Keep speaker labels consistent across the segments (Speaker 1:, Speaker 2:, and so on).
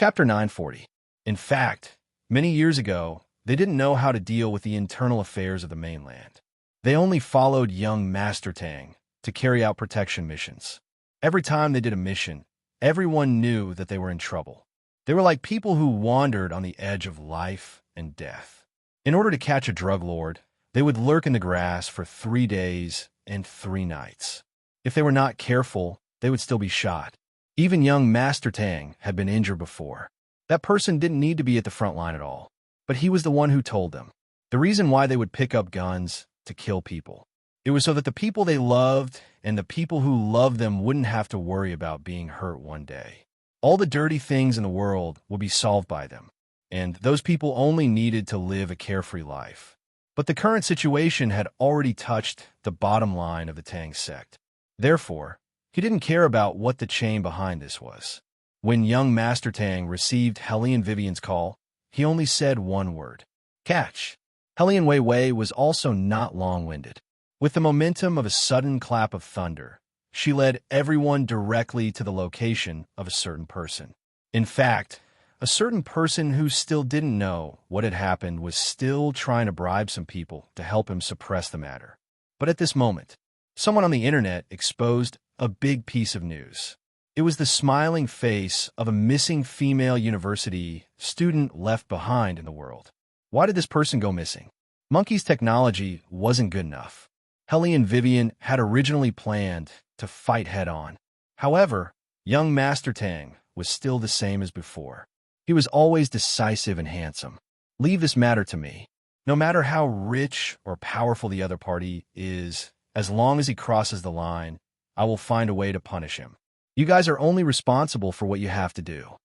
Speaker 1: Chapter 940. In fact, many years ago, they didn't know how to deal with the internal affairs of the mainland. They only followed young Master Tang to carry out protection missions. Every time they did a mission, everyone knew that they were in trouble. They were like people who wandered on the edge of life and death. In order to catch a drug lord, they would lurk in the grass for 3 days and 3 nights. If they were not careful, they would still be shot. Even young Master Tang had been injured before. That person didn't need to be at the front line at all, but he was the one who told them. The reason why they would pick up guns to kill people. It was so that the people they loved and the people who loved them wouldn't have to worry about being hurt one day. All the dirty things in the world would be solved by them, and those people only needed to live a carefree life. But the current situation had already touched the bottom line of the Tang sect. Therefore, he didn't care about what the chain behind this was. When young Master Tang received Hellion Vivian's call, he only said one word: catch. Hellion Wei Wei was also not long-winded. With the momentum of a sudden clap of thunder, she led everyone directly to the location of a certain person. In fact, a certain person who still didn't know what had happened was still trying to bribe some people to help him suppress the matter. But at this moment, someone on the internet exposed a big piece of news. It was the smiling face of a missing female university student left behind in the world. Why did this person go missing? Monkey's technology wasn't good enough. Hellion Vivian had originally planned to fight head-on. However, young Master Tang was still the same as before. He was always decisive and handsome. Leave this matter to me. No matter how rich or powerful the other party is, as long as he crosses the line, I will find a way to punish him. You guys are only responsible for what you have to do.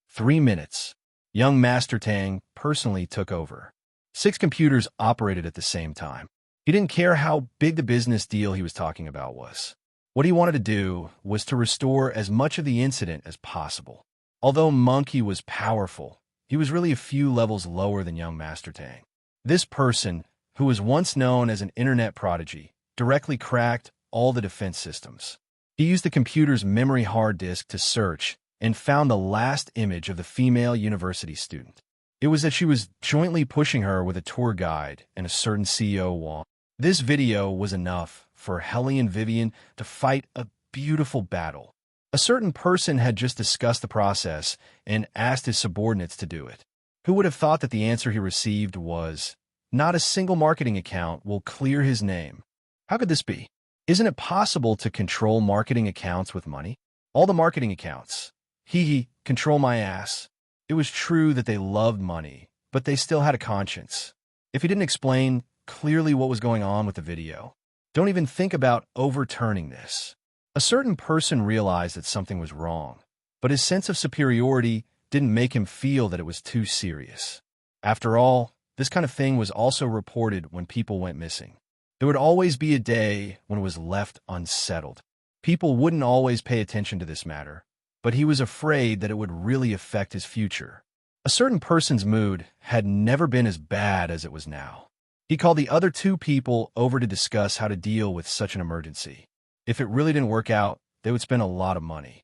Speaker 1: 3 minutes. Young Master Tang personally took over. 6 computers operated at the same time. He didn't care how big the business deal he was talking about was. What he wanted to do was to restore as much of the incident as possible. Although Monkey was powerful, he was really a few levels lower than young Master Tang. This person, who was once known as an internet prodigy, directly cracked all the defense systems. He used the computer's memory hard disk to search and found the last image of the female university student. It was that she was jointly pushing her with a tour guide and a certain CEO Wong. This video was enough for Hellion Vivian to fight a beautiful battle. A certain person had just discussed the process and asked his subordinates to do it. Who would have thought that the answer he received was, "Not a single marketing account will clear his name"? How could this be? Isn't it possible to control marketing accounts with money? All the marketing accounts. Control my ass. It was true that they loved money, but they still had a conscience. If he didn't explain clearly what was going on with the video, don't even think about overturning this. A certain person realized that something was wrong, but his sense of superiority didn't make him feel that it was too serious. After all, this kind of thing was also reported when people went missing. There would always be a day when it was left unsettled. People wouldn't always pay attention to this matter, but he was afraid that it would really affect his future. A certain person's mood had never been as bad as it was now. He called the other 2 people over to discuss how to deal with such an emergency. If it really didn't work out, they would spend a lot of money.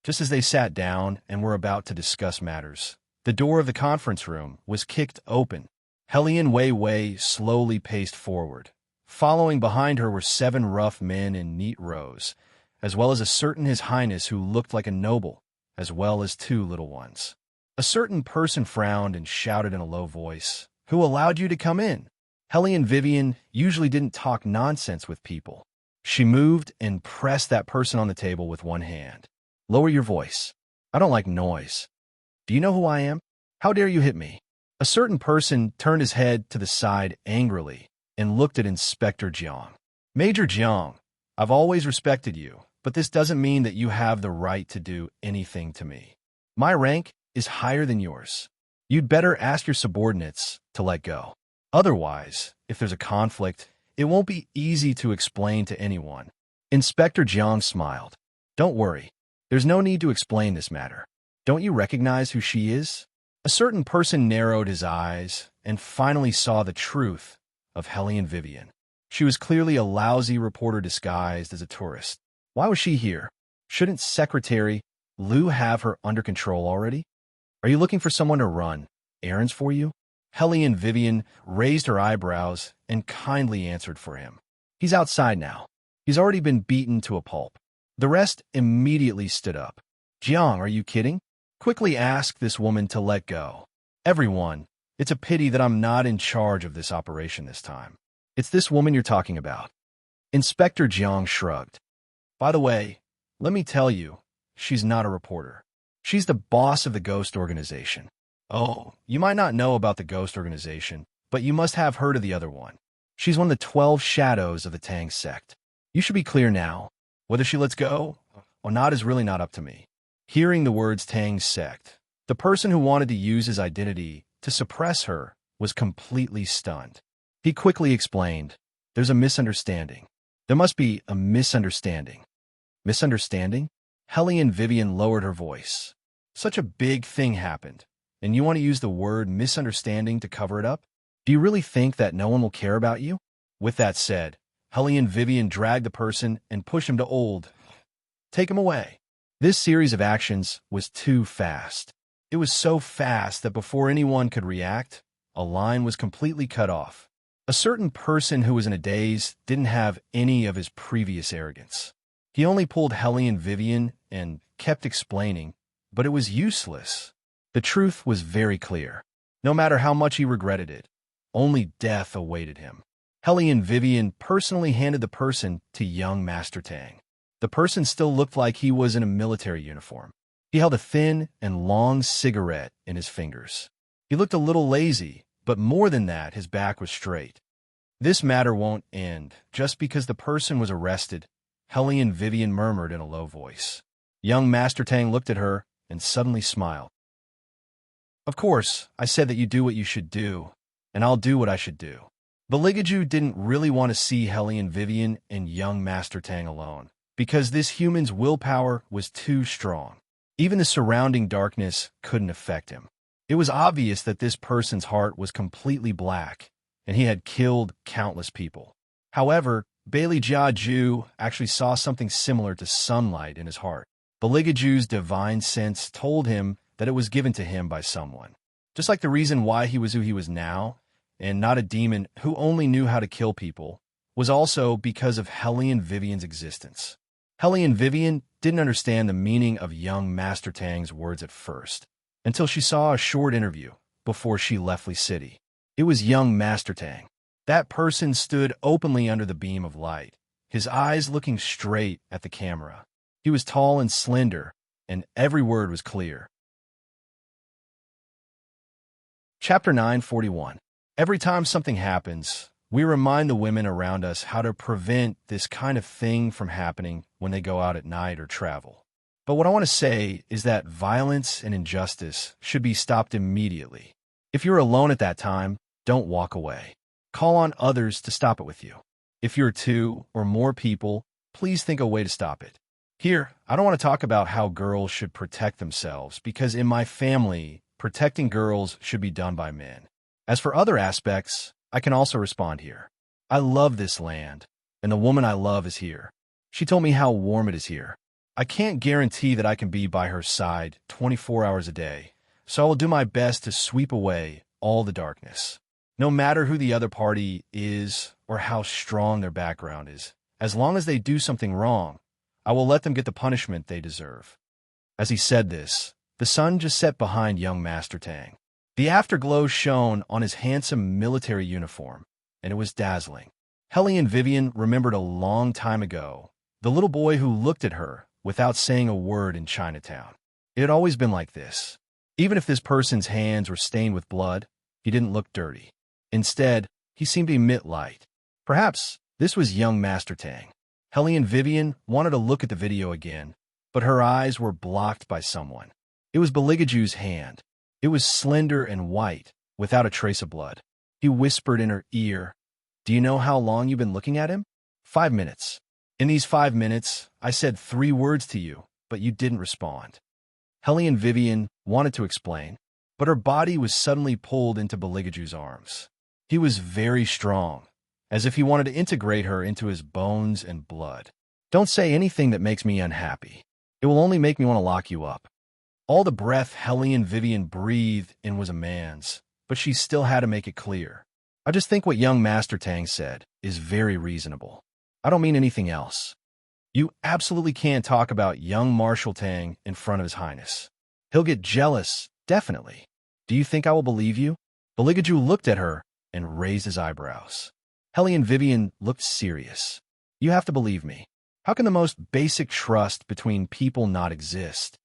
Speaker 1: Just as they sat down and were about to discuss matters, the door of the conference room was kicked open. Hellion Wei Wei slowly paced forward. Following behind her were 7 rough men in neat rows, as well as a certain His Highness who looked like a noble, as well as 2 little ones. A certain person frowned and shouted in a low voice, "Who allowed you to come in?" Hellion Vivian usually didn't talk nonsense with people. She moved and pressed that person on the table with one hand. "Lower your voice. I don't like noise. Do you know who I am? How dare you hit me?" A certain person turned his head to the side angrily and looked at Inspector Jiang. "Major Jiang, I've always respected you, but this doesn't mean that you have the right to do anything to me. My rank is higher than yours. You'd better ask your subordinates to let go. Otherwise, if there's a conflict, it won't be easy to explain to anyone." Inspector Jiang smiled. "Don't worry. There's no need to explain this matter. Don't you recognize who she is?" A certain person narrowed his eyes and finally saw the truth of Hellion Vivian. She was clearly a lousy reporter disguised as a tourist. Why was she here? Shouldn't Secretary Lou have her under control already? Are you looking for someone to run errands for you? Helene Vivian raised her eyebrows and kindly answered for him. He's outside now. He's already been beaten to a pulp. The rest immediately stood up. Jiang, are you kidding? Quickly asked this woman to let go. Everyone, it's a pity that I'm not in charge of this operation this time. It's this woman you're talking about. Inspector Jiang shrugged. By the way, let me tell you, she's not a reporter. She's the boss of the Ghost Organization. Oh, you might not know about the Ghost Organization, but you must have heard of the other one. She's one of the 12 shadows of the Tang sect. You should be clear now. Whether she lets go or not is really not up to me. Hearing the words Tang sect, the person who wanted to use his identity to suppress her was completely stunned. He quickly explained, there's a misunderstanding. There must be a misunderstanding. Misunderstanding? Helene Vivian lowered her voice. Such a big thing happened, and you want to use the word misunderstanding to cover it up? Do you really think that no one will care about you? With that said, Helene Vivian dragged the person and pushed him to old. Take him away. This series of actions was too fast. It was so fast that before anyone could react, a line was completely cut off. A certain person who was in a daze didn't have any of his previous arrogance. He only pulled Helene Vivian and kept explaining, but it was useless. The truth was very clear. No matter how much he regretted it, only death awaited him. Helene Vivian personally handed the person to young Master Tang. The person still looked like he was in a military uniform. He held a thin and long cigarette in his fingers. He looked a little lazy, but more than that, his back was straight. This matter won't end just because the person was arrested, Helene Vivian murmured in a low voice. Young Master Tang looked at her and suddenly smiled. Of course, I said that you do what you should do, and I'll do what I should do. Beligaju didn't really want to see Helene Vivian and young Master Tang alone, because this human's willpower was too strong. Even the surrounding darkness couldn't affect him. It was obvious that this person's heart was completely black, and he had killed countless people. However, Bailey Jiaju actually saw something similar to sunlight in his heart. Beligaju's divine sense told him that it was given to him by someone. Just like the reason why he was who he was now, and not a demon who only knew how to kill people, was also because of Helene Vivian's existence. Helene Vivian didn't understand the meaning of young Master Tang's words at first, until she saw a short interview before she left Lee City. It was young Master Tang. That person stood openly under the beam of light, his eyes looking straight at the camera. He was tall and slender, and every word was clear. Chapter 941. Every time something happens, we remind the women around us how to prevent this kind of thing from happening when they go out at night or travel. But what I want to say is that violence and injustice should be stopped immediately. If you're alone at that time, don't walk away. Call on others to stop it with you. If you're two or more people, please think of a way to stop it. Here, I don't want to talk about how girls should protect themselves, because in my family, protecting girls should be done by men. As for other aspects, I can also respond here. I love this land, and the woman I love is here. She told me how warm it is here. I can't guarantee that I can be by her side 24 hours a day, so I will do my best to sweep away all the darkness. No matter who the other party is or how strong their background is, as long as they do something wrong, I will let them get the punishment they deserve. As he said this, the sun just set behind young Master Tang. The afterglow shone on his handsome military uniform, and it was dazzling. Helene Vivian remembered a long time ago, the little boy who looked at her without saying a word in Chinatown. It had always been like this. Even if this person's hands were stained with blood, he didn't look dirty. Instead, he seemed to emit light. Perhaps this was young Master Tang. Helene Vivian wanted to look at the video again, but her eyes were blocked by someone. It was Beligaju's hand. It was slender and white, without a trace of blood. He whispered in her ear, "Do you know how long you've been looking at him?" 5 minutes. In these 5 minutes, I said 3 words to you, but you didn't respond. Helene Vivian wanted to explain, but her body was suddenly pulled into Beligaju's arms. He was very strong, as if he wanted to integrate her into his bones and blood. "Don't say anything that makes me unhappy. It will only make me want to lock you up. All the breath Hellion Vivian breathed in was a man's, but she still had to make it clear. I just think what young Master Tang said is very reasonable. I don't mean anything else. You absolutely can't talk about young Marshal Tang in front of His Highness. He'll get jealous, definitely. Do you think I will believe you? Beligaju looked at her and raised his eyebrows. Hellion Vivian looked serious. You have to believe me. How can the most basic trust between people not exist?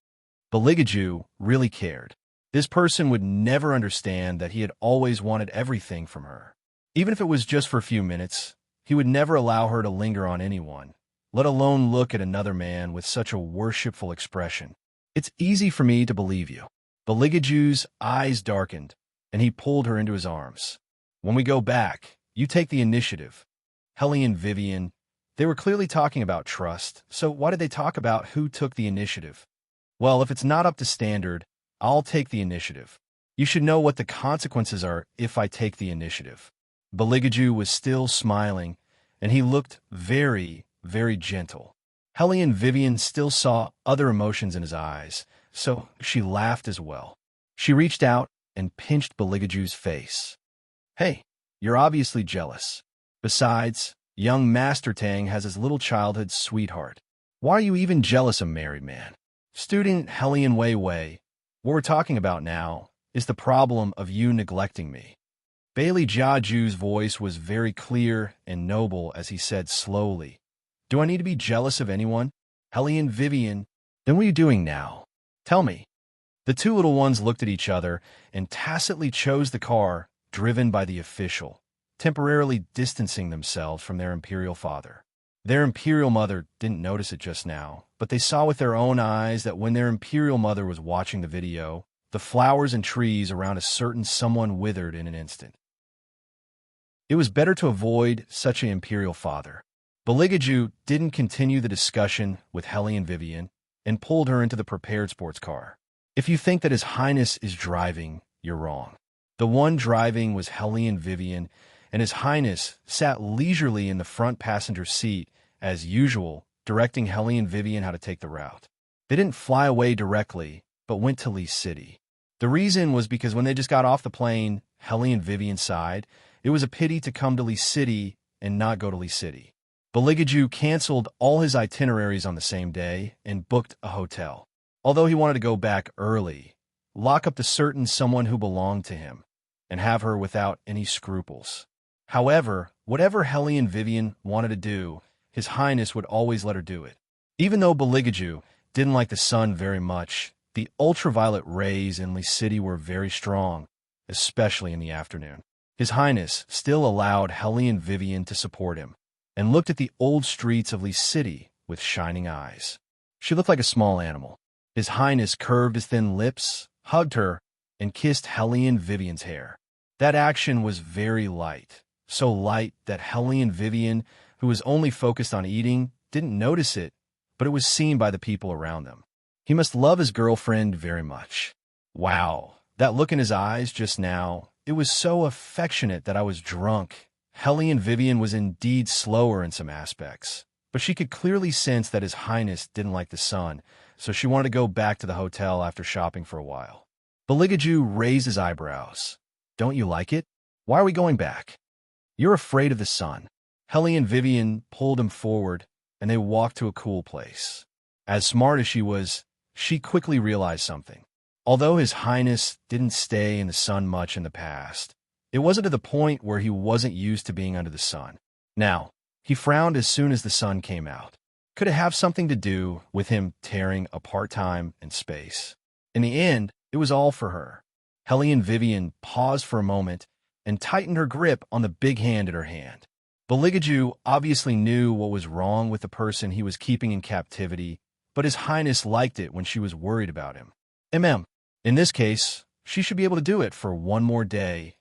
Speaker 1: Beligaju really cared. This person would never understand that he had always wanted everything from her. Even if it was just for a few minutes, he would never allow her to linger on anyone, let alone look at another man with such a worshipful expression. It's easy for me to believe you. Beligaju's eyes darkened, and he pulled her into his arms. When we go back, you take the initiative. Hellion Vivian, they were clearly talking about trust, so why did they talk about who took the initiative? Well, if it's not up to standard, I'll take the initiative. You should know what the consequences are if I take the initiative. Beligaju was still smiling, and he looked very, very gentle. Hellion Vivian still saw other emotions in his eyes, so she laughed as well. She reached out and pinched Beligaju's face. Hey, you're obviously jealous. Besides, young Master Tang has his little childhood sweetheart. Why are you even jealous of married man? Student Hellion Wei, what we're talking about now is the problem of you neglecting me. Bailey Jiaju's voice was very clear and noble as he said slowly, Do I need to be jealous of anyone? Hellion Vivian, then what are you doing now? Tell me. The two little ones looked at each other and tacitly chose the car driven by the official, temporarily distancing themselves from their imperial father. Their imperial mother didn't notice it just now, but they saw with their own eyes that when their imperial mother was watching the video, the flowers and trees around a certain someone withered in an instant. It was better to avoid such an imperial father. Beligaju didn't continue the discussion with Hellion Vivian and pulled her into the prepared sports car. If you think that His Highness is driving, you're wrong. The one driving was Hellion Vivian, and His Highness sat leisurely in the front passenger seat, as usual, directing Hellion Vivian how to take the route. They didn't fly away directly, but went to Lee City. The reason was because when they just got off the plane, Hellion Vivian sighed. It was a pity to come to Lee City and not go to Lee City. Beligaju canceled all his itineraries on the same day and booked a hotel. Although he wanted to go back early, lock up the certain someone who belonged to him, and have her without any scruples. However, whatever Hellion Vivian wanted to do, His Highness would always let her do it. Even though Beligaju didn't like the sun very much, the ultraviolet rays in Lee City were very strong, especially in the afternoon. His Highness still allowed Hellion Vivian to support him, and looked at the old streets of Lee City with shining eyes. She looked like a small animal. His Highness curved his thin lips, hugged her, and kissed Hellion Vivian's hair. That action was very light, so light that Hellion Vivian, who was only focused on eating, didn't notice it, but it was seen by the people around them. He must love his girlfriend very much. Wow, that look in his eyes just now, it was so affectionate that I was drunk. Hellion Vivian was indeed slower in some aspects, but she could clearly sense that His Highness didn't like the sun, so she wanted to go back to the hotel after shopping for a while. Beligaju raised his eyebrows. Don't you like it? Why are we going back? You're afraid of the sun. Hellion Vivian pulled him forward, and they walked to a cool place. As smart as she was, she quickly realized something. Although His Highness didn't stay in the sun much in the past, it wasn't to the point where he wasn't used to being under the sun. Now, he frowned as soon as the sun came out. Could it have something to do with him tearing apart time and space? In the end, it was all for her. Hellion Vivian paused for a moment and tightened her grip on the big hand in her hand. Beligaju obviously knew what was wrong with the person he was keeping in captivity, but His Highness liked it when she was worried about him. In this case, she should be able to do it for one more day.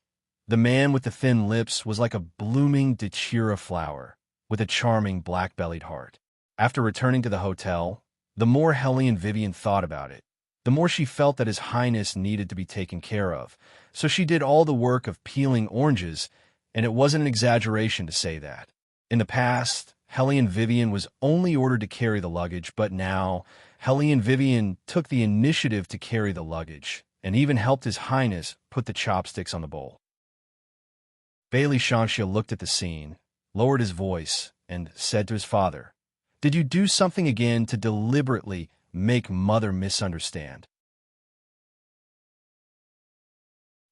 Speaker 1: The man with the thin lips was like a blooming Dachira flower with a charming black-bellied heart. After returning to the hotel, the more Hellion Vivian thought about it, the more she felt that His Highness needed to be taken care of, so she did all the work of peeling oranges, and it wasn't an exaggeration to say that. In the past, Hellion Vivian was only ordered to carry the luggage, but now Hellion Vivian took the initiative to carry the luggage and even helped His Highness put the chopsticks on the bowl. Bailey Shanxia looked at the scene, lowered his voice, and said to his father, "Did you do something again to deliberately make Mother misunderstand?"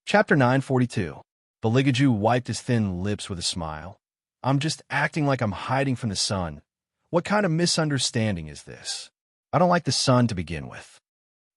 Speaker 1: Chapter 942. Beligaju wiped his thin lips with a smile. "I'm just acting like I'm hiding from the sun. What kind of misunderstanding is this? I don't like the sun to begin with."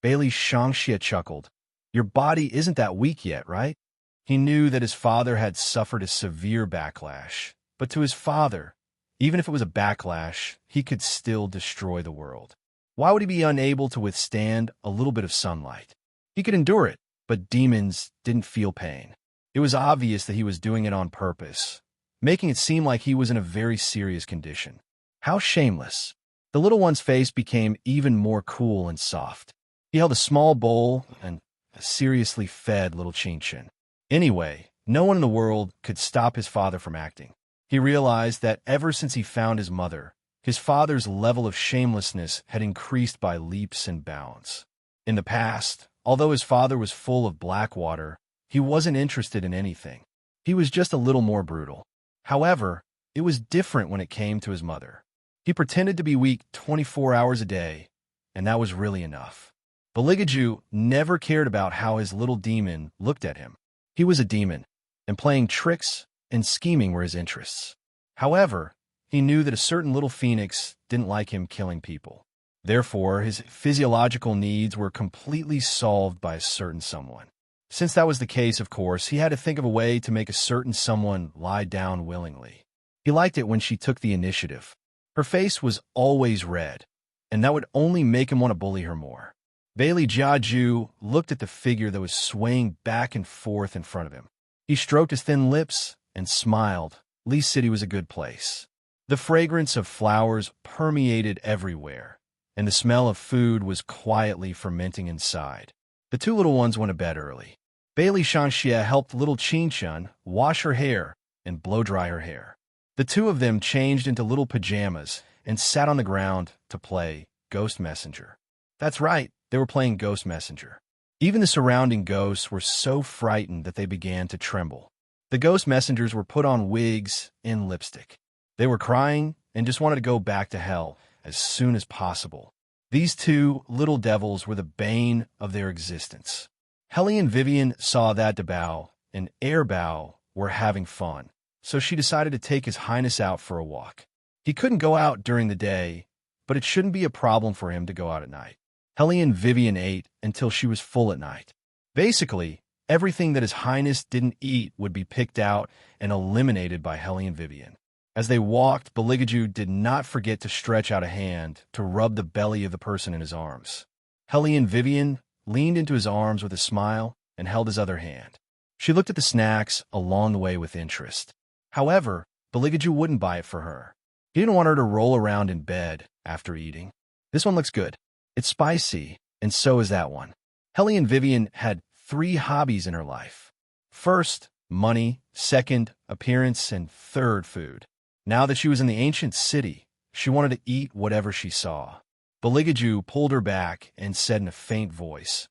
Speaker 1: Bailey Shangxia chuckled. "Your body isn't that weak yet, right?" He knew that his father had suffered a severe backlash, but to his father, even if it was a backlash, he could still destroy the world. Why would he be unable to withstand a little bit of sunlight? He could endure it, but demons didn't feel pain. It was obvious that he was doing it on purpose, making it seem like he was in a very serious condition. How shameless. The little one's face became even more cool and soft. He held a small bowl and seriously fed little Chin-Chin. Anyway, no one in the world could stop his father from acting. He realized that ever since he found his mother, his father's level of shamelessness had increased by leaps and bounds. In the past, although his father was full of black water, he wasn't interested in anything. He was just a little more brutal. However, it was different when it came to his mother. He pretended to be weak 24 hours a day, and that was really enough. Beligaju never cared about how his little demon looked at him. He was a demon, and playing tricks and scheming were his interests. However, he knew that a certain little phoenix didn't like him killing people. Therefore, his physiological needs were completely solved by a certain someone. Since that was the case, of course, he had to think of a way to make a certain someone lie down willingly. He liked it when she took the initiative. Her face was always red, and that would only make him want to bully her more. Bailey Jiaju looked at the figure that was swaying back and forth in front of him. He stroked his thin lips and smiled. Lee City was a good place. The fragrance of flowers permeated everywhere, and the smell of food was quietly fermenting inside. The two little ones went to bed early. Bailey Shanxia helped little Chin-Chin wash her hair and blow-dry her hair. The two of them changed into little pajamas and sat on the ground to play Ghost Messenger. That's right, they were playing Ghost Messenger. Even the surrounding ghosts were so frightened that they began to tremble. The ghost messengers were put on wigs and lipstick. They were crying and just wanted to go back to hell as soon as possible. These two little devils were the bane of their existence. Hellion Vivian saw that Dabao and Airbao were having fun, so she decided to take His Highness out for a walk. He couldn't go out during the day, but it shouldn't be a problem for him to go out at night. Hellion Vivian ate until she was full at night. Basically, everything that His Highness didn't eat would be picked out and eliminated by Hellion Vivian. As they walked, Beligaju did not forget to stretch out a hand to rub the belly of the person in his arms. Hellion Vivian leaned into his arms with a smile and held his other hand. She looked at the snacks along the way with interest. However, Beligaju wouldn't buy it for her. He didn't want her to roll around in bed after eating. "This one looks good. It's spicy, and so is that one." Hellion Vivian had 3 hobbies in her life. First, money. Second, appearance. And third, food. Now that she was in the ancient city, she wanted to eat whatever she saw. Beligaju pulled her back and said in a faint voice,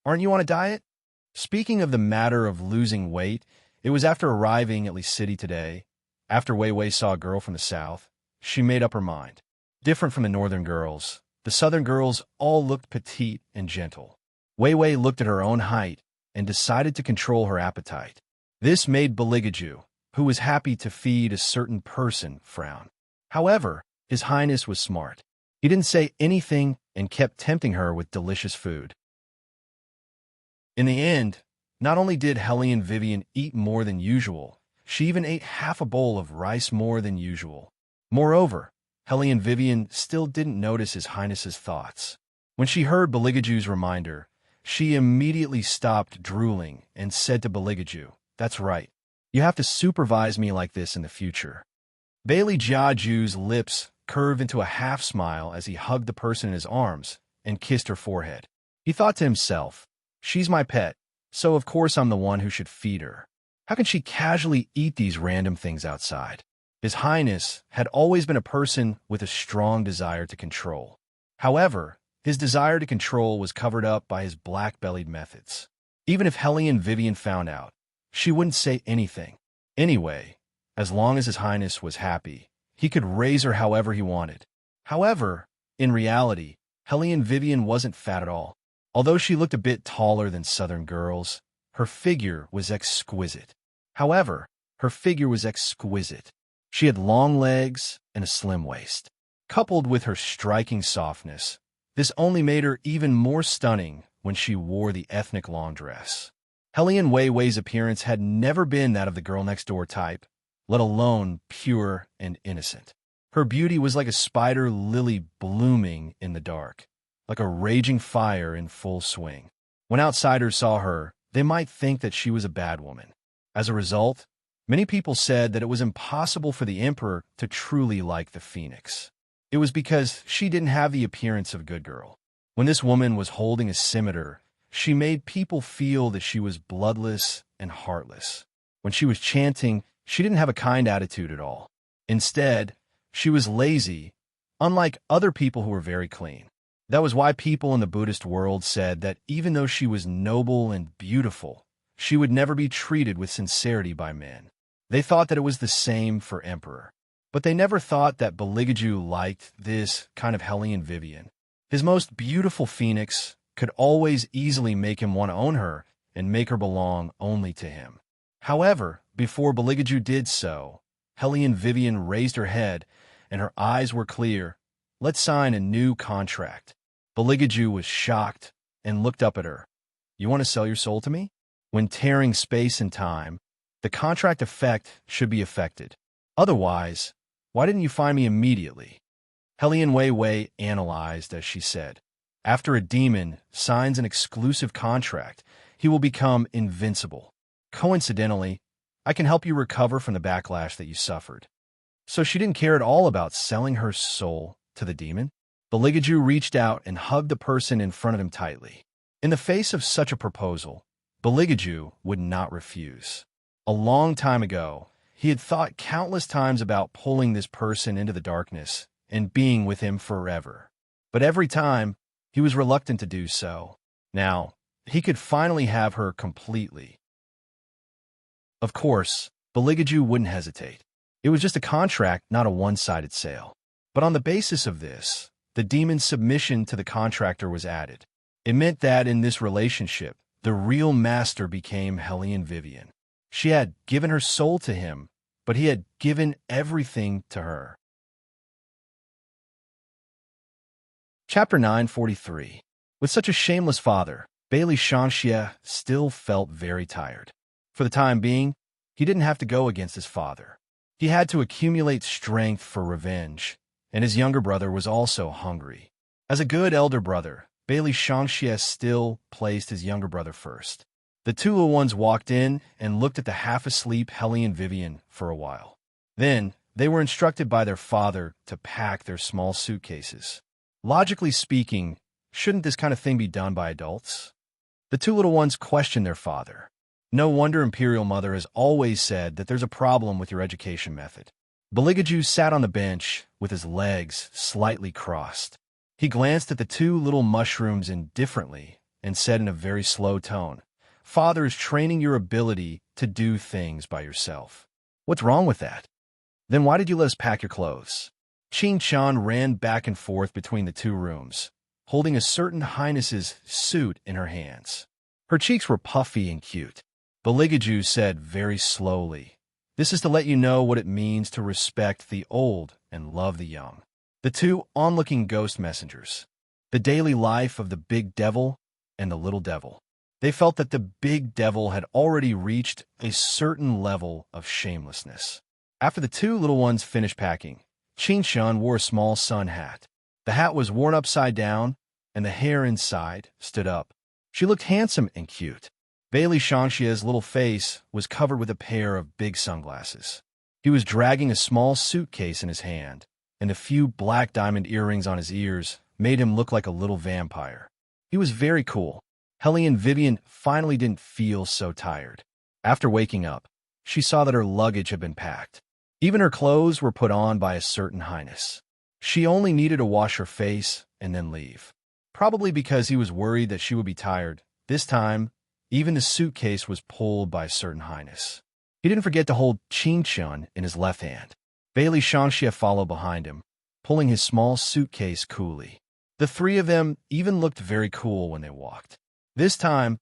Speaker 1: "Aren't you on a diet?" Speaking of the matter of losing weight, it was after arriving at Lee City today. After Wei Wei saw a girl from the south, she made up her mind. Different from the northern girls, the southern girls all looked petite and gentle. Wei Wei looked at her own height and decided to control her appetite. This made Beligaju, who was happy to feed a certain person, frown. However, His Highness was smart. He didn't say anything and kept tempting her with delicious food. In the end, not only did Hellion Vivian eat more than usual, she even ate half a bowl of rice more than usual. Moreover, Hellion Vivian still didn't notice His Highness's thoughts. When she heard Beligaju's reminder, she immediately stopped drooling and said to Beligaju, "That's right. You have to supervise me like this in the future." Bailey Jiaju's lips curved into a half-smile as he hugged the person in his arms and kissed her forehead. He thought to himself, "She's my pet, so of course I'm the one who should feed her. How can she casually eat these random things outside?" His Highness had always been a person with a strong desire to control. However, his desire to control was covered up by his black-bellied methods. Even if Hellion Vivian found out, she wouldn't say anything. Anyway, as long as His Highness was happy, he could raise her however he wanted. However, in reality, Hellion Vivian wasn't fat at all. Although she looked a bit taller than Southern girls, her figure was exquisite. She had long legs and a slim waist. Coupled with her striking softness, this only made her even more stunning when she wore the ethnic long dress. Hellion Weiwei's appearance had never been that of the girl-next-door type, let alone pure and innocent. Her beauty was like a spider lily blooming in the dark, like a raging fire in full swing. When outsiders saw her, they might think that she was a bad woman. As a result, many people said that it was impossible for the Emperor to truly like the Phoenix. It was because she didn't have the appearance of a good girl. When this woman was holding a scimitar, she made people feel that she was bloodless and heartless. When she was chanting, she didn't have a kind attitude at all. Instead, she was lazy, unlike other people who were very clean. That was why people in the Buddhist world said that even though she was noble and beautiful, she would never be treated with sincerity by men. They thought that it was the same for Emperor. But they never thought that Beligaju liked this kind of Hellion Vivian. His most beautiful Phoenix could always easily make him want to own her and make her belong only to him. However, before Beligaju did so, Hellion Vivian raised her head and her eyes were clear. "Let's sign a new contract." Beligaju was shocked and looked up at her. "You want to sell your soul to me?" When tearing space and time, the contract effect should be affected. Otherwise, why didn't you find me immediately? Hellion Weiwei analyzed as she said, "After a demon signs an exclusive contract, he will become invincible. Coincidentally, I can help you recover from the backlash that you suffered." So she didn't care at all about selling her soul to the demon? Beligaju reached out and hugged the person in front of him tightly. In the face of such a proposal, Beligaju would not refuse. A long time ago, he had thought countless times about pulling this person into the darkness and being with him forever. But every time, he was reluctant to do so. Now, he could finally have her completely. Of course, Beligaju wouldn't hesitate. It was just a contract, not a one-sided sale. But on the basis of this, the demon's submission to the contractor was added. It meant that in this relationship, the real master became Hellion Vivian. She had given her soul to him, but he had given everything to her. Chapter 943. With such a shameless father, Bailey Shanxia still felt very tired. For the time being, he didn't have to go against his father. He had to accumulate strength for revenge, and his younger brother was also hungry. As a good elder brother, Bailey Shanxia still placed his younger brother first. The two little ones walked in and looked at the half-asleep Hellion Vivian for a while. Then, they were instructed by their father to pack their small suitcases. Logically speaking, shouldn't this kind of thing be done by adults? The two little ones questioned their father. No wonder Imperial Mother has always said that there's a problem with your education method. Beligaju sat on the bench with his legs slightly crossed. He glanced at the two little mushrooms indifferently and said in a very slow tone, "Father is training your ability to do things by yourself. What's wrong with that? Then why did you let us pack your clothes?" Qin Chan ran back and forth between the two rooms, holding a certain highness's suit in her hands. Her cheeks were puffy and cute. Beligaju said very slowly, "This is to let you know what it means to respect the old and love the young." The two onlooking ghost messengers, the daily life of the big devil and the little devil. They felt that the big devil had already reached a certain level of shamelessness. After the two little ones finished packing, Qin Shan wore a small sun hat. The hat was worn upside down, and the hair inside stood up. She looked handsome and cute. Bailey Shanxia's little face was covered with a pair of big sunglasses. He was dragging a small suitcase in his hand, and the few black diamond earrings on his ears made him look like a little vampire. He was very cool. Hellion Vivian finally didn't feel so tired. After waking up, she saw that her luggage had been packed. Even her clothes were put on by a certain highness. She only needed to wash her face and then leave. Probably because he was worried that she would be tired. This time, even the suitcase was pulled by a certain highness. He didn't forget to hold Qingqian in his left hand. Bailey Shangxie followed behind him, pulling his small suitcase coolly. The three of them even looked very cool when they walked. This time,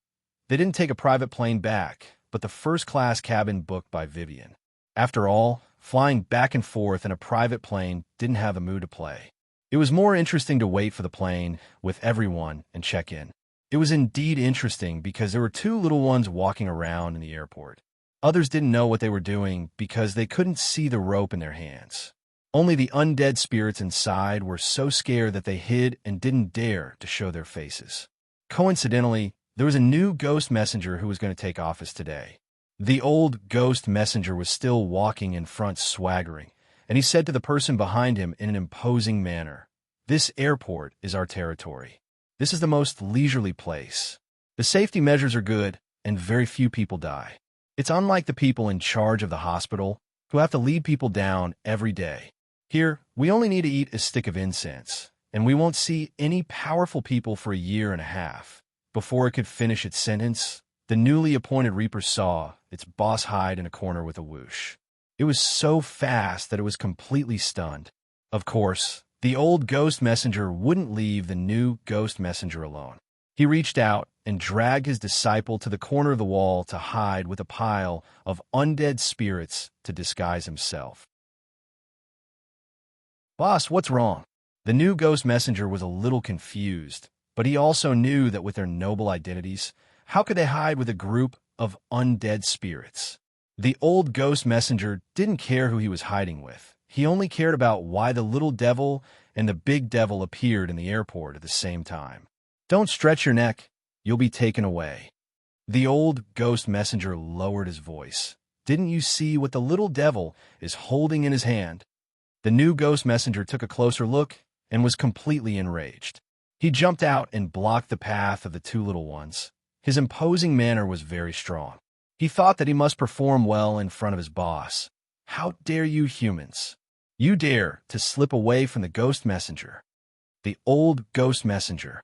Speaker 1: they didn't take a private plane back, but the first-class cabin booked by Vivian. After all, flying back and forth in a private plane didn't have the mood to play. It was more interesting to wait for the plane with everyone and check in. It was indeed interesting because there were two little ones walking around in the airport. Others didn't know what they were doing because they couldn't see the rope in their hands. Only the undead spirits inside were so scared that they hid and didn't dare to show their faces. Coincidentally, there was a new ghost messenger who was going to take office today. The old ghost messenger was still walking in front, swaggering, and he said to the person behind him in an imposing manner, "This airport is our territory. This is the most leisurely place. The safety measures are good, and very few people die. It's unlike the people in charge of the hospital who have to lead people down every day. Here, we only need to eat a stick of incense, and we won't see any powerful people for a year and a half." Before it could finish its sentence, the newly appointed Reaper saw its boss hide in a corner with a whoosh. It was so fast that it was completely stunned. Of course, the old ghost messenger wouldn't leave the new ghost messenger alone. He reached out and dragged his disciple to the corner of the wall to hide with a pile of undead spirits to disguise himself. "Boss, what's wrong?" The new ghost messenger was a little confused, but he also knew that with their noble identities, how could they hide with a group of undead spirits? The old ghost messenger didn't care who he was hiding with. He only cared about why the little devil and the big devil appeared in the airport at the same time. "Don't stretch your neck. You'll be taken away." The old ghost messenger lowered his voice. "Didn't you see what the little devil is holding in his hand?" The new ghost messenger took a closer look and was completely enraged. He jumped out and blocked the path of the two little ones. His imposing manner was very strong. He thought that he must perform well in front of his boss. "How dare you humans? You dare to slip away from the ghost messenger." The old ghost messenger.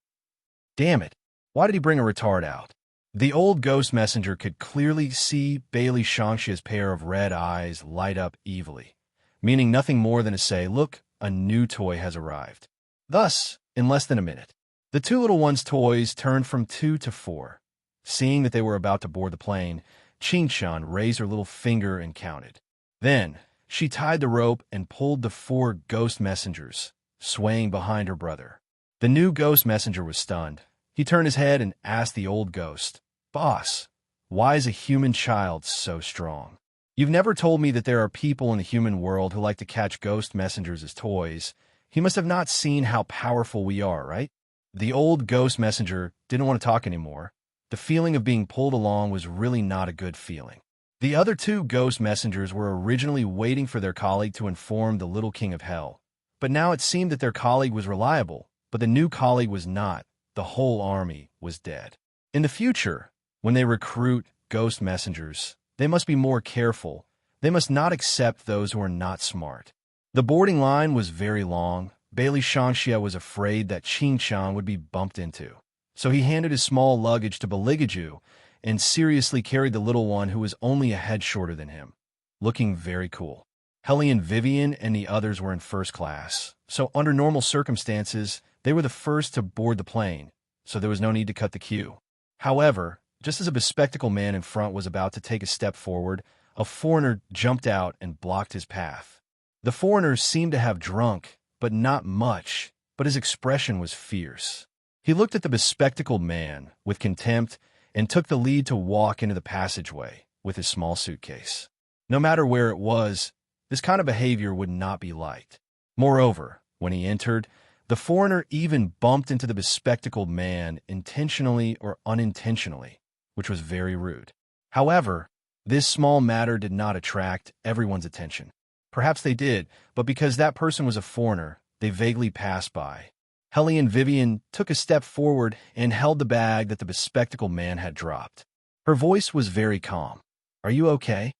Speaker 1: Damn it, why did he bring a retard out? The old ghost messenger could clearly see Bailey Shangxia's pair of red eyes light up evilly, meaning nothing more than to say, "Look, a new toy has arrived." Thus, in less than a minute, the two little ones' toys turned from 2 to 4. Seeing that they were about to board the plane, Qingqian raised her little finger and counted. Then, she tied the rope and pulled the 4 ghost messengers, swaying behind her brother. The new ghost messenger was stunned. He turned his head and asked the old ghost, "Boss, why is a human child so strong? You've never told me that there are people in the human world who like to catch ghost messengers as toys. He must have not seen how powerful we are, right?" The old ghost messenger didn't want to talk anymore. The feeling of being pulled along was really not a good feeling. The other 2 ghost messengers were originally waiting for their colleague to inform the little king of hell. But now it seemed that their colleague was reliable, but the new colleague was not. The whole army was dead. In the future, when they recruit ghost messengers, they must be more careful. They must not accept those who are not smart. The boarding line was very long. Bailey Shangxia was afraid that Qingqian would be bumped into. So he handed his small luggage to Baligaju and seriously carried the little one who was only a head shorter than him, looking very cool. Hellion, Vivian, and the others were in first class, so under normal circumstances, they were the first to board the plane, so there was no need to cut the queue. However, just as a bespectacled man in front was about to take a step forward, a foreigner jumped out and blocked his path. The foreigner seemed to have drunk, but not much, but his expression was fierce. He looked at the bespectacled man with contempt and took the lead to walk into the passageway with his small suitcase. No matter where it was, this kind of behavior would not be liked. Moreover, when he entered, the foreigner even bumped into the bespectacled man intentionally or unintentionally, which was very rude. However, this small matter did not attract everyone's attention. Perhaps they did, but because that person was a foreigner, they vaguely passed by. Hellion Vivian took a step forward and held the bag that the bespectacled man had dropped. Her voice was very calm. "Are you okay?"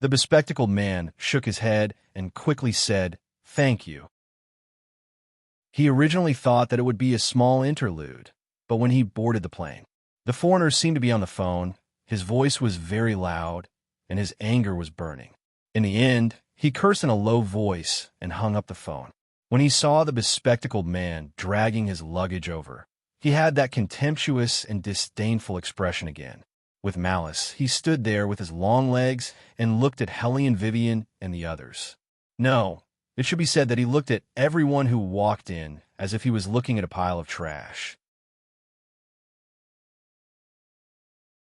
Speaker 1: The bespectacled man shook his head and quickly said, "Thank you." He originally thought that it would be a small interlude, but when he boarded the plane, the foreigner seemed to be on the phone. His voice was very loud, and his anger was burning. In the end, he cursed in a low voice and hung up the phone. When he saw the bespectacled man dragging his luggage over, he had that contemptuous and disdainful expression again. With malice, he stood there with his long legs and looked at Helene, Vivian, and the others. No, it should be said that he looked at everyone who walked in as if he was looking at a pile of trash.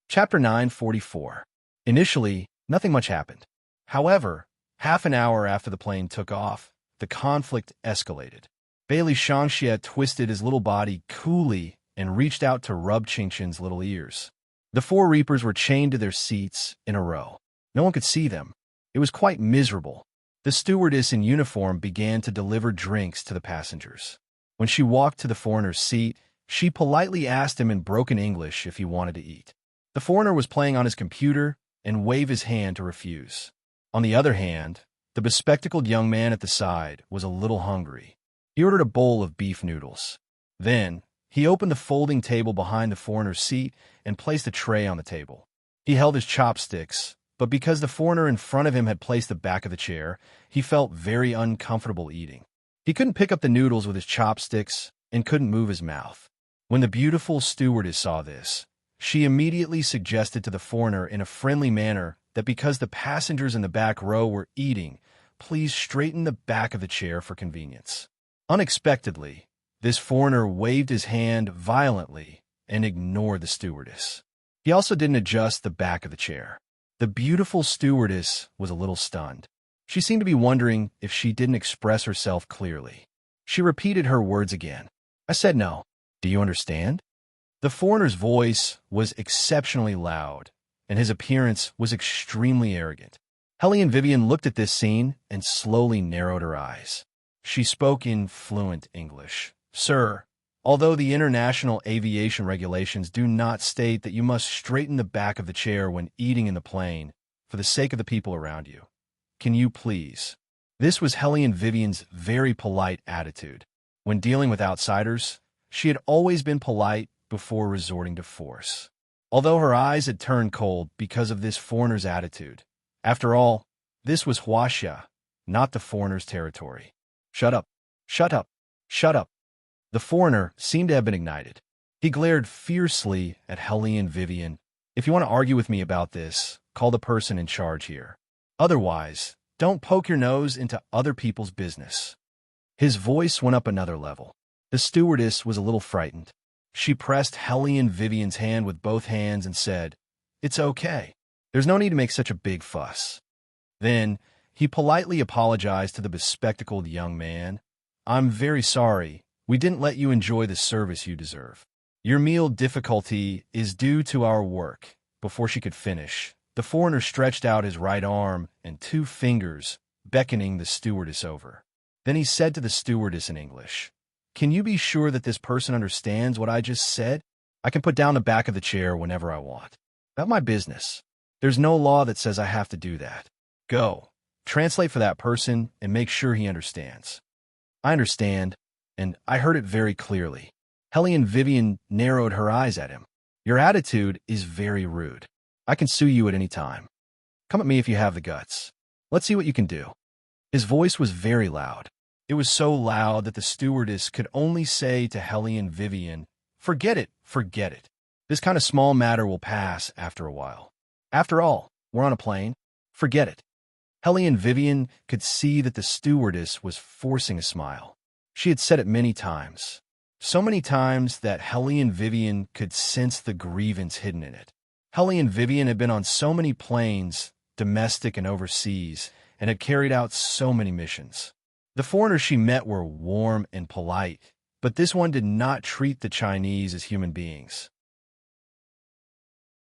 Speaker 1: Chapter 944. Initially, nothing much happened. However, half an hour after the plane took off, the conflict escalated. Bailey Shangxie twisted his little body coolly and reached out to rub Qingqin's little ears. The four reapers were chained to their seats in a row. No one could see them. It was quite miserable. The stewardess in uniform began to deliver drinks to the passengers. When she walked to the foreigner's seat, she politely asked him in broken English if he wanted to eat. The foreigner was playing on his computer and waved his hand to refuse. On the other hand, the bespectacled young man at the side was a little hungry. He ordered a bowl of beef noodles. Then, he opened the folding table behind the foreigner's seat and placed a tray on the table. He held his chopsticks, but because the foreigner in front of him had placed the back of the chair, he felt very uncomfortable eating. He couldn't pick up the noodles with his chopsticks and couldn't move his mouth. When the beautiful stewardess saw this, she immediately suggested to the foreigner in a friendly manner that because the passengers in the back row were eating, please straighten the back of the chair for convenience. Unexpectedly, this foreigner waved his hand violently and ignored the stewardess. He also didn't adjust the back of the chair. The beautiful stewardess was a little stunned. She seemed to be wondering if she didn't express herself clearly. She repeated her words again. "I said no. Do you understand?" The foreigner's voice was exceptionally loud, and his appearance was extremely arrogant. Helene Vivian looked at this scene and slowly narrowed her eyes. She spoke in fluent English. "Sir, although the international aviation regulations do not state that you must straighten the back of the chair when eating in the plane for the sake of the people around you, can you please?" This was Helene Vivian's very polite attitude. When dealing with outsiders, she had always been polite before resorting to force. Although her eyes had turned cold because of this foreigner's attitude, after all, this was Huaxia, not the foreigner's territory. "Shut up! Shut up! Shut up!" The foreigner seemed to have been ignited. He glared fiercely at Helene Vivian. "If you want to argue with me about this, call the person in charge here. Otherwise, don't poke your nose into other people's business." His voice went up another level. The stewardess was a little frightened. She pressed Helene Vivian's hand with both hands and said, "It's okay. There's no need to make such a big fuss." Then, he politely apologized to the bespectacled young man. "I'm very sorry. We didn't let you enjoy the service you deserve. Your meal difficulty is due to our work." Before she could finish, the foreigner stretched out his right arm and 2 fingers, beckoning the stewardess over. Then he said to the stewardess in English, "Can you be sure that this person understands what I just said? I can put down the back of the chair whenever I want. Not my business. There's no law that says I have to do that. Go, translate for that person and make sure he understands." "I understand, and I heard it very clearly." Helene Vivian narrowed her eyes at him. "Your attitude is very rude. I can sue you at any time. Come at me if you have the guts. Let's see what you can do." His voice was very loud. It was so loud that the stewardess could only say to Helene Vivian, Forget it. This kind of small matter will pass after a while. After all, we're on a plane. Forget it." Helene Vivian could see that the stewardess was forcing a smile. She had said it many times. So many times that Helene Vivian could sense the grievance hidden in it. Helene Vivian had been on so many planes, domestic and overseas, and had carried out so many missions. The foreigners she met were warm and polite, but this one did not treat the Chinese as human beings.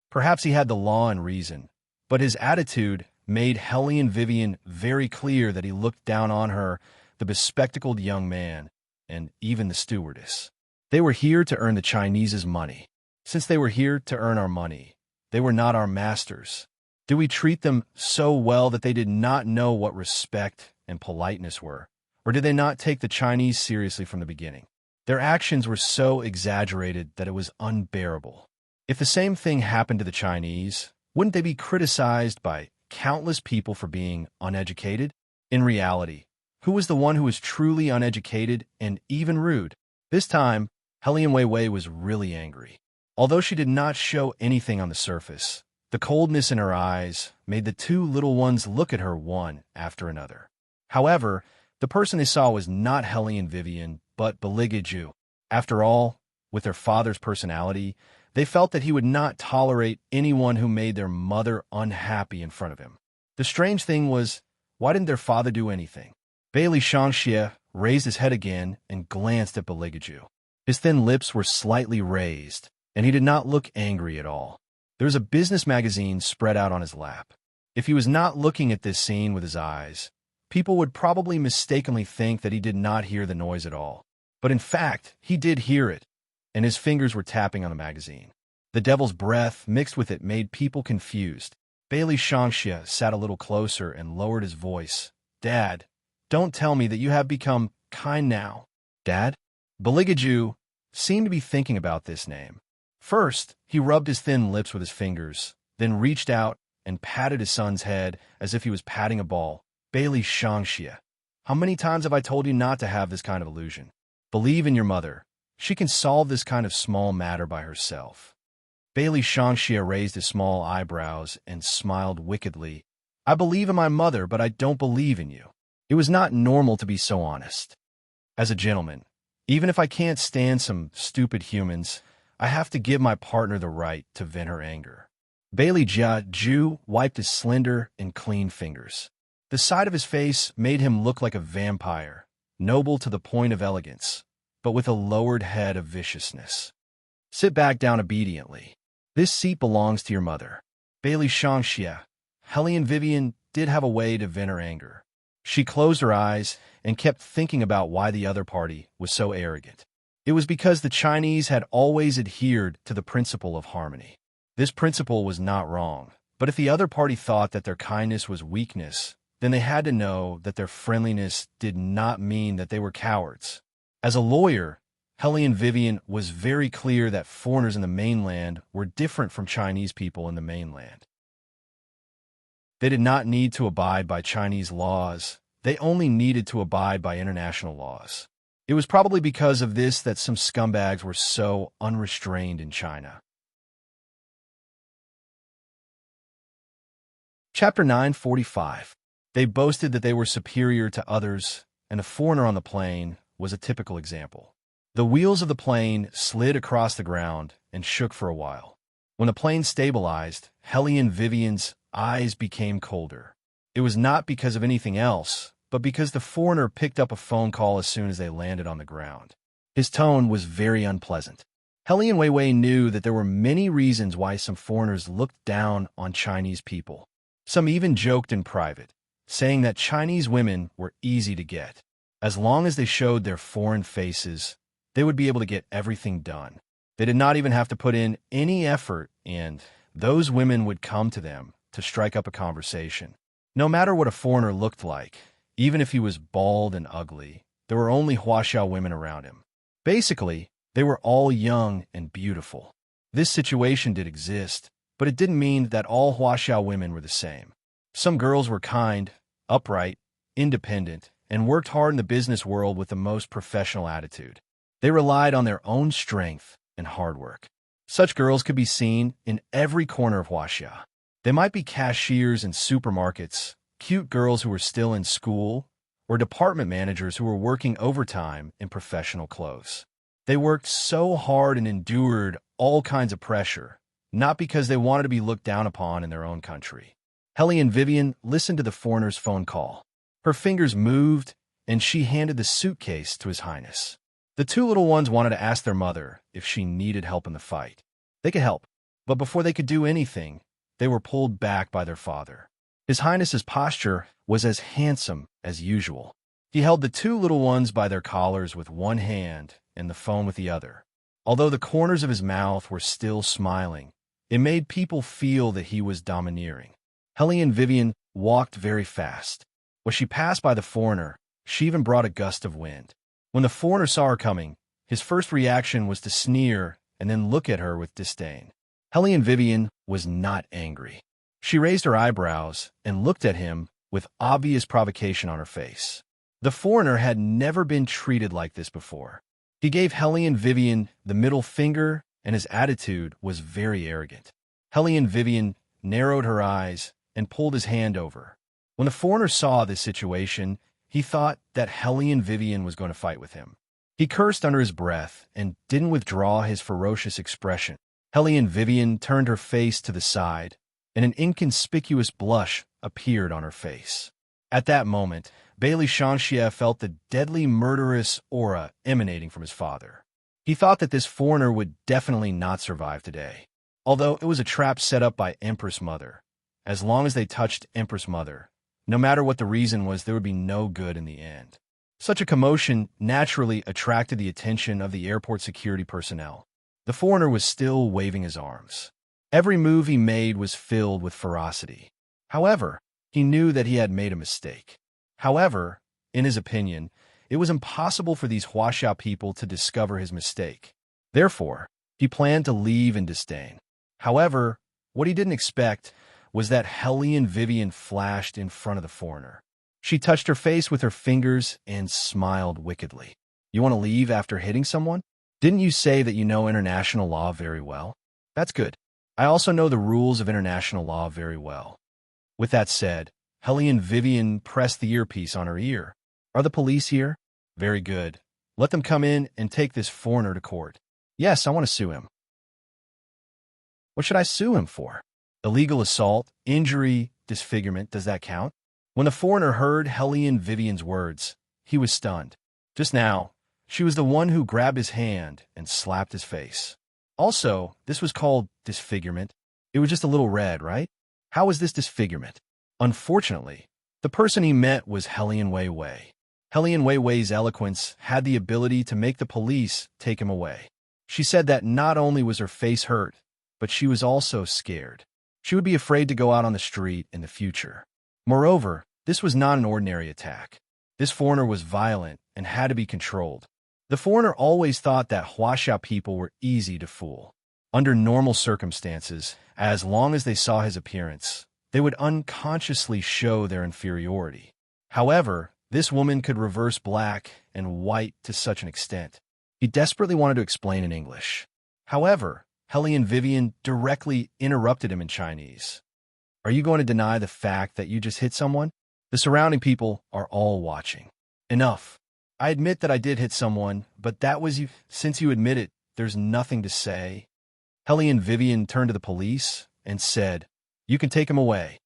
Speaker 1: Perhaps he had the law and reason, but his attitude made Helene Vivian very clear that he looked down on her, the bespectacled young man, and even the stewardess. They were here to earn the Chinese's money. Since they were here to earn our money, they were not our masters. Did we treat them so well that they did not know what respect and politeness were? Or did they not take the Chinese seriously from the beginning? Their actions were so exaggerated that it was unbearable. If the same thing happened to the Chinese, wouldn't they be criticized by countless people for being uneducated? In reality, who was the one who was truly uneducated and even rude? This time, Hellion Wei Wei was really angry. Although she did not show anything on the surface, the coldness in her eyes made the two little ones look at her one after another. However, the person they saw was not Hellion Vivian, but Beligaju. After all, with their father's personality, they felt that he would not tolerate anyone who made their mother unhappy in front of him. The strange thing was, why didn't their father do anything? Bailey Shangxie raised his head again and glanced at Beligaju. His thin lips were slightly raised, and he did not look angry at all. There was a business magazine spread out on his lap. If he was not looking at this scene with his eyes, people would probably mistakenly think that he did not hear the noise at all. But in fact, he did hear it, and his fingers were tapping on the magazine. The devil's breath mixed with it made people confused. Bailey Shangxie sat a little closer and lowered his voice. "Dad, don't tell me that you have become kind now." "Dad?" Beligaju seemed to be thinking about this name. First, he rubbed his thin lips with his fingers, then reached out and patted his son's head as if he was patting a ball. "Bailey Shangxie, how many times have I told you not to have this kind of illusion? Believe in your mother. She can solve this kind of small matter by herself." Bailey Shangxie raised his small eyebrows and smiled wickedly. "I believe in my mother, but I don't believe in you." It was not normal to be so honest. As a gentleman, even if I can't stand some stupid humans, I have to give my partner the right to vent her anger. Bailey Ju wiped his slender and clean fingers. The side of his face made him look like a vampire, noble to the point of elegance, but with a lowered head of viciousness. "Sit back down obediently. This seat belongs to your mother." Bailey Shangxie, Hellion Vivian, did have a way to vent her anger. She closed her eyes and kept thinking about why the other party was so arrogant. It was because the Chinese had always adhered to the principle of harmony. This principle was not wrong, but if the other party thought that their kindness was weakness, then they had to know that their friendliness did not mean that they were cowards. As a lawyer, Hellion Vivian was very clear that foreigners in the mainland were different from Chinese people in the mainland. They did not need to abide by Chinese laws. They only needed to abide by international laws. It was probably because of this that some scumbags were so unrestrained in China. Chapter 945. They boasted that they were superior to others, and the foreigner on the plane was a typical example. The wheels of the plane slid across the ground and shook for a while. When the plane stabilized, Hellion Vivian's eyes became colder. It was not because of anything else, but because the foreigner picked up a phone call as soon as they landed on the ground. His tone was very unpleasant. Hellion Wei Wei knew that there were many reasons why some foreigners looked down on Chinese people. Some even joked in private, saying that Chinese women were easy to get. As long as they showed their foreign faces, they would be able to get everything done. They did not even have to put in any effort, and those women would come to them to strike up a conversation. No matter what a foreigner looked like, even if he was bald and ugly, there were only Huaxiao women around him. Basically, they were all young and beautiful. This situation did exist, but it didn't mean that all Huaxiao women were the same. Some girls were kind, upright, independent, and worked hard in the business world with the most professional attitude. They relied on their own strength and hard work. Such girls could be seen in every corner of Huaxia. They might be cashiers in supermarkets, cute girls who were still in school, or department managers who were working overtime in professional clothes. They worked so hard and endured all kinds of pressure, not because they wanted to be looked down upon in their own country. Hellion Vivian listened to the foreigner's phone call. Her fingers moved, and she handed the suitcase to His Highness. The two little ones wanted to ask their mother if she needed help in the fight. They could help, but before they could do anything, they were pulled back by their father. His Highness's posture was as handsome as usual. He held the two little ones by their collars with one hand and the phone with the other. Although the corners of his mouth were still smiling, it made people feel that he was domineering. Helene Vivian walked very fast. When she passed by the foreigner, she even brought a gust of wind. When the foreigner saw her coming, his first reaction was to sneer and then look at her with disdain. Helene Vivian was not angry. She raised her eyebrows and looked at him with obvious provocation on her face. The foreigner had never been treated like this before. He gave Helene Vivian the middle finger, and his attitude was very arrogant. Helene Vivian narrowed her eyes and pulled his hand over. When the foreigner saw this situation, he thought that Helene Vivian was going to fight with him. He cursed under his breath and didn't withdraw his ferocious expression. Helene Vivian turned her face to the side, and an inconspicuous blush appeared on her face. At that moment, Bailey Chanchia felt the deadly murderous aura emanating from his father. He thought that this foreigner would definitely not survive today, although it was a trap set up by Empress Mother. As long as they touched Empress Mother, no matter what the reason was, there would be no good in the end. Such a commotion naturally attracted the attention of the airport security personnel. The foreigner was still waving his arms. Every move he made was filled with ferocity. However, he knew that he had made a mistake. However, in his opinion, it was impossible for these Huaxia people to discover his mistake. Therefore, he planned to leave in disdain. However, what he didn't expect was that Helene Vivian flashed in front of the foreigner. She touched her face with her fingers and smiled wickedly. "You want to leave after hitting someone? Didn't you say that you know international law very well? That's good. I also know the rules of international law very well." With that said, Helene Vivian pressed the earpiece on her ear. "Are the police here? Very good. Let them come in and take this foreigner to court." "Yes, I want to sue him." "What should I sue him for? Illegal assault, injury, disfigurement, does that count?" When the foreigner heard Helene Vivian's words, he was stunned. Just now, she was the one who grabbed his hand and slapped his face. Also, this was called disfigurement. It was just a little red, right? How was this disfigurement? Unfortunately, the person he met was Helene Weiwei. Helene Weiwei's eloquence had the ability to make the police take him away. She said that not only was her face hurt, but she was also scared. She would be afraid to go out on the street in the future. Moreover, this was not an ordinary attack. This foreigner was violent and had to be controlled. The foreigner always thought that Huaxia people were easy to fool. Under normal circumstances, as long as they saw his appearance, they would unconsciously show their inferiority. However, this woman could reverse black and white to such an extent. He desperately wanted to explain in English. However, Helene Vivian directly interrupted him in Chinese. "Are you going to deny the fact that you just hit someone? The surrounding people are all watching." "Enough. I admit that I did hit someone, but that was you. Since you admit it, there's nothing to say." Helene Vivian turned to the police and said, "You can take him away."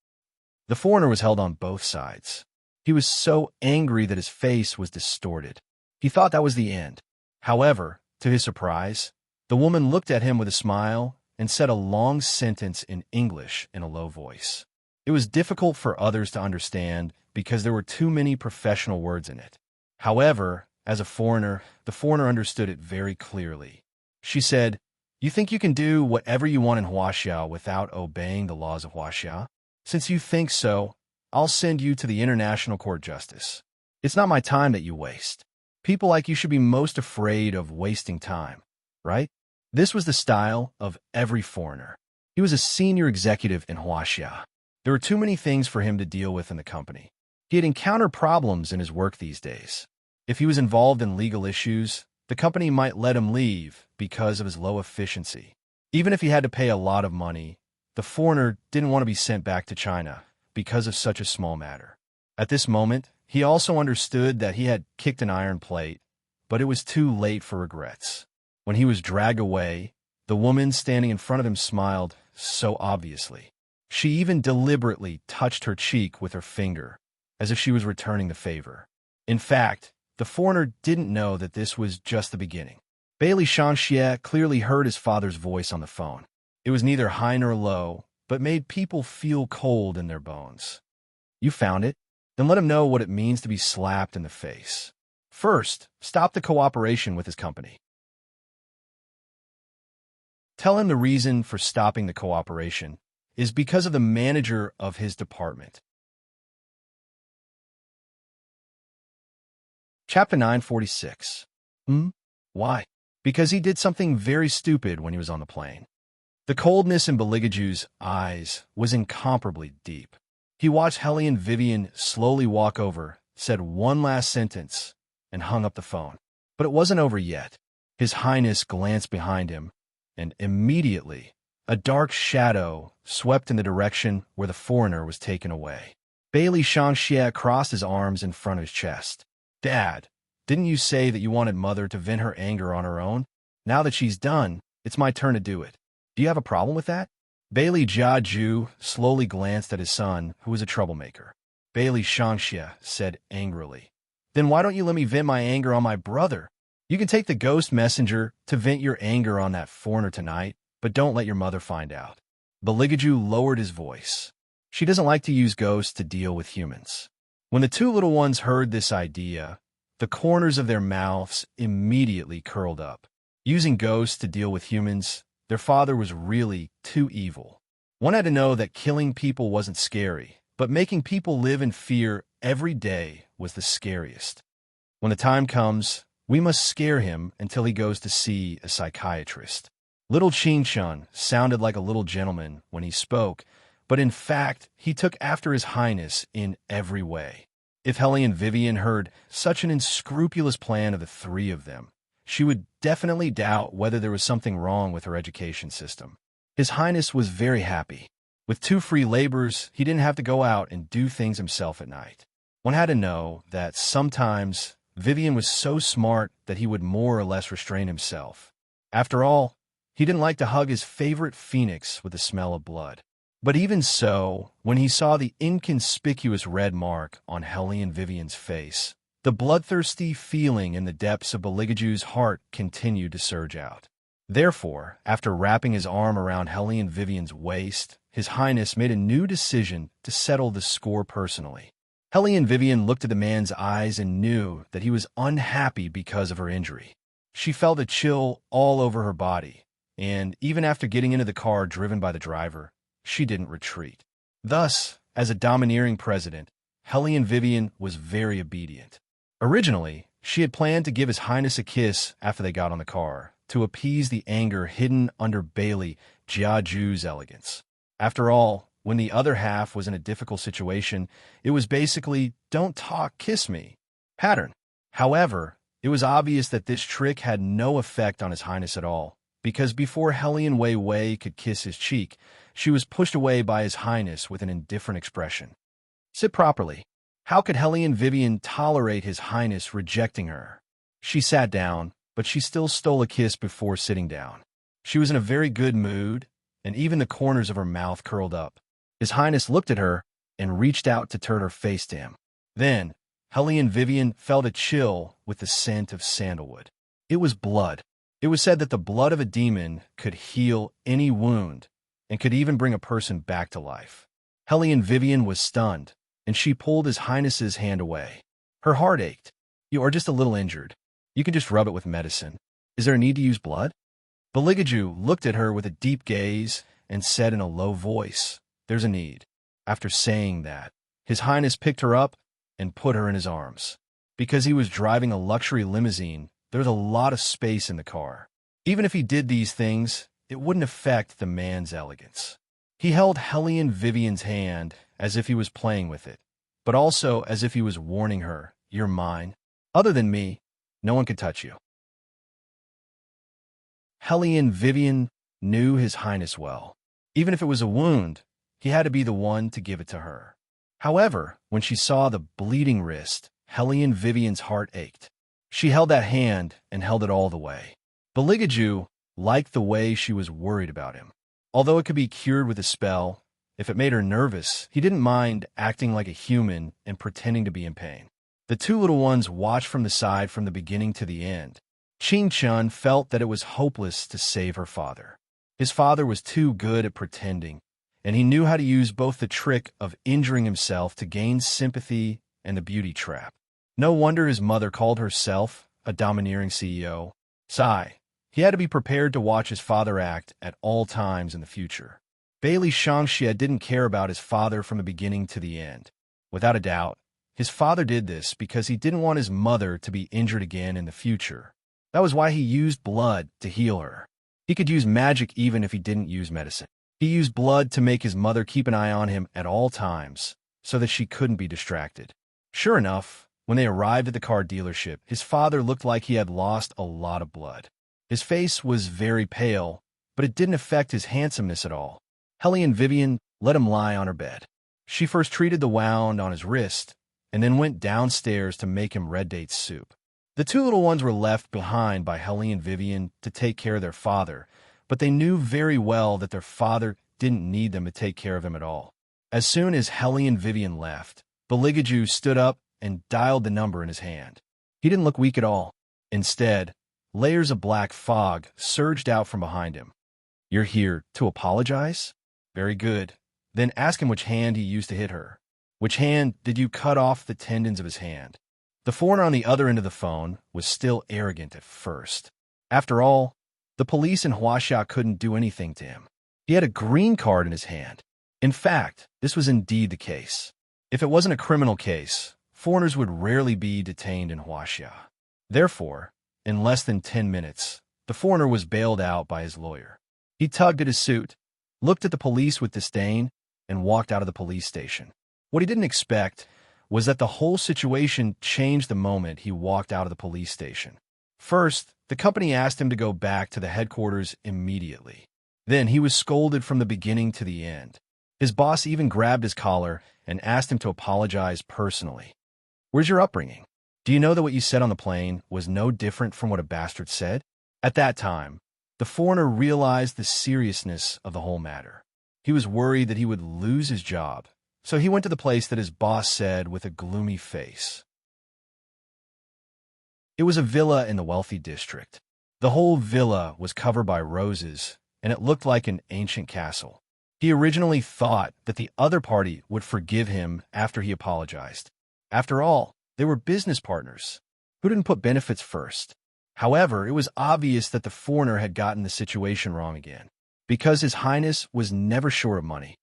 Speaker 1: The foreigner was held on both sides. He was so angry that his face was distorted. He thought that was the end. However, to his surprise, the woman looked at him with a smile and said a long sentence in English in a low voice. It was difficult for others to understand because there were too many professional words in it. However, as a foreigner, the foreigner understood it very clearly. She said, "You think you can do whatever you want in Huaxia without obeying the laws of Huaxia? Since you think so, I'll send you to the International Court Justice. It's not my time that you waste. People like you should be most afraid of wasting time, right?" This was the style of every foreigner. He was a senior executive in Huaxia. There were too many things for him to deal with in the company. He had encountered problems in his work these days. If he was involved in legal issues, the company might let him leave because of his low efficiency. Even if he had to pay a lot of money, the foreigner didn't want to be sent back to China because of such a small matter. At this moment, he also understood that he had kicked an iron plate, but it was too late for regrets. When he was dragged away, the woman standing in front of him smiled so obviously. She even deliberately touched her cheek with her finger, as if she was returning the favor. In fact, the foreigner didn't know that this was just the beginning. Bailey Chanchia clearly heard his father's voice on the phone. It was neither high nor low, but made people feel cold in their bones. "You found it? Then let him know what it means to be slapped in the face. First, stop the cooperation with his company. Tell him the reason for stopping the cooperation is because of the manager of his department. Chapter 946. Why? Because he did something very stupid when he was on the plane. The coldness in Beligaju's eyes was incomparably deep. He watched Hellion Vivian slowly walk over, said one last sentence, and hung up the phone. But it wasn't over yet. His Highness glanced behind him, and immediately, a dark shadow swept in the direction where the foreigner was taken away. Bailey Shangxie crossed his arms in front of his chest. Dad, didn't you say that you wanted Mother to vent her anger on her own? Now that she's done, it's my turn to do it. Do you have a problem with that? Bailey Jiaju slowly glanced at his son, who was a troublemaker. Bailey Shangxie said angrily, Then why don't you let me vent my anger on my brother? You can take the ghost messenger to vent your anger on that foreigner tonight, but don't let your mother find out. Beligaju lowered his voice. She doesn't like to use ghosts to deal with humans. When the two little ones heard this idea, the corners of their mouths immediately curled up. Using ghosts to deal with humans, their father was really too evil. One had to know that killing people wasn't scary, but making people live in fear every day was the scariest. When the time comes, we must scare him until he goes to see a psychiatrist. Little Qin Shun sounded like a little gentleman when he spoke, but in fact, he took after his Highness in every way. If Hellion Vivian heard such an unscrupulous plan of the three of them, she would definitely doubt whether there was something wrong with her education system. His Highness was very happy. With 2 free labors, he didn't have to go out and do things himself at night. One had to know that sometimes Vivian was so smart that he would more or less restrain himself. After all, he didn't like to hug his favorite phoenix with the smell of blood. But even so, when he saw the inconspicuous red mark on Hellion Vivian's face, the bloodthirsty feeling in the depths of Beligaju's heart continued to surge out. Therefore, after wrapping his arm around Hellion Vivian's waist, His Highness made a new decision to settle the score personally. Hellion Vivian looked at the man's eyes and knew that he was unhappy because of her injury. She felt a chill all over her body, and even after getting into the car driven by the driver, she didn't retreat. Thus, as a domineering president, Hellion Vivian was very obedient. Originally, she had planned to give His Highness a kiss after they got on the car, to appease the anger hidden under Bailey Jiaju's elegance. After all, when the other half was in a difficult situation, it was basically, don't talk, kiss me pattern. However, it was obvious that this trick had no effect on His Highness at all, because before Hellion Wei Wei could kiss his cheek, she was pushed away by His Highness with an indifferent expression. Sit properly. How could Hellion Vivian tolerate His Highness rejecting her? She sat down, but she still stole a kiss before sitting down. She was in a very good mood, and even the corners of her mouth curled up. His Highness looked at her and reached out to turn her face to him. Then, Hellion Vivian felt a chill with the scent of sandalwood. It was blood. It was said that the blood of a demon could heal any wound and could even bring a person back to life. Hellion Vivian was stunned, and she pulled His Highness's hand away. Her heart ached. You are just a little injured. You can just rub it with medicine. Is there a need to use blood? Beligaju looked at her with a deep gaze and said in a low voice, There's a need. After saying that, His Highness picked her up and put her in his arms. Because he was driving a luxury limousine, there was a lot of space in the car. Even if he did these things, it wouldn't affect the man's elegance. He held Hellion Vivian's hand as if he was playing with it, but also as if he was warning her, You're mine. Other than me, no one could touch you. Hellion Vivian knew His Highness well. Even if it was a wound, he had to be the one to give it to her. However, when she saw the bleeding wrist, Hellion Vivian's heart ached. She held that hand and held it all the way. Beligaju liked the way she was worried about him. Although it could be cured with a spell, if it made her nervous, he didn't mind acting like a human and pretending to be in pain. The two little ones watched from the side from the beginning to the end. Qing Chun felt that it was hopeless to save her father. His father was too good at pretending, and he knew how to use both the trick of injuring himself to gain sympathy and the beauty trap. No wonder his mother called herself a domineering CEO. Sigh. He had to be prepared to watch his father act at all times in the future. Bailey Shangxie didn't care about his father from the beginning to the end. Without a doubt, his father did this because he didn't want his mother to be injured again in the future. That was why he used blood to heal her. He could use magic even if he didn't use medicine. He used blood to make his mother keep an eye on him at all times so that she couldn't be distracted. Sure enough, when they arrived at the car dealership, his father looked like he had lost a lot of blood. His face was very pale, but it didn't affect his handsomeness at all. Helene Vivian let him lie on her bed. She first treated the wound on his wrist, and then went downstairs to make him red date soup. The two little ones were left behind by Helene Vivian to take care of their father, but they knew very well that their father didn't need them to take care of him at all. As soon as Helene Vivian left, Beligaju stood up and dialed the number in his hand. He didn't look weak at all. Instead, layers of black fog surged out from behind him. "You're here to apologize? Very good. Then ask him which hand he used to hit her. Which hand did you cut off the tendons of his hand?" The foreigner on the other end of the phone was still arrogant at first. After all, the police in Huaxia couldn't do anything to him. He had a green card in his hand. In fact, this was indeed the case. If it wasn't a criminal case, foreigners would rarely be detained in Huaxia. Therefore, in less than 10 minutes, the foreigner was bailed out by his lawyer. He tugged at his suit, looked at the police with disdain, and walked out of the police station. What he didn't expect was that the whole situation changed the moment he walked out of the police station. First, the company asked him to go back to the headquarters immediately. Then he was scolded from the beginning to the end. His boss even grabbed his collar and asked him to apologize personally. "Where's your upbringing? Do you know that what you said on the plane was no different from what a bastard said?" At that time, the foreigner realized the seriousness of the whole matter. He was worried that he would lose his job, so he went to the place that his boss said with a gloomy face. It was a villa in the wealthy district. The whole villa was covered by roses, and it looked like an ancient castle. He originally thought that the other party would forgive him after he apologized. After all, they were business partners. Who didn't put benefits first? However, it was obvious that the foreigner had gotten the situation wrong again, because His Highness was never short of money.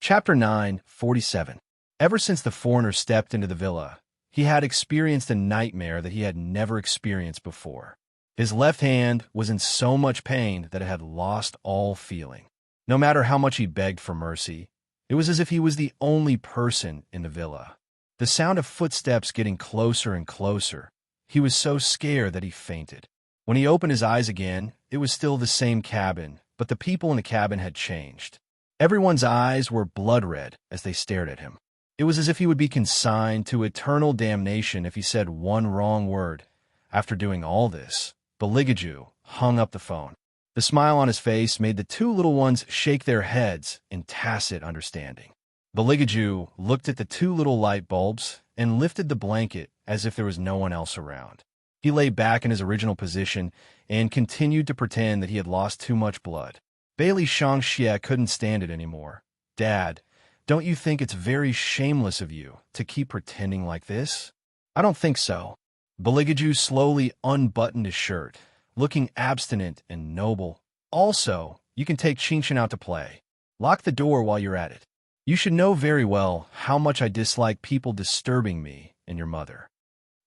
Speaker 1: Chapter 9:47. Ever since the foreigner stepped into the villa, he had experienced a nightmare that he had never experienced before. His left hand was in so much pain that it had lost all feeling. No matter how much he begged for mercy, it was as if he was the only person in the villa. The sound of footsteps getting closer and closer. He was so scared that he fainted. When he opened his eyes again, it was still the same cabin, but the people in the cabin had changed. Everyone's eyes were blood red as they stared at him. It was as if he would be consigned to eternal damnation if he said one wrong word. After doing all this, Beligaju hung up the phone. The smile on his face made the two little ones shake their heads in tacit understanding. Beligaju looked at the two little light bulbs and lifted the blanket as if there was no one else around. He lay back in his original position and continued to pretend that he had lost too much blood. Bailey Shangxie couldn't stand it anymore. "Dad, don't you think it's very shameless of you to keep pretending like this?" "I don't think so." Beligaju slowly unbuttoned his shirt, looking abstinent and noble. "Also, you can take Qingshan out to play. Lock the door while you're at it. You should know very well how much I dislike people disturbing me and your mother."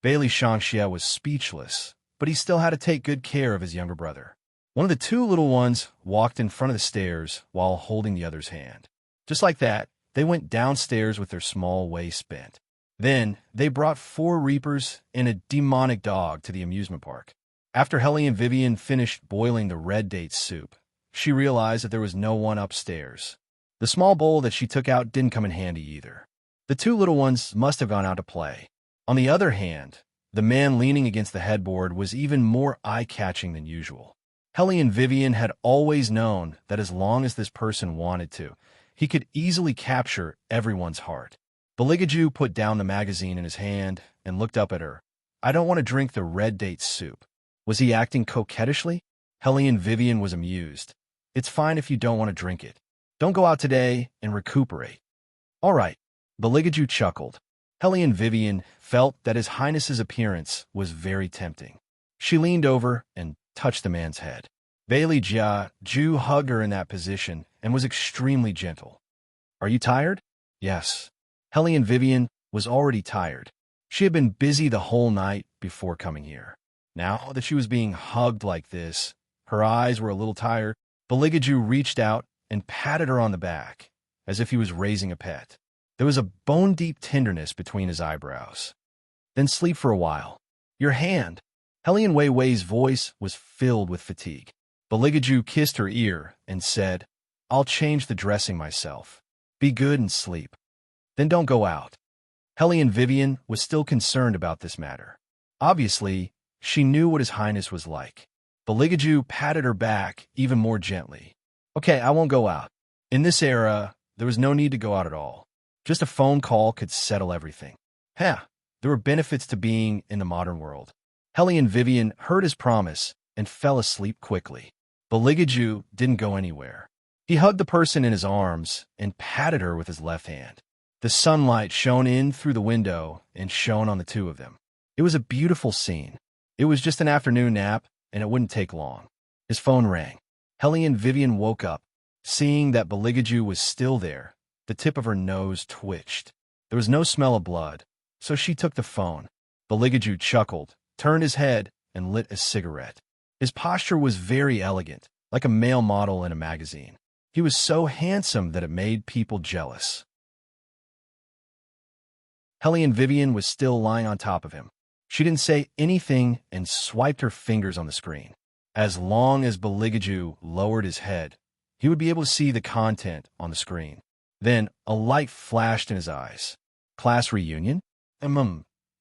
Speaker 1: Bailey Shangxie was speechless, but he still had to take good care of his younger brother. One of the two little ones walked in front of the stairs while holding the other's hand. Just like that, they went downstairs with their small waist bent. Then, they brought 4 reapers and a demonic dog to the amusement park. After Helene Vivian finished boiling the red date soup, she realized that there was no one upstairs. The small bowl that she took out didn't come in handy either. The two little ones must have gone out to play. On the other hand, the man leaning against the headboard was even more eye-catching than usual. Helene Vivian had always known that as long as this person wanted to, he could easily capture everyone's heart. Beligaju put down the magazine in his hand and looked up at her. "I don't want to drink the red date soup." Was he acting coquettishly? Helene Vivian was amused. "It's fine if you don't want to drink it. Don't go out today and recuperate." "All right." Beligaju chuckled. Helene Vivian felt that His Highness's appearance was very tempting. She leaned over and touched the man's head. Bailey Ju hugged her in that position and was extremely gentle. Are you tired? Yes. Hellion Vivian was already tired. She had been busy the whole night before coming here. Now that she was being hugged like this, her eyes were a little tired. Baligaju reached out and patted her on the back, as if he was raising a pet. There was a bone-deep tenderness between his eyebrows. Then sleep for a while. Your hand. Hellion Wei Wei's voice was filled with fatigue. Baligaju kissed her ear and said, I'll change the dressing myself. Be good and sleep. Then don't go out. Hellion Vivian was still concerned about this matter. Obviously, she knew what His Highness was like. Baligaju patted her back even more gently. Okay, I won't go out. In this era, there was no need to go out at all. Just a phone call could settle everything. There were benefits to being in the modern world. Hellion Vivian heard his promise and fell asleep quickly. Baligaju didn't go anywhere. He hugged the person in his arms and patted her with his left hand. The sunlight shone in through the window and shone on the two of them. It was a beautiful scene. It was just an afternoon nap, and it wouldn't take long. His phone rang. Hellion Vivian woke up. Seeing that Baligaju was still there, the tip of her nose twitched. There was no smell of blood, so she took the phone. Baligaju chuckled, turned his head, and lit a cigarette. His posture was very elegant, like a male model in a magazine. He was so handsome that it made people jealous. Hellion Vivian was still lying on top of him. She didn't say anything and swiped her fingers on the screen. As long as Baligaju lowered his head, he would be able to see the content on the screen. Then a light flashed in his eyes. Class reunion?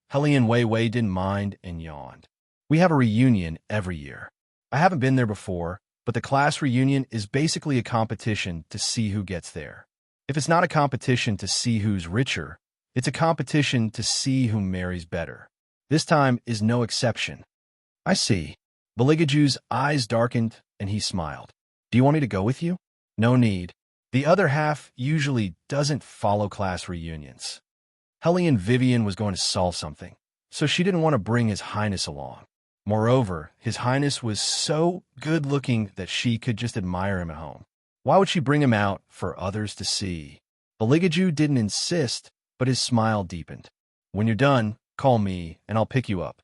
Speaker 1: Hellion Wei Wei didn't mind and yawned. We have a reunion every year. I haven't been there before, but the class reunion is basically a competition to see who gets there. If it's not a competition to see who's richer, it's a competition to see who marries better. This time is no exception. I see. Baligaju's eyes darkened, and he smiled. Do you want me to go with you? No need. The other half usually doesn't follow class reunions. Hellion Vivian was going to solve something, so she didn't want to bring His Highness along. Moreover, His Highness was so good-looking that she could just admire him at home. Why would she bring him out for others to see? Baligaju didn't insist, but his smile deepened. When you're done, call me, and I'll pick you up.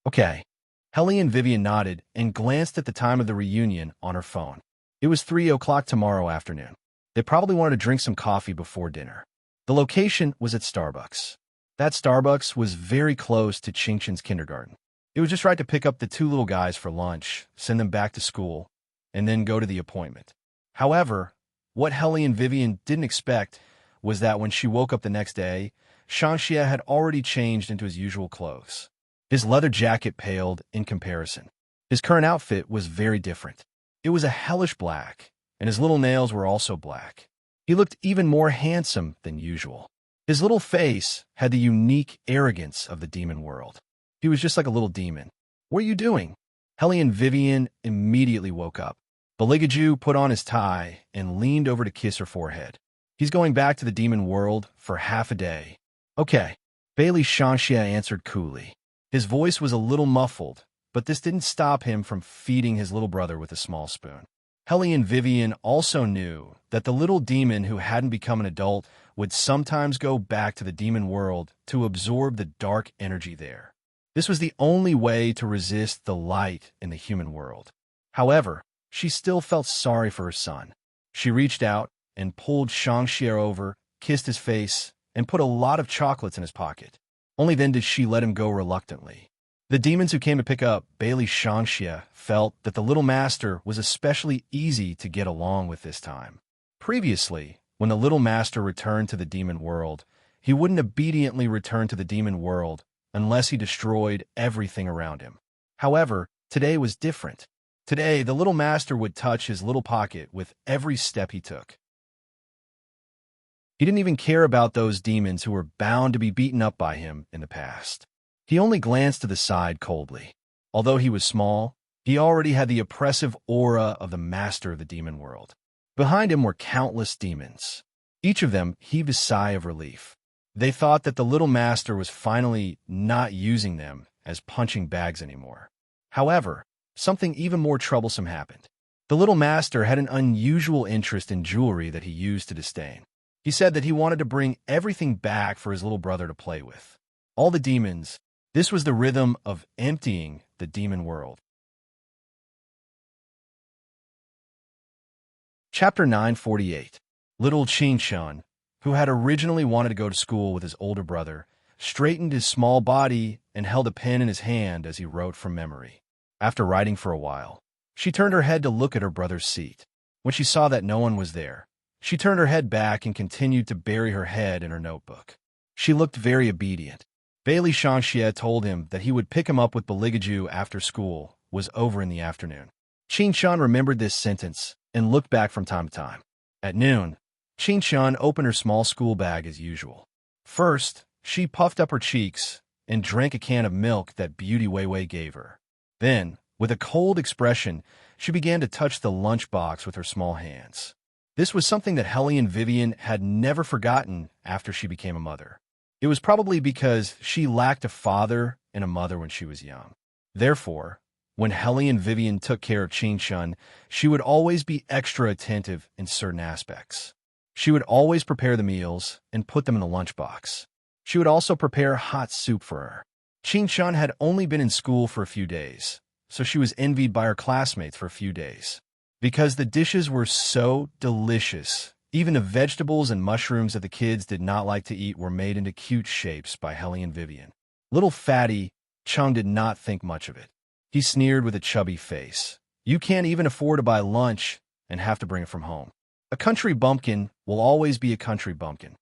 Speaker 1: Okay. Hellion Vivian nodded and glanced at the time of the reunion on her phone. It was 3 o'clock tomorrow afternoon. They probably wanted to drink some coffee before dinner. The location was at Starbucks. That Starbucks was very close to Qingqin's kindergarten. It was just right to pick up the two little guys for lunch, send them back to school, and then go to the appointment. However, what Hellion Vivian didn't expect was that when she woke up the next day, Shangxia had already changed into his usual clothes. His leather jacket paled in comparison. His current outfit was very different. It was a hellish black, and his little nails were also black. He looked even more handsome than usual. His little face had the unique arrogance of the demon world. He was just like a little demon. What are you doing? Hellion Vivian immediately woke up. Baligaju put on his tie and leaned over to kiss her forehead. He's going back to the demon world for half a day. Okay. Bailey Shangxia answered coolly. His voice was a little muffled, but this didn't stop him from feeding his little brother with a small spoon. Hellion Vivian also knew that the little demon who hadn't become an adult would sometimes go back to the demon world to absorb the dark energy there. This was the only way to resist the light in the human world. However, she still felt sorry for her son. She reached out and pulled Shangxia over, kissed his face, and put a lot of chocolates in his pocket. Only then did she let him go reluctantly. The demons who came to pick up Bailey Shangxia felt that the little master was especially easy to get along with this time. Previously, when the little master returned to the demon world, he wouldn't obediently return to the demon world unless he destroyed everything around him. However, today was different. Today, the little master would touch his little pocket with every step he took. He didn't even care about those demons who were bound to be beaten up by him in the past. He only glanced to the side coldly. Although he was small, he already had the oppressive aura of the master of the demon world. Behind him were countless demons. Each of them heaved a sigh of relief. They thought that the little master was finally not using them as punching bags anymore. However, something even more troublesome happened. The little master had an unusual interest in jewelry that he used to disdain. He said that he wanted to bring everything back for his little brother to play with. All the demons. This was the rhythm of emptying the demon world. Chapter 948. Little Qingshun, who had originally wanted to go to school with his older brother, straightened his small body and held a pen in his hand as he wrote from memory. After writing for a while, she turned her head to look at her brother's seat. When she saw that no one was there, she turned her head back and continued to bury her head in her notebook. She looked very obedient. Bailey Shanxie told him that he would pick him up with Beligaju after school was over in the afternoon. Qingshun remembered this sentence and looked back from time to time. At noon, Qingshun opened her small school bag as usual. First, she puffed up her cheeks and drank a can of milk that Beauty Weiwei gave her. Then, with a cold expression, she began to touch the lunchbox with her small hands. This was something that Helly Vivian had never forgotten after she became a mother. It was probably because she lacked a father and a mother when she was young. Therefore, when Helly Vivian took care of Qingshun, she would always be extra attentive in certain aspects. She would always prepare the meals and put them in the lunchbox. She would also prepare hot soup for her. Qingshun had only been in school for a few days, so she was envied by her classmates for a few days. Because the dishes were so delicious, even the vegetables and mushrooms that the kids did not like to eat were made into cute shapes by Helly Vivian. Little fatty Chung did not think much of it. He sneered with a chubby face. You can't even afford to buy lunch and have to bring it from home. A country bumpkin will always be a country bumpkin.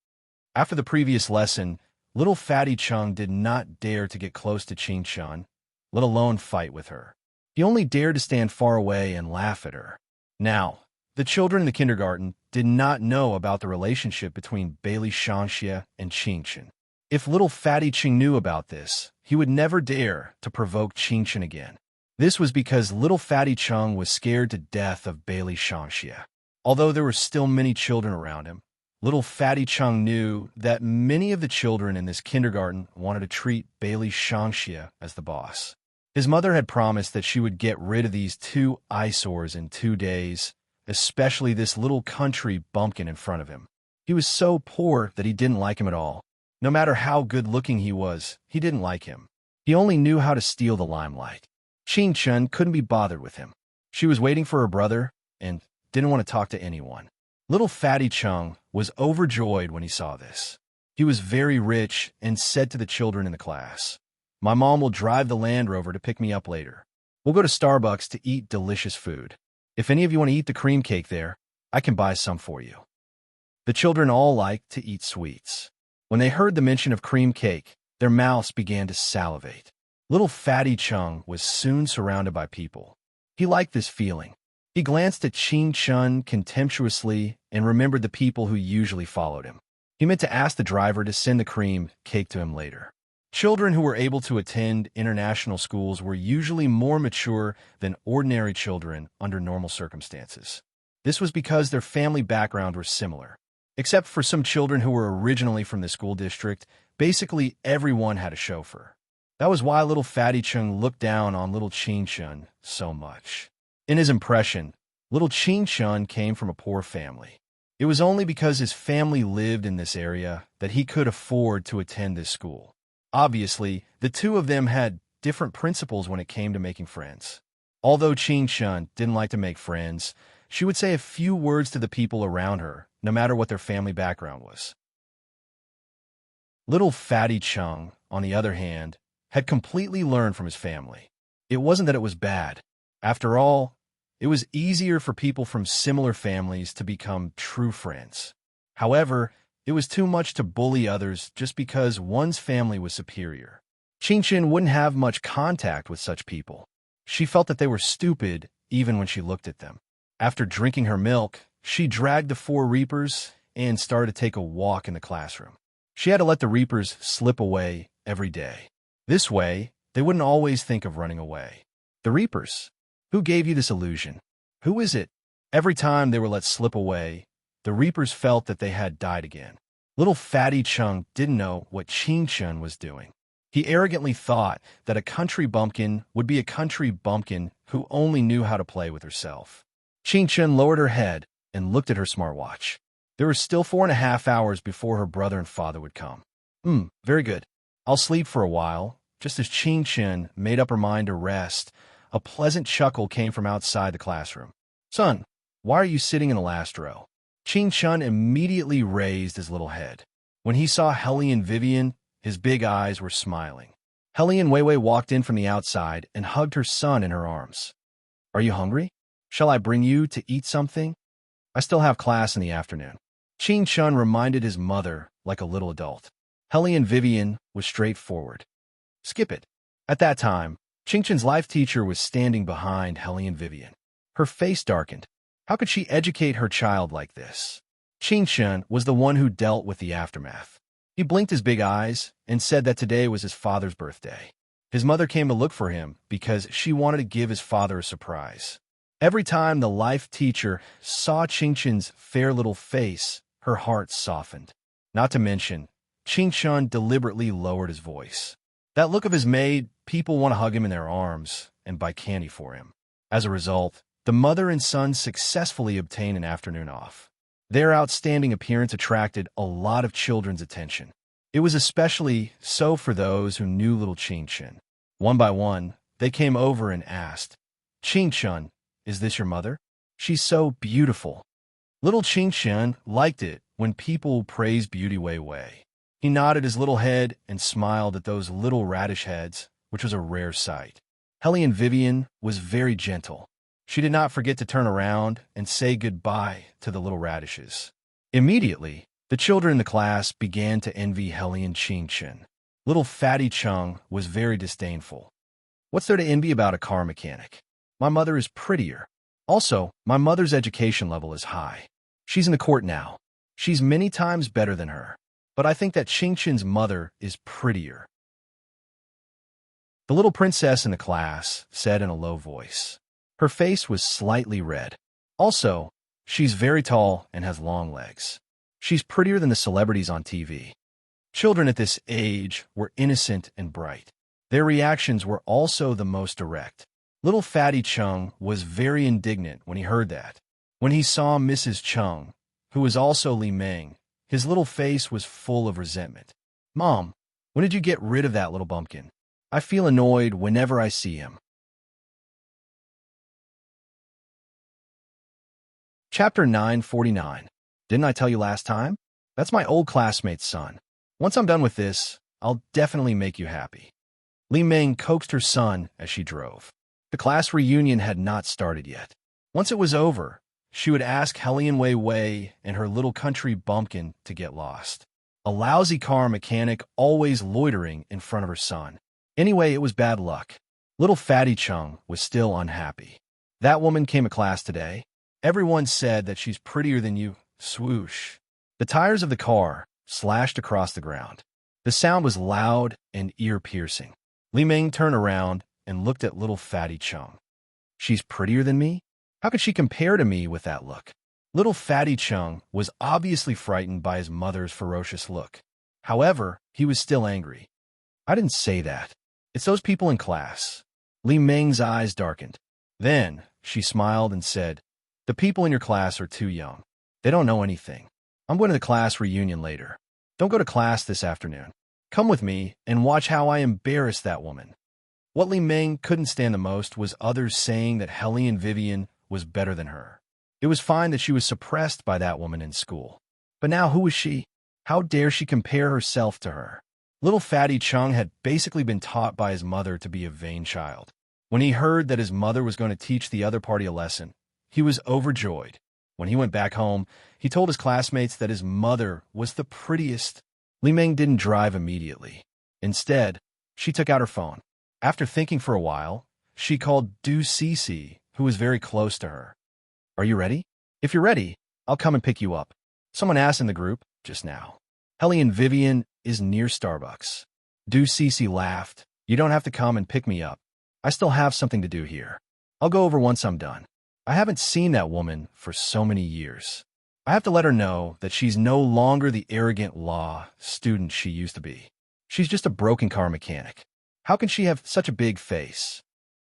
Speaker 1: After the previous lesson, little fatty Chung did not dare to get close to Qingshun, let alone fight with her. He only dared to stand far away and laugh at her. Now, the children in the kindergarten did not know about the relationship between Bailey Shanxie and Qingshun. If little fatty Qing knew about this, he would never dare to provoke Qingshun again. This was because little fatty Chung was scared to death of Bailey Shanxie. Although there were still many children around him, little fatty Chung knew that many of the children in this kindergarten wanted to treat Bailey Shanxie as the boss. His mother had promised that she would get rid of these two eyesores in 2 days, especially this little country bumpkin in front of him. He was so poor that he didn't like him at all. No matter how good-looking he was, he didn't like him. He only knew how to steal the limelight. Qingshun couldn't be bothered with him. She was waiting for her brother and didn't want to talk to anyone. Little fatty Chung was overjoyed when he saw this. He was very rich and said to the children in the class, "My mom will drive the Land Rover to pick me up later. We'll go to Starbucks to eat delicious food. If any of you want to eat the cream cake there, I can buy some for you." The children all liked to eat sweets. When they heard the mention of cream cake, their mouths began to salivate. Little fatty Chung was soon surrounded by people. He liked this feeling. He glanced at Qingshun contemptuously and remembered the people who usually followed him. He meant to ask the driver to send the cream cake to him later. Children who were able to attend international schools were usually more mature than ordinary children under normal circumstances. This was because their family background was similar. Except for some children who were originally from the school district, basically everyone had a chauffeur. That was why little fatty Chung looked down on little Qingshun so much. In his impression, little Qingshun came from a poor family. It was only because his family lived in this area that he could afford to attend this school. Obviously, the two of them had different principles when it came to making friends. Although Qingshun didn't like to make friends, she would say a few words to the people around her, no matter what their family background was. Little fatty Chung, on the other hand, had completely learned from his family. It wasn't that it was bad. After all, it was easier for people from similar families to become true friends. However, it was too much to bully others just because one's family was superior. Qingshun wouldn't have much contact with such people. She felt that they were stupid even when she looked at them. After drinking her milk, she dragged the 4 reapers and started to take a walk in the classroom. She had to let the reapers slip away every day. This way, they wouldn't always think of running away. The reapers. Who gave you this illusion? Who is it? Every time they were let slip away, the reapers felt that they had died again. Little fatty Chung didn't know what Qingshun was doing. He arrogantly thought that a country bumpkin would be a country bumpkin who only knew how to play with herself. Qingchen lowered her head and looked at her smartwatch. There were still 4.5 hours before her brother and father would come. Very good. I'll sleep for a while. Just as Qingchen made up her mind to rest, a pleasant chuckle came from outside the classroom. Son, why are you sitting in the last row? Qingchen immediately raised his little head. When he saw Hellion Vivian, his big eyes were smiling. Hellion Weiwei walked in from the outside and hugged her son in her arms. Are you hungry? Shall I bring you to eat something? I still have class in the afternoon. Qingchen reminded his mother like a little adult. Hellion Vivian was straightforward. Skip it. At that time, Qingchen's life teacher was standing behind Hellion Vivian. Her face darkened. How could she educate her child like this? Qingchen was the one who dealt with the aftermath. He blinked his big eyes and said that today was his father's birthday. His mother came to look for him because she wanted to give his father a surprise. Every time the life teacher saw Qingchen's fair little face, her heart softened. Not to mention, Qingchen deliberately lowered his voice. That look of his made people want to hug him in their arms and buy candy for him. As a result, the mother and son successfully obtained an afternoon off. Their outstanding appearance attracted a lot of children's attention. It was especially so for those who knew little Qingchen. One by one, they came over and asked, Qingchen, is this your mother? She's so beautiful. Little Qingchen liked it when people praised Beauty Weiwei. He nodded his little head and smiled at those little radish heads, which was a rare sight. Hellion Vivian was very gentle. She did not forget to turn around and say goodbye to the little radishes. Immediately, the children in the class began to envy Hellion Qingchen. Little Fatty Chung was very disdainful. What's there to envy about a car mechanic? My mother is prettier. Also, my mother's education level is high. She's in the court now. She's many times better than her. But I think that Qingchen's mother is prettier. The little princess in the class said in a low voice. Her face was slightly red. Also, she's very tall and has long legs. She's prettier than the celebrities on TV. Children at this age were innocent and bright. Their reactions were also the most direct. Little Fatty Chung was very indignant when he heard that. When he saw Mrs. Chung, who was also Li Meng, his little face was full of resentment. Mom, when did you get rid of that little bumpkin? I feel annoyed whenever I see him. Chapter 949. Didn't I tell you last time? That's my old classmate's son. Once I'm done with this, I'll definitely make you happy. Li Meng coaxed her son as she drove. The class reunion had not started yet. Once it was over, she would ask Hellion Weiwei and her little country bumpkin to get lost. A lousy car mechanic always loitering in front of her son. Anyway, it was bad luck. Little Fatty Chung was still unhappy. That woman came to class today. Everyone said that she's prettier than you. Swoosh. The tires of the car slashed across the ground. The sound was loud and ear-piercing. Li Meng turned around and looked at little Fatty Chung. She's prettier than me? How could she compare to me with that look? Little Fatty Chung was obviously frightened by his mother's ferocious look. However, he was still angry. I didn't say that. It's those people in class. Li Meng's eyes darkened. Then she smiled and said, the people in your class are too young. They don't know anything. I'm going to the class reunion later. Don't go to class this afternoon. Come with me and watch how I embarrass that woman. What Li Meng couldn't stand the most was others saying that Hellion Vivian was better than her. It was fine that she was suppressed by that woman in school. But now who was she? How dare she compare herself to her? Little Fatty Chung had basically been taught by his mother to be a vain child. When he heard that his mother was going to teach the other party a lesson, he was overjoyed. When he went back home, he told his classmates that his mother was the prettiest. Li Meng didn't drive immediately. Instead, she took out her phone. After thinking for a while, she called Du Cece, who was very close to her. Are you ready? If you're ready, I'll come and pick you up. Someone asked in the group just now. Hellion Vivian is near Starbucks. Du Cece laughed. You don't have to come and pick me up. I still have something to do here. I'll go over once I'm done. I haven't seen that woman for so many years. I have to let her know that she's no longer the arrogant law student she used to be. She's just a broken car mechanic. How can she have such a big face?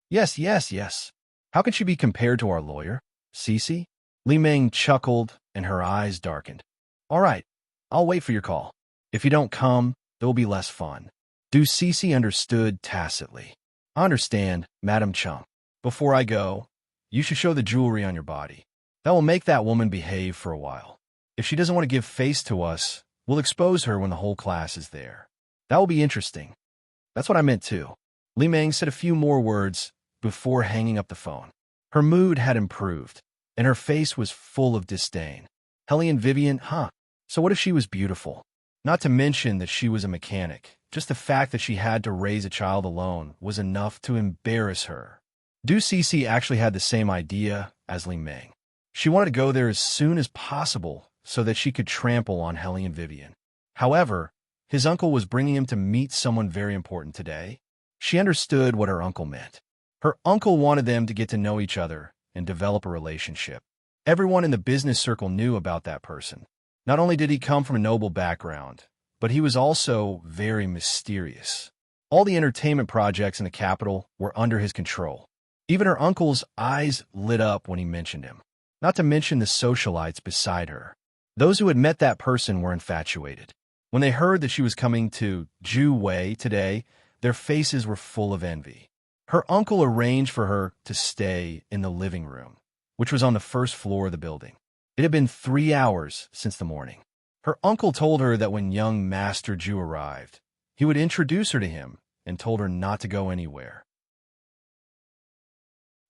Speaker 1: Yes, yes, yes. How can she be compared to our lawyer, Cece? Li Meng chuckled, and her eyes darkened. All right, I'll wait for your call. If you don't come, there will be less fun. Du Cece understood tacitly. I understand, Madam Chung. Before I go, you should show the jewelry on your body. That will make that woman behave for a while. If she doesn't want to give face to us, we'll expose her when the whole class is there. That will be interesting. That's what I meant too. Li Meng said a few more words before hanging up the phone. Her mood had improved, and her face was full of disdain. Helene Vivian, huh? So what if she was beautiful? Not to mention that she was a mechanic. Just the fact that she had to raise a child alone was enough to embarrass her. Du Cece actually had the same idea as Li Meng. She wanted to go there as soon as possible so that she could trample on Helene Vivian. However, his uncle was bringing him to meet someone very important today. She understood what her uncle meant. Her uncle wanted them to get to know each other and develop a relationship. Everyone in the business circle knew about that person. Not only did he come from a noble background, but he was also very mysterious. All the entertainment projects in the capital were under his control. Even her uncle's eyes lit up when he mentioned him. Not to mention the socialites beside her. Those who had met that person were infatuated. When they heard that she was coming to Ju Wei today, their faces were full of envy. Her uncle arranged for her to stay in the living room, which was on the first floor of the building. It had been 3 hours since the morning. Her uncle told her that when young Master Ju arrived, he would introduce her to him and told her not to go anywhere.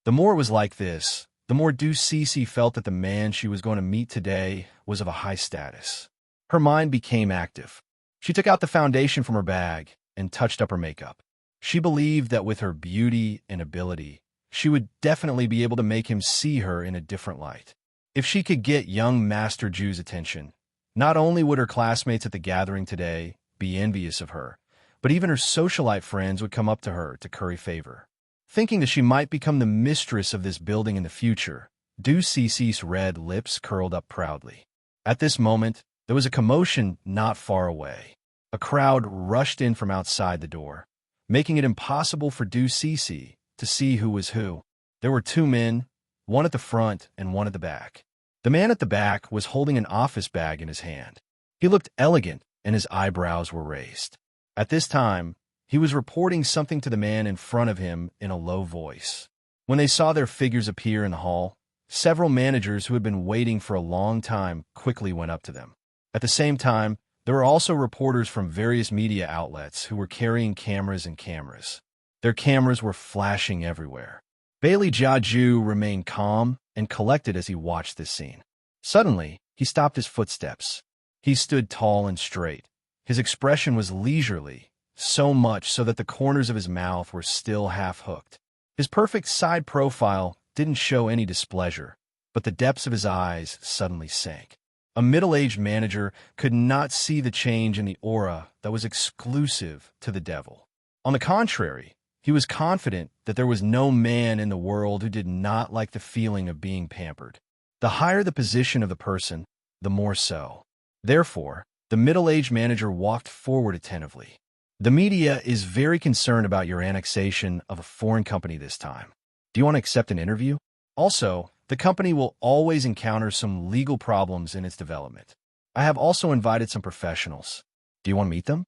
Speaker 1: The more it was like this, the more Du Cece felt that the man she was going to meet today was of a high status. Her mind became active. She took out the foundation from her bag and touched up her makeup. She believed that with her beauty and ability, she would definitely be able to make him see her in a different light. If she could get young Master Ju's attention, not only would her classmates at the gathering today be envious of her, but even her socialite friends would come up to her to curry favor. Thinking that she might become the mistress of this building in the future, Du Cece's red lips curled up proudly. At this moment, there was a commotion not far away. A crowd rushed in from outside the door, making it impossible for Du Cece to see who was who. There were 2 men, one at the front and one at the back. The man at the back was holding an office bag in his hand. He looked elegant, and his eyebrows were raised. At this time, he was reporting something to the man in front of him in a low voice. When they saw their figures appear in the hall, several managers who had been waiting for a long time quickly went up to them. At the same time, there were also reporters from various media outlets who were carrying cameras and cameras. Their cameras were flashing everywhere. Bailey Jiaju remained calm and collected as he watched this scene. Suddenly, he stopped his footsteps. He stood tall and straight. His expression was leisurely, so much so that the corners of his mouth were still half-hooked. His perfect side profile didn't show any displeasure, but the depths of his eyes suddenly sank. A middle-aged manager could not see the change in the aura that was exclusive to the devil. On the contrary, he was confident that there was no man in the world who did not like the feeling of being pampered. The higher the position of the person, the more so. Therefore, the middle-aged manager walked forward attentively. The media is very concerned about your annexation of a foreign company this time. Do you want to accept an interview? Also, the company will always encounter some legal problems in its development. I have also invited some professionals. Do you want to meet them?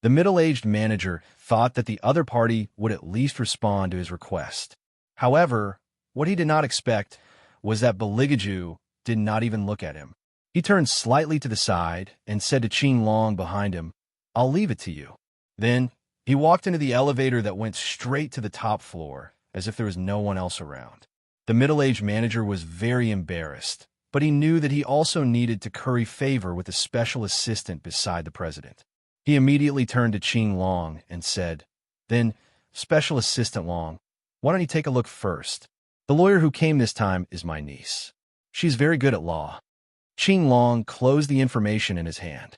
Speaker 1: The middle-aged manager thought that the other party would at least respond to his request. However, what he did not expect was that Beligaju did not even look at him. He turned slightly to the side and said to Qing Long behind him, "I'll leave it to you." Then, he walked into the elevator that went straight to the top floor, as if there was no one else around. The middle-aged manager was very embarrassed, but he knew that he also needed to curry favor with the special assistant beside the president. He immediately turned to Qing Long and said, "Then, Special Assistant Long, why don't you take a look first? The lawyer who came this time is my niece. She's very good at law." Qing Long closed the information in his hand.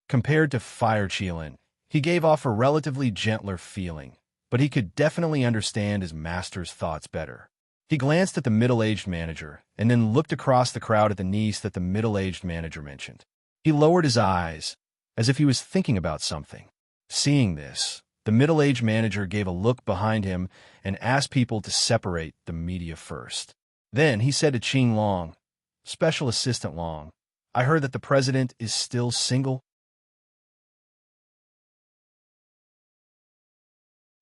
Speaker 1: Compared to Fire Qilin, he gave off a relatively gentler feeling, but he could definitely understand his master's thoughts better. He glanced at the middle-aged manager and then looked across the crowd at the niece that the middle-aged manager mentioned. He lowered his eyes, as if he was thinking about something. Seeing this, the middle-aged manager gave a look behind him and asked people to separate the media first. Then he said to Qing Long, "Special Assistant Long, I heard that the president is still single."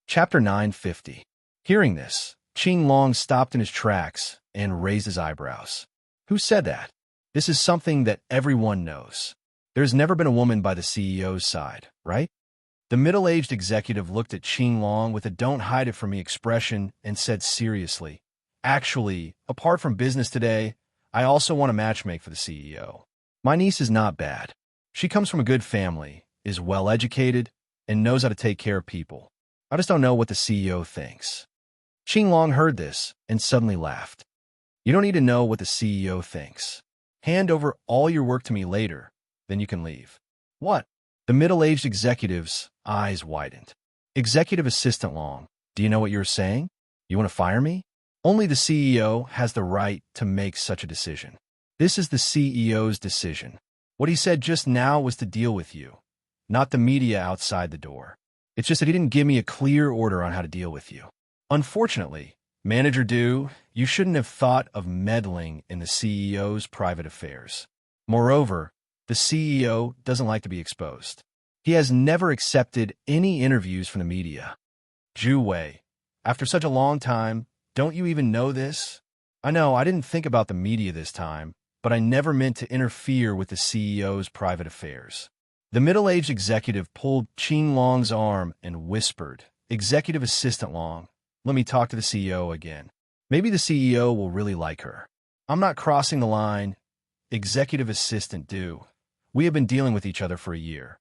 Speaker 1: Chapter 950. Hearing this, Qing Long stopped in his tracks and raised his eyebrows. Who said that? This is something that everyone knows. There's never been a woman by the CEO's side, right? The middle-aged executive looked at Qing Long with a "don't hide it from me" expression and said seriously, "Actually, apart from business today, I also want to matchmake for the CEO. My niece is not bad. She comes from a good family, is well-educated, and knows how to take care of people. I just don't know what the CEO thinks." Qing Long heard this and suddenly laughed. "You don't need to know what the CEO thinks. Hand over all your work to me later, then you can leave." "What?" The middle-aged executive's eyes widened. "Executive Assistant Long, do you know what you're saying? You want to fire me? Only the CEO has the right to make such a decision. This is the CEO's decision. What he said just now was to deal with you, not the media outside the door. It's just that he didn't give me a clear order on how to deal with you. Unfortunately, Manager Du, you shouldn't have thought of meddling in the CEO's private affairs. Moreover, the CEO doesn't like to be exposed. He has never accepted any interviews from the media. Zhu Wei, after such a long time, don't you even know this? I know I didn't think about the media this time, but I never meant to interfere with the CEO's private affairs." The middle-aged executive pulled Qing Long's arm and whispered, "Executive Assistant Long, let me talk to the CEO again. Maybe the CEO will really like her. I'm not crossing the line. Executive Assistant Du, we have been dealing with each other for a year."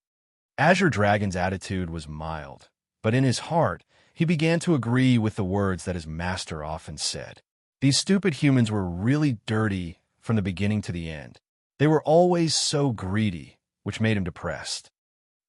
Speaker 1: Azure Dragon's attitude was mild, but in his heart, he began to agree with the words that his master often said. These stupid humans were really dirty from the beginning to the end. They were always so greedy, which made him depressed.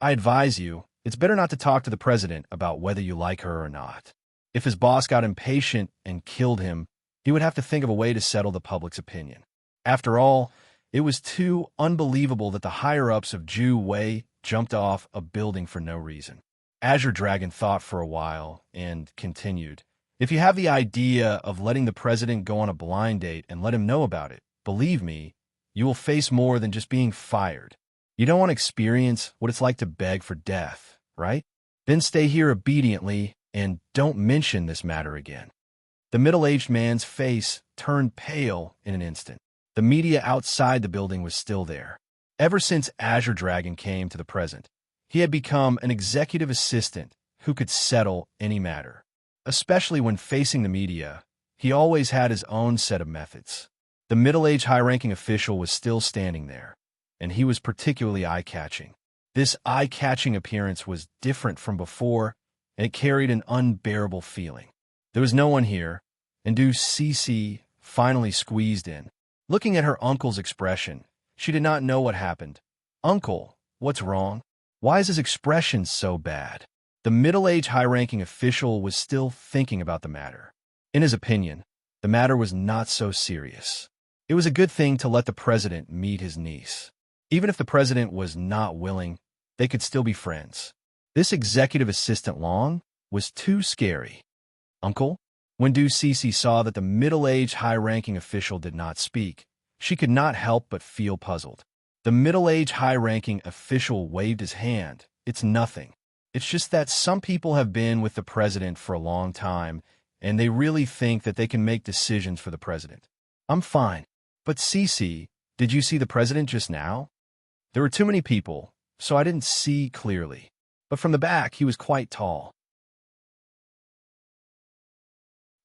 Speaker 1: "I advise you, it's better not to talk to the president about whether you like her or not. If his boss got impatient and killed him, he would have to think of a way to settle the public's opinion. After all, it was too unbelievable that the higher-ups of Zhu Wei jumped off a building for no reason." Azure Dragon thought for a while and continued, "If you have the idea of letting the president go on a blind date and let him know about it, believe me, you will face more than just being fired. You don't want to experience what it's like to beg for death, right? Then stay here obediently and don't mention this matter again." The middle-aged man's face turned pale in an instant. The media outside the building was still there. Ever since Azure Dragon came to the present, he had become an executive assistant who could settle any matter. Especially when facing the media, he always had his own set of methods. The middle-aged high-ranking official was still standing there, and he was particularly eye-catching. This eye-catching appearance was different from before, and it carried an unbearable feeling. There was no one here, and Du Cece finally squeezed in. Looking at her uncle's expression, she did not know what happened. "Uncle, what's wrong? Why is his expression so bad?" The middle-aged high-ranking official was still thinking about the matter. In his opinion, the matter was not so serious. It was a good thing to let the president meet his niece. Even if the president was not willing, they could still be friends. This executive assistant Long was too scary. "Uncle?" When Du Cece saw that the middle-aged high-ranking official did not speak, she could not help but feel puzzled. The middle-aged high-ranking official waved his hand. "It's nothing. It's just that some people have been with the president for a long time, and they really think that they can make decisions for the president. I'm fine. But Cece, did you see the president just now? There were too many people, so I didn't see clearly. But from the back, he was quite tall."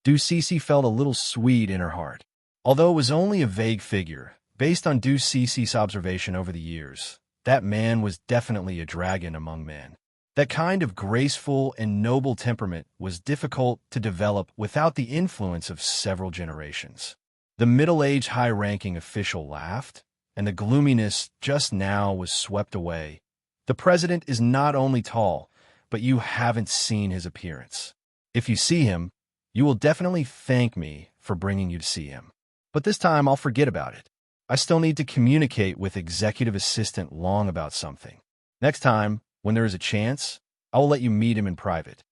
Speaker 1: Du Cece felt a little sweet in her heart. Although it was only a vague figure, based on Du Cece's observation over the years, that man was definitely a dragon among men. That kind of graceful and noble temperament was difficult to develop without the influence of several generations. The middle-aged high-ranking official laughed, and the gloominess just now was swept away. "The president is not only tall, but you haven't seen his appearance. If you see him, you will definitely thank me for bringing you to see him. But this time I'll forget about it. I still need to communicate with Executive Assistant Long about something. Next time, when there is a chance, I will let you meet him in private.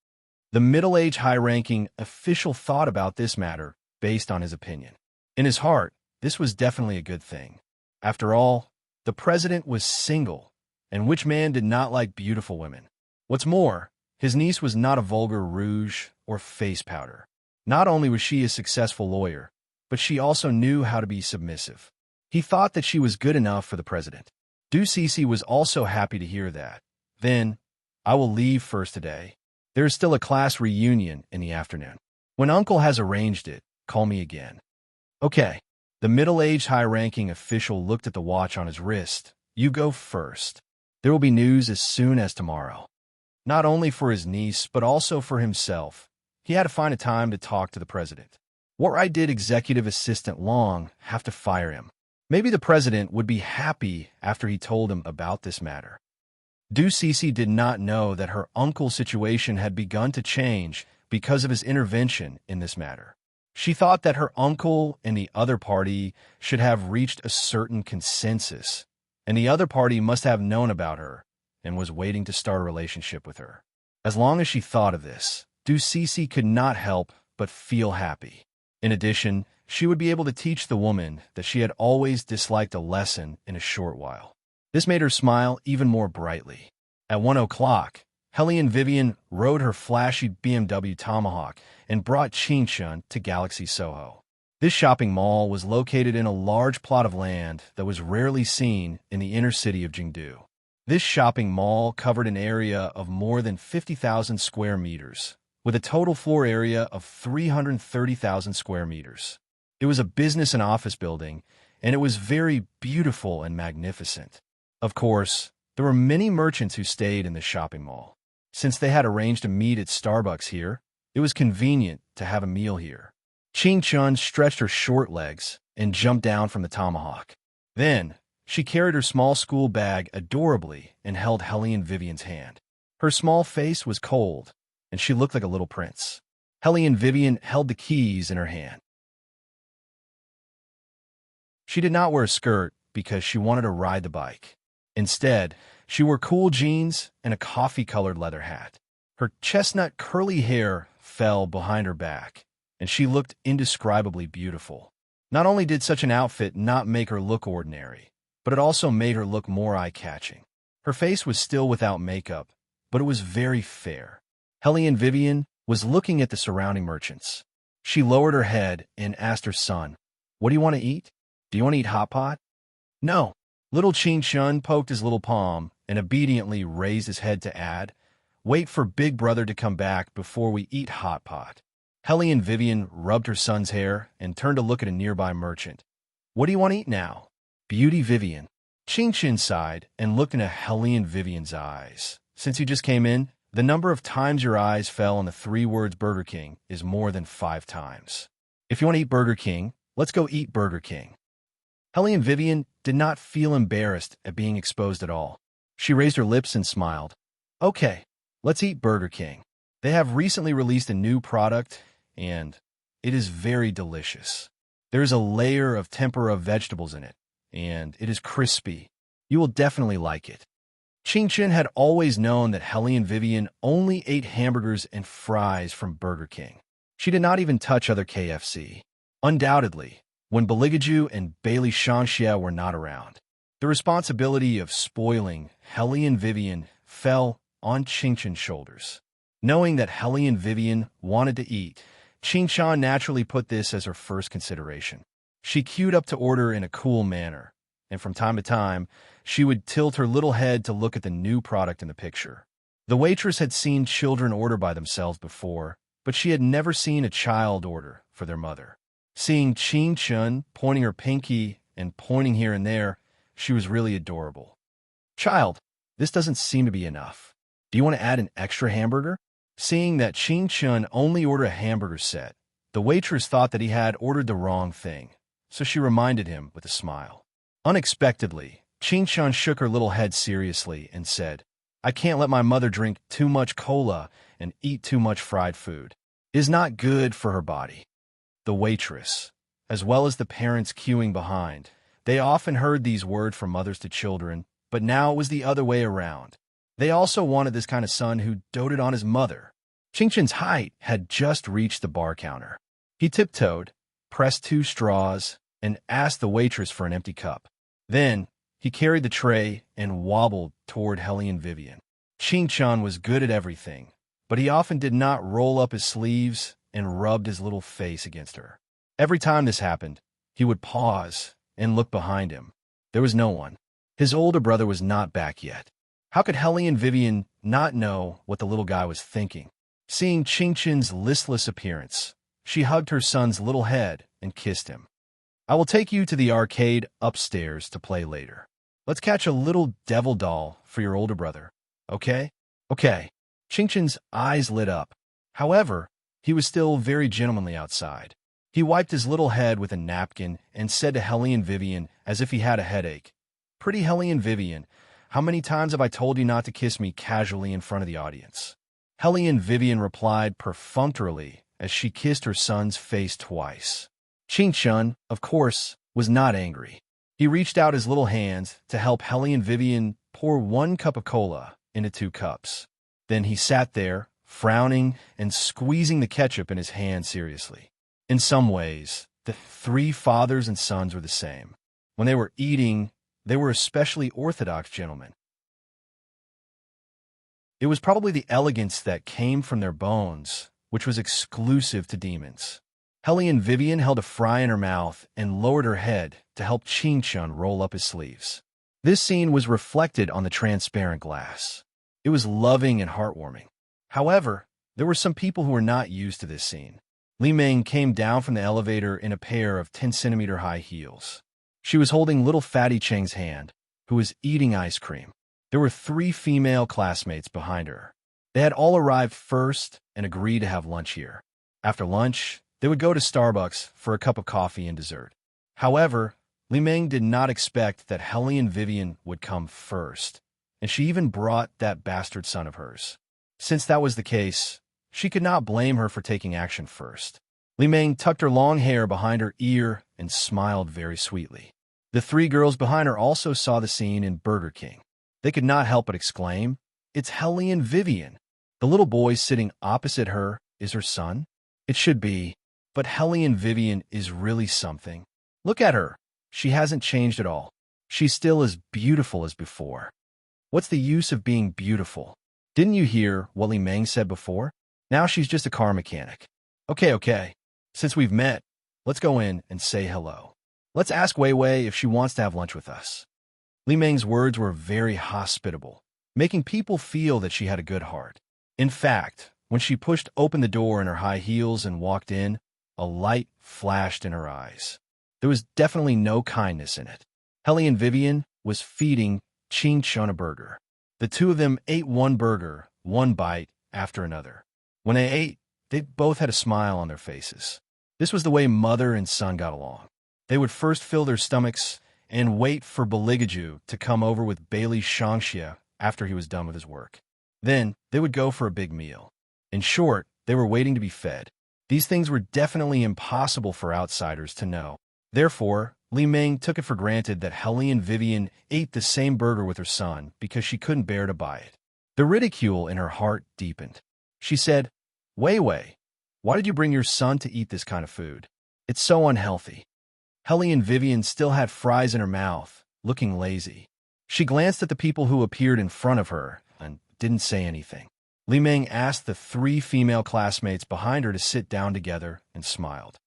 Speaker 1: The middle-aged, high-ranking official thought about this matter based on his opinion. In his heart, this was definitely a good thing. After all, the president was single, and which man did not like beautiful women? What's more, his niece was not a vulgar rouge or face powder. Not only was she a successful lawyer, but she also knew how to be submissive. He thought that she was good enough for the president. Cece was also happy to hear that. Then, I will leave first today. There is still a class reunion in the afternoon. When Uncle has arranged it, call me again. Okay. The middle-aged, high-ranking official looked at the watch on his wrist. You go first. There will be news as soon as tomorrow. Not only for his niece, but also for himself. He had to find a time to talk to the president. What right did Executive Assistant Long have to fire him? Maybe the president would be happy after he told him about this matter. Cece did not know that her uncle's situation had begun to change because of his intervention in this matter. She thought that her uncle and the other party should have reached a certain consensus, and the other party must have known about her and was waiting to start a relationship with her. As long as she thought of this, Cece could not help but feel happy. In addition, she would be able to teach the woman that she had always disliked a lesson in a short while. This made her smile even more brightly. At 1 o'clock, Helene Vivian rode her flashy BMW Tomahawk and brought Chun to Galaxy Soho. This shopping mall was located in a large plot of land that was rarely seen in the inner city of Jingdu. This shopping mall covered an area of more than 50,000 square meters, with a total floor area of 330,000 square meters. It was a business and office building, and it was very beautiful and magnificent. Of course, there were many merchants who stayed in the shopping mall. Since they had arranged to meet at Starbucks here, it was convenient to have a meal here. Chun stretched her short legs and jumped down from the tomahawk. Then, she carried her small school bag adorably and held Helene Vivian's hand. Her small face was cold, and she looked like a little prince. Helene Vivian held the keys in her hand. She did not wear a skirt because she wanted to ride the bike. Instead, she wore cool jeans and a coffee-colored leather hat. Her chestnut curly hair fell behind her back, and she looked indescribably beautiful. Not only did such an outfit not make her look ordinary, but it also made her look more eye-catching. Her face was still without makeup, but it was very fair. Helene Vivian was looking at the surrounding merchants. She lowered her head and asked her son, "What do you want to eat? Do you want to eat hot pot?" "No." Little Chun poked his little palm and obediently raised his head to add, "Wait for Big Brother to come back before we eat hot pot." Helene Vivian rubbed her son's hair and turned to look at a nearby merchant. "What do you want to eat now?" "Beauty Vivian." Chun sighed and looked into Helene Vivian's eyes. "Since you just came in, the number of times your eyes fell on the 3 words Burger King is more than 5 times. If you want to eat Burger King, let's go eat Burger King." Helene Vivian did not feel embarrassed at being exposed at all. She raised her lips and smiled. "Okay, let's eat Burger King. They have recently released a new product, and it is very delicious. There is a layer of tempura vegetables in it, and it is crispy. You will definitely like it." Chun had always known that Helene Vivian only ate hamburgers and fries from Burger King. She did not even touch other KFC. Undoubtedly, when Beligaju and Bailey Shanxia were not around, the responsibility of spoiling Helene Vivian fell on Chun's shoulders. Knowing that Helene Vivian wanted to eat, Chun naturally put this as her first consideration. She queued up to order in a cool manner, and from time to time, she would tilt her little head to look at the new product in the picture. The waitress had seen children order by themselves before, but she had never seen a child order for their mother. Seeing Chun pointing her pinky and pointing here and there, she was really adorable. "Child, this doesn't seem to be enough. Do you want to add an extra hamburger?" Seeing that Chun only ordered a hamburger set, the waitress thought that he had ordered the wrong thing, so she reminded him with a smile. Unexpectedly, Chun shook her little head seriously and said, "I can't let my mother drink too much cola and eat too much fried food. It is not good for her body." The waitress, as well as the parents queuing behind, they often heard these words from mothers to children, but now it was the other way around. They also wanted this kind of son who doted on his mother. Qingqian's height had just reached the bar counter. He tiptoed, pressed 2 straws, and asked the waitress for an empty cup. Then, he carried the tray and wobbled toward Hellion Vivian. Qingqian was good at everything, but he often did not roll up his sleeves and rubbed his little face against her. Every time this happened, he would pause and look behind him. There was no one. His older brother was not back yet. How could Hellion Vivian not know what the little guy was thinking? Seeing Qingqian's listless appearance, she hugged her son's little head and kissed him. I will take you to the arcade upstairs to play later. Let's catch a little devil doll for your older brother. Okay? Okay. Qingqian's eyes lit up. However, he was still very gentlemanly outside. He wiped his little head with a napkin and said to Hellion Vivian as if he had a headache, "Pretty Hellion Vivian, how many times have I told you not to kiss me casually in front of the audience?" Hellion Vivian replied perfunctorily as she kissed her son's face twice. Qingqian, of course, was not angry. He reached out his little hands to help Hellion Vivian pour 1 cup of cola into 2 cups. Then he sat there, frowning and squeezing the ketchup in his hand seriously. In some ways, the 3 fathers and sons were the same. When they were eating, they were especially orthodox gentlemen. It was probably the elegance that came from their bones, which was exclusive to demons. Hellion Vivian held a fry in her mouth and lowered her head to help Qingqian roll up his sleeves. This scene was reflected on the transparent glass. It was loving and heartwarming. However, there were some people who were not used to this scene. Li Meng came down from the elevator in a pair of 10-centimeter high heels. She was holding little Fatty Cheng's hand, who was eating ice cream. There were 3 female classmates behind her. They had all arrived first and agreed to have lunch here. After lunch, they would go to Starbucks for a cup of coffee and dessert. However, Li Meng did not expect that Hellion Vivian would come first, and she even brought that bastard son of hers. Since that was the case, she could not blame her for taking action first. Li Meng tucked her long hair behind her ear and smiled very sweetly. The 3 girls behind her also saw the scene in Burger King. They could not help but exclaim, "It's Hellion Vivian." The little boy sitting opposite her is her son? It should be, but Hellion Vivian is really something. Look at her. She hasn't changed at all. She's still as beautiful as before. What's the use of being beautiful? Didn't you hear what Li Meng said before? Now she's just a car mechanic. Okay. Since we've met, let's go in and say hello. Let's ask Wei Wei if she wants to have lunch with us. Li Meng's words were very hospitable, making people feel that she had a good heart. In fact, when she pushed open the door in her high heels and walked in, a light flashed in her eyes. There was definitely no kindness in it. Hellion Vivian was feeding Qingqian a burger. The 2 of them ate 1 burger, 1 bite after another. When they ate, they both had a smile on their faces. This was the way mother and son got along. They would first fill their stomachs and wait for Beligaju to come over with Bailey Shangxia after he was done with his work. Then, they would go for a big meal. In short, they were waiting to be fed. These things were definitely impossible for outsiders to know. Therefore, Li Meng took it for granted that Hellion Vivian ate the same burger with her son because she couldn't bear to buy it. The ridicule in her heart deepened. She said, "Wei Wei, why did you bring your son to eat this kind of food? It's so unhealthy." Hellion Vivian still had fries in her mouth, looking lazy. She glanced at the people who appeared in front of her and didn't say anything. Li Meng asked the 3 female classmates behind her to sit down together and smiled.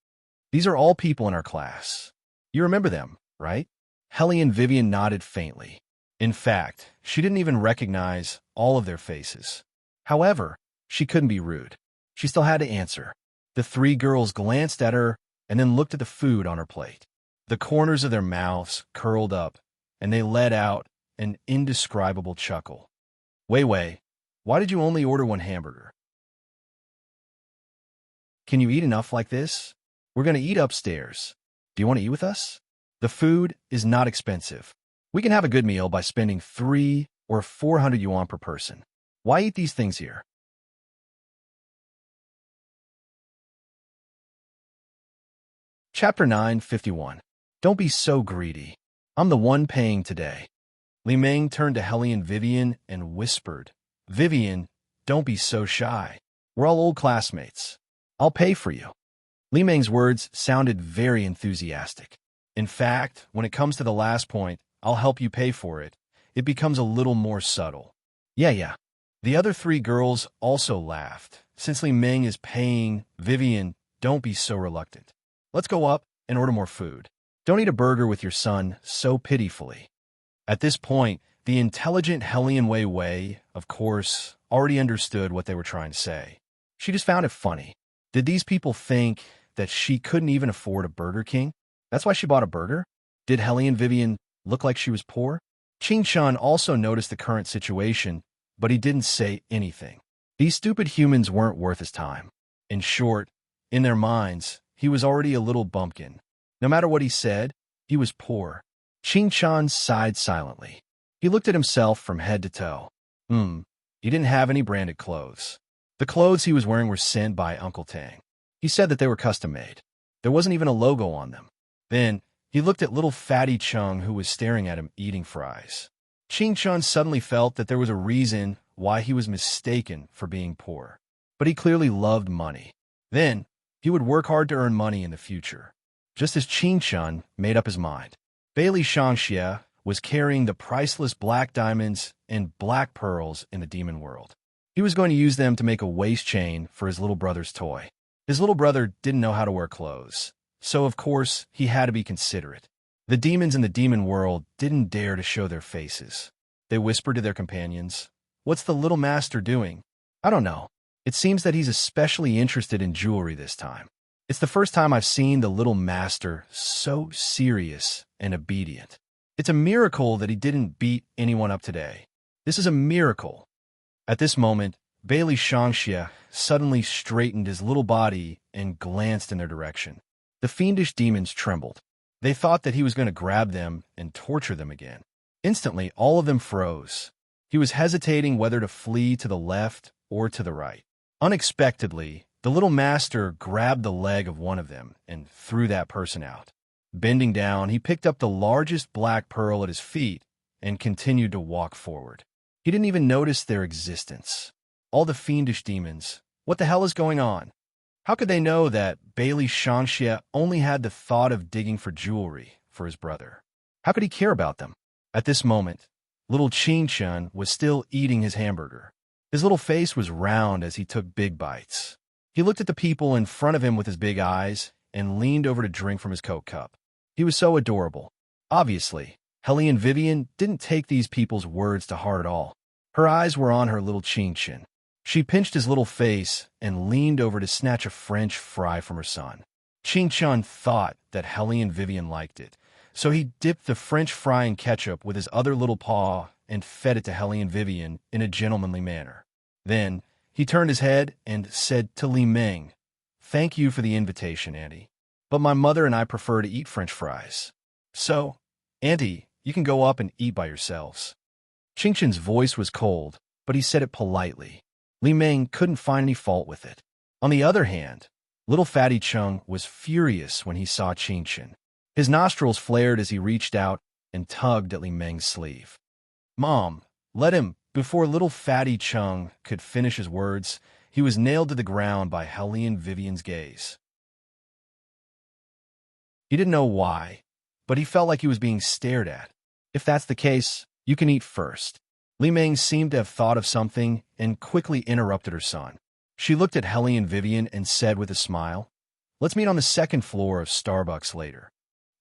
Speaker 1: "These are all people in our class. You remember them, right?" Hellion Vivian nodded faintly. In fact, she didn't even recognize all of their faces. However, she couldn't be rude. She still had to answer. The 3 girls glanced at her and then looked at the food on her plate. The corners of their mouths curled up, and they let out an indescribable chuckle. "Wei Wei, why did you only order 1 hamburger? Can you eat enough like this? We're going to eat upstairs. Do you want to eat with us? The food is not expensive. We can have a good meal by spending 3 or 400 yuan per person. Why eat these things here?" Chapter 951. Don't be so greedy. I'm the one paying today. Li Meng turned to Helly and Vivian and whispered, Vivian, don't be so shy. We're all old classmates. I'll pay for you. Li Meng's words sounded very enthusiastic. In fact, when it comes to the last point, I'll help you pay for it, it becomes a little more subtle. Yeah. The other three girls also laughed. Since Li Meng is paying, Vivian, don't be so reluctant. Let's go up and order more food. Don't eat a burger with your son so pitifully. At this point, the intelligent Hellion Wei Wei, of course, already understood what they were trying to say. She just found it funny. Did these people think that she couldn't even afford a Burger King? That's why she bought a burger? Did Hellion Vivian look like she was poor? Qing Shan also noticed the current situation, but he didn't say anything. These stupid humans weren't worth his time. In short, in their minds, he was already a little bumpkin. No matter what he said, he was poor. Qing Shan sighed silently. He looked at himself from head to toe. He didn't have any branded clothes. The clothes he was wearing were sent by Uncle Tang. He said that they were custom-made. There wasn't even a logo on them. Then, he looked at little fatty Chung who was staring at him eating fries. Qing Shan suddenly felt that there was a reason why he was mistaken for being poor. But he clearly loved money. Then, he would work hard to earn money in the future. Just as Qing Shan made up his mind. Bailey Shangxie was carrying the priceless black diamonds and black pearls in the demon world. He was going to use them to make a waist chain for his little brother's toy. His little brother didn't know how to wear clothes, so of course he had to be considerate. The demons in the demon world didn't dare to show their faces. They whispered to their companions, "What's the little master doing?" "I don't know. It seems that he's especially interested in jewelry this time. It's the first time I've seen the little master so serious and obedient. It's a miracle that he didn't beat anyone up today. This is a miracle." At this moment, Bailey Shangxie suddenly straightened his little body and glanced in their direction. The fiendish demons trembled. They thought that he was going to grab them and torture them again. Instantly, all of them froze. He was hesitating whether to flee to the left or to the right. Unexpectedly, the little master grabbed the leg of one of them and threw that person out. Bending down, he picked up the largest black pearl at his feet and continued to walk forward. He didn't even notice their existence. All the fiendish demons. What the hell is going on? How could they know that Bailey Shangxie only had the thought of digging for jewelry for his brother? How could he care about them? At this moment, little Qing Shan was still eating his hamburger. His little face was round as he took big bites. He looked at the people in front of him with his big eyes and leaned over to drink from his Coke cup. He was so adorable. Obviously, Helly and Vivian didn't take these people's words to heart at all. Her eyes were on her little Qing Shan. She pinched his little face and leaned over to snatch a French fry from her son. Qing Shan thought that Helly and Vivian liked it, so he dipped the French fry in ketchup with his other little paw and fed it to Helly and Vivian in a gentlemanly manner. Then, he turned his head and said to Li Meng, "Thank you for the invitation, Auntie, but my mother and I prefer to eat French fries. So, Auntie, you can go up and eat by yourselves." Qing Shan's voice was cold, but he said it politely. Li Meng couldn't find any fault with it. On the other hand, little fatty Chung was furious when he saw Qing Shan. His nostrils flared as he reached out and tugged at Li Meng's sleeve. "Mom, let him." Before little fatty Chung could finish his words, he was nailed to the ground by Helly and Vivian's gaze. He didn't know why, but he felt like he was being stared at. "If that's the case, you can eat first." Li Meng seemed to have thought of something and quickly interrupted her son. She looked at Helly and Vivian and said with a smile, "Let's meet on the second floor of Starbucks later."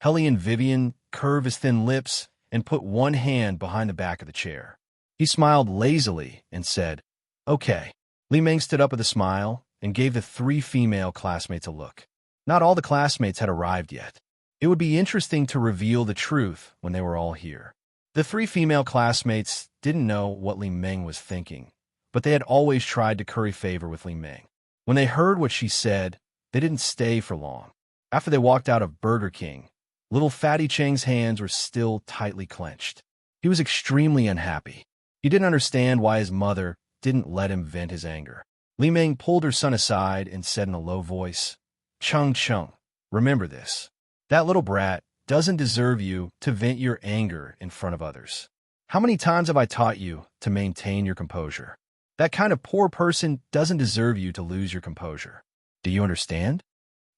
Speaker 1: Helly and Vivian curved his thin lips and put one hand behind the back of the chair. He smiled lazily and said, "Okay." Li Meng stood up with a smile and gave the three female classmates a look. Not all the classmates had arrived yet. It would be interesting to reveal the truth when they were all here. The three female classmates didn't know what Li Meng was thinking, but they had always tried to curry favor with Li Meng. When they heard what she said, they didn't stay for long. After they walked out of Burger King, little Fatty Chang's hands were still tightly clenched. He was extremely unhappy. He didn't understand why his mother didn't let him vent his anger. Li Meng pulled her son aside and said in a low voice, "Chung, remember this. That little brat doesn't deserve you to vent your anger in front of others." How many times have I taught you to maintain your composure? That kind of poor person doesn't deserve you to lose your composure. Do you understand?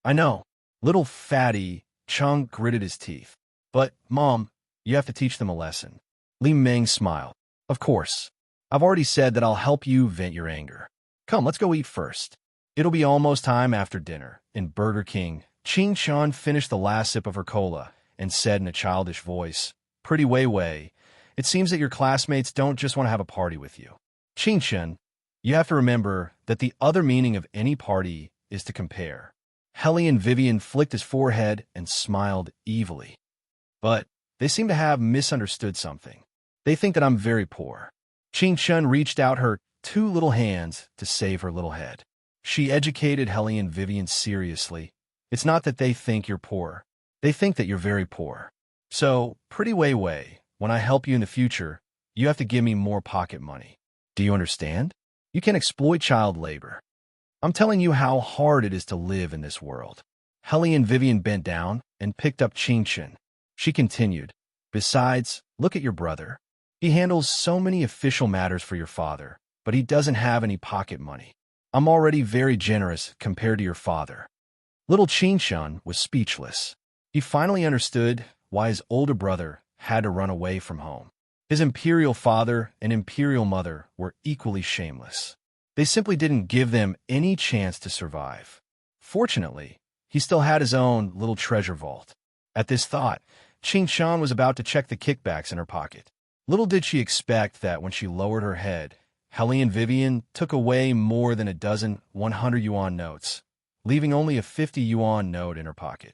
Speaker 1: I know. Little fatty Chung gritted his teeth. But, Mom, you have to teach them a lesson. Li Meng smiled. Of course. I've already said that I'll help you vent your anger. Come, let's go eat first. It'll be almost time after dinner. In Burger King, Ching Chun finished the last sip of her cola and said in a childish voice, Pretty Wei Wei, it seems that your classmates don't just want to have a party with you. Ching Chun, you have to remember that the other meaning of any party is to compare. Hellion Vivian flicked his forehead and smiled evilly. But they seem to have misunderstood something. They think that I'm very poor. Ching Chun reached out her 2 little hands to save her little head. She educated Hellion Vivian seriously. It's not that they think you're poor. They think that you're very poor. So, Pretty Wei Wei, when I help you in the future, you have to give me more pocket money. Do you understand? You can't exploit child labor. I'm telling you how hard it is to live in this world. Hellion Vivian bent down and picked up Ching Chun. She continued, Besides, look at your brother. He handles so many official matters for your father, but he doesn't have any pocket money. I'm already very generous compared to your father. Little Ching Chun was speechless. He finally understood why his older brother had to run away from home. His imperial father and imperial mother were equally shameless. They simply didn't give them any chance to survive. Fortunately, he still had his own little treasure vault. At this thought, Ching Chun was about to check the kickbacks in her pocket. Little did she expect that when she lowered her head, Hellion Vivian took away more than a dozen 100 yuan notes, leaving only a 50 yuan note in her pocket.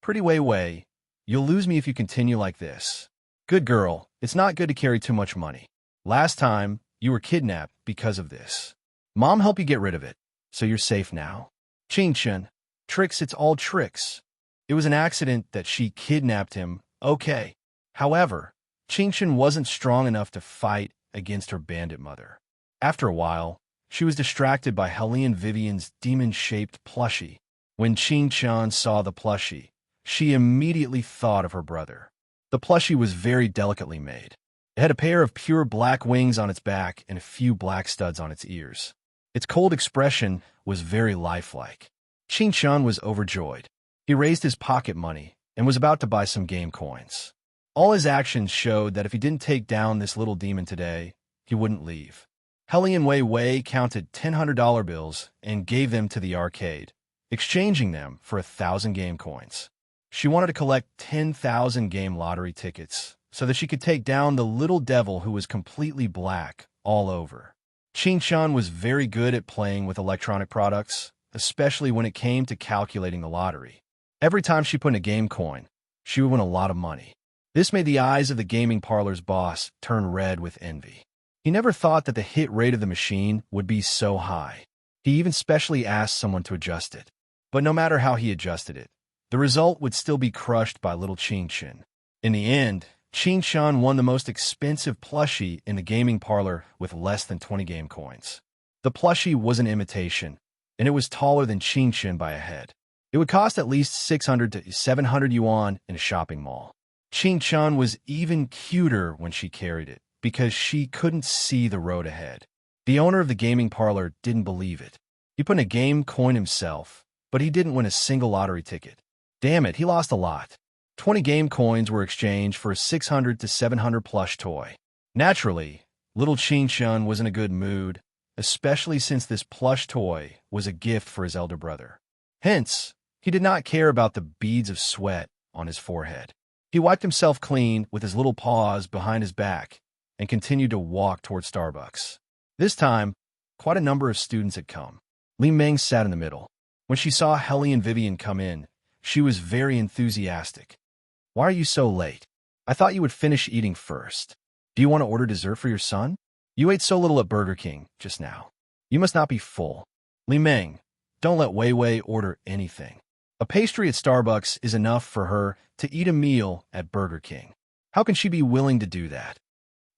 Speaker 1: Pretty Wei Wei, you'll lose me if you continue like this. Good girl, it's not good to carry too much money. Last time, you were kidnapped because of this. Mom helped you get rid of it, so you're safe now. Ching Chun, tricks, it's all tricks. It was an accident that she kidnapped him, okay. However, Ching Chun wasn't strong enough to fight against her bandit mother. After a while, she was distracted by Hellion Vivian's demon-shaped plushie. When Ching Chun saw the plushie, she immediately thought of her brother. The plushie was very delicately made. It had a pair of pure black wings on its back and a few black studs on its ears. Its cold expression was very lifelike. Ching Chun was overjoyed. He raised his pocket money and was about to buy some game coins. All his actions showed that if he didn't take down this little demon today, he wouldn't leave. Hellion Wei Wei counted $100 bills and gave them to the arcade, exchanging them for 1,000 game coins. She wanted to collect 10,000 game lottery tickets so that she could take down the little devil who was completely black all over. Ching Chun was very good at playing with electronic products, especially when it came to calculating the lottery. Every time she put in a game coin, she would win a lot of money. This made the eyes of the gaming parlor's boss turn red with envy. He never thought that the hit rate of the machine would be so high. He even specially asked someone to adjust it. But no matter how he adjusted it, the result would still be crushed by little Ching Chun. In the end, Ching Chun won the most expensive plushie in the gaming parlor with less than 20 game coins. The plushie was an imitation, and it was taller than Ching Chun by a head. It would cost at least 600 to 700 yuan in a shopping mall. Ching Chun was even cuter when she carried it, because she couldn't see the road ahead. The owner of the gaming parlor didn't believe it. He put in a game coin himself, but he didn't win a single lottery ticket. Damn it, he lost a lot. 20 game coins were exchanged for a 600 to 700 plush toy. Naturally, little Ching Chun was in a good mood, especially since this plush toy was a gift for his elder brother. Hence, he did not care about the beads of sweat on his forehead. He wiped himself clean with his little paws behind his back and continued to walk toward Starbucks. This time, quite a number of students had come. Li Meng sat in the middle. When she saw Hellion Vivian come in, she was very enthusiastic. Why are you so late? I thought you would finish eating first. Do you want to order dessert for your son? You ate so little at Burger King just now. You must not be full. Li Meng, don't let Wei Wei order anything. A pastry at Starbucks is enough for her to eat a meal at Burger King. How can she be willing to do that?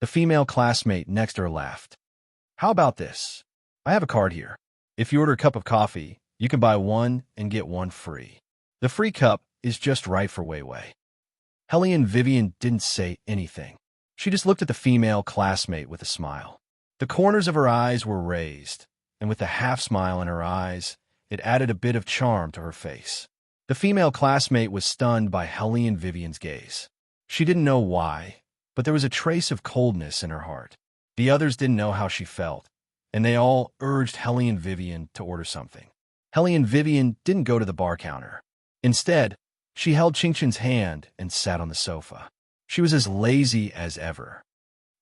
Speaker 1: The female classmate next to her laughed. How about this? I have a card here. If you order a cup of coffee, you can buy one and get one free. The free cup is just right for Wei Wei. Helene Vivian didn't say anything. She just looked at the female classmate with a smile. The corners of her eyes were raised, and with a half-smile in her eyes, it added a bit of charm to her face. The female classmate was stunned by Helene Vivian's gaze. She didn't know why, but there was a trace of coldness in her heart. The others didn't know how she felt, and they all urged Helene Vivian to order something. Helene Vivian didn't go to the bar counter. Instead, she held Qingqin's hand and sat on the sofa. She was as lazy as ever.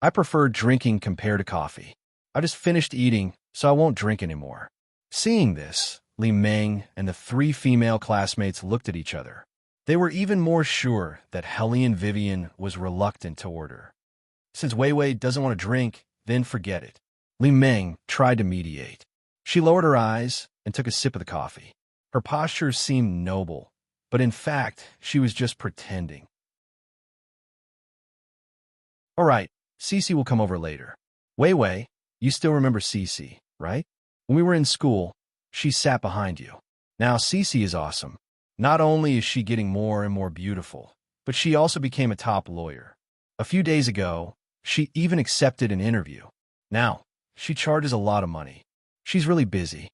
Speaker 1: I prefer drinking compared to coffee. I just finished eating, so I won't drink anymore. Seeing this, Li Meng and the 3 female classmates looked at each other. They were even more sure that Helene Vivian was reluctant to order. Since Wei Wei doesn't want to drink, then forget it. Li Meng tried to mediate. She lowered her eyes and took a sip of the coffee. Her posture seemed noble, but in fact, she was just pretending. All right, Cece will come over later. Wei Wei, you still remember Cece, right? When we were in school, she sat behind you. Now Cece is awesome. Not only is she getting more and more beautiful, but she also became a top lawyer. A few days ago, she even accepted an interview. Now, she charges a lot of money. She's really busy.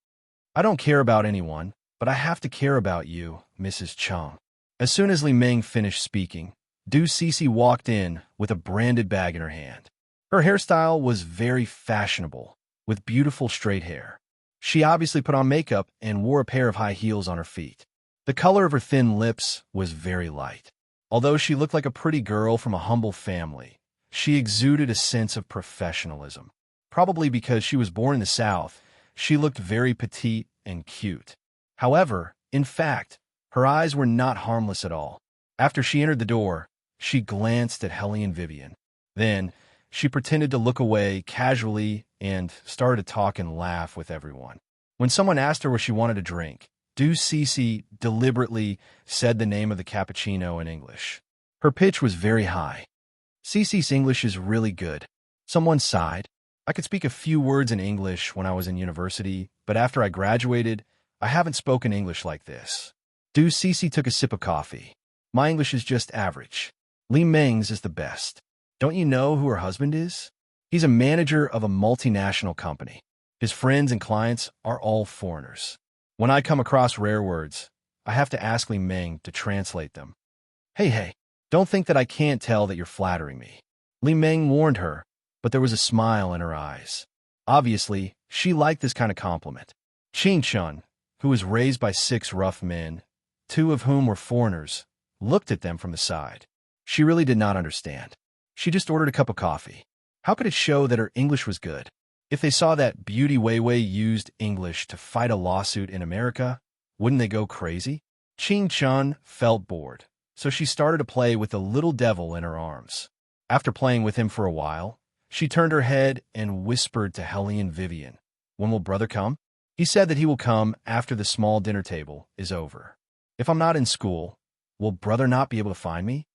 Speaker 1: I don't care about anyone, but I have to care about you, Mrs. Chang. As soon as Li Meng finished speaking, Du Cece walked in with a branded bag in her hand. Her hairstyle was very fashionable, with beautiful straight hair. She obviously put on makeup and wore a pair of high heels on her feet. The color of her thin lips was very light. Although she looked like a pretty girl from a humble family, she exuded a sense of professionalism. Probably because she was born in the South, she looked very petite and cute. However, in fact, her eyes were not harmless at all. After she entered the door, she glanced at Helene Vivian. Then, she pretended to look away casually and started to talk and laugh with everyone. When someone asked her what she wanted to drink, Du Cece deliberately said the name of the cappuccino in English. Her pitch was very high. Cece's English is really good. Someone sighed. I could speak a few words in English when I was in university, but after I graduated, I haven't spoken English like this. Du Cece took a sip of coffee. My English is just average. Li Meng's is the best. Don't you know who her husband is? He's a manager of a multinational company. His friends and clients are all foreigners. When I come across rare words, I have to ask Li Meng to translate them. Hey, don't think that I can't tell that you're flattering me. Li Meng warned her, but there was a smile in her eyes. Obviously, she liked this kind of compliment. Qingqin, who was raised by 6 rough men, 2 of whom were foreigners, looked at them from the side. She really did not understand. She just ordered a cup of coffee. How could it show that her English was good? If they saw that Beauty Wei Wei used English to fight a lawsuit in America, wouldn't they go crazy? Qingqin felt bored, so she started to play with the little devil in her arms. After playing with him for a while, she turned her head and whispered to Helene Vivian, "When will brother come?" He said that he will come after the small dinner table is over. If I'm not in school, will brother not be able to find me?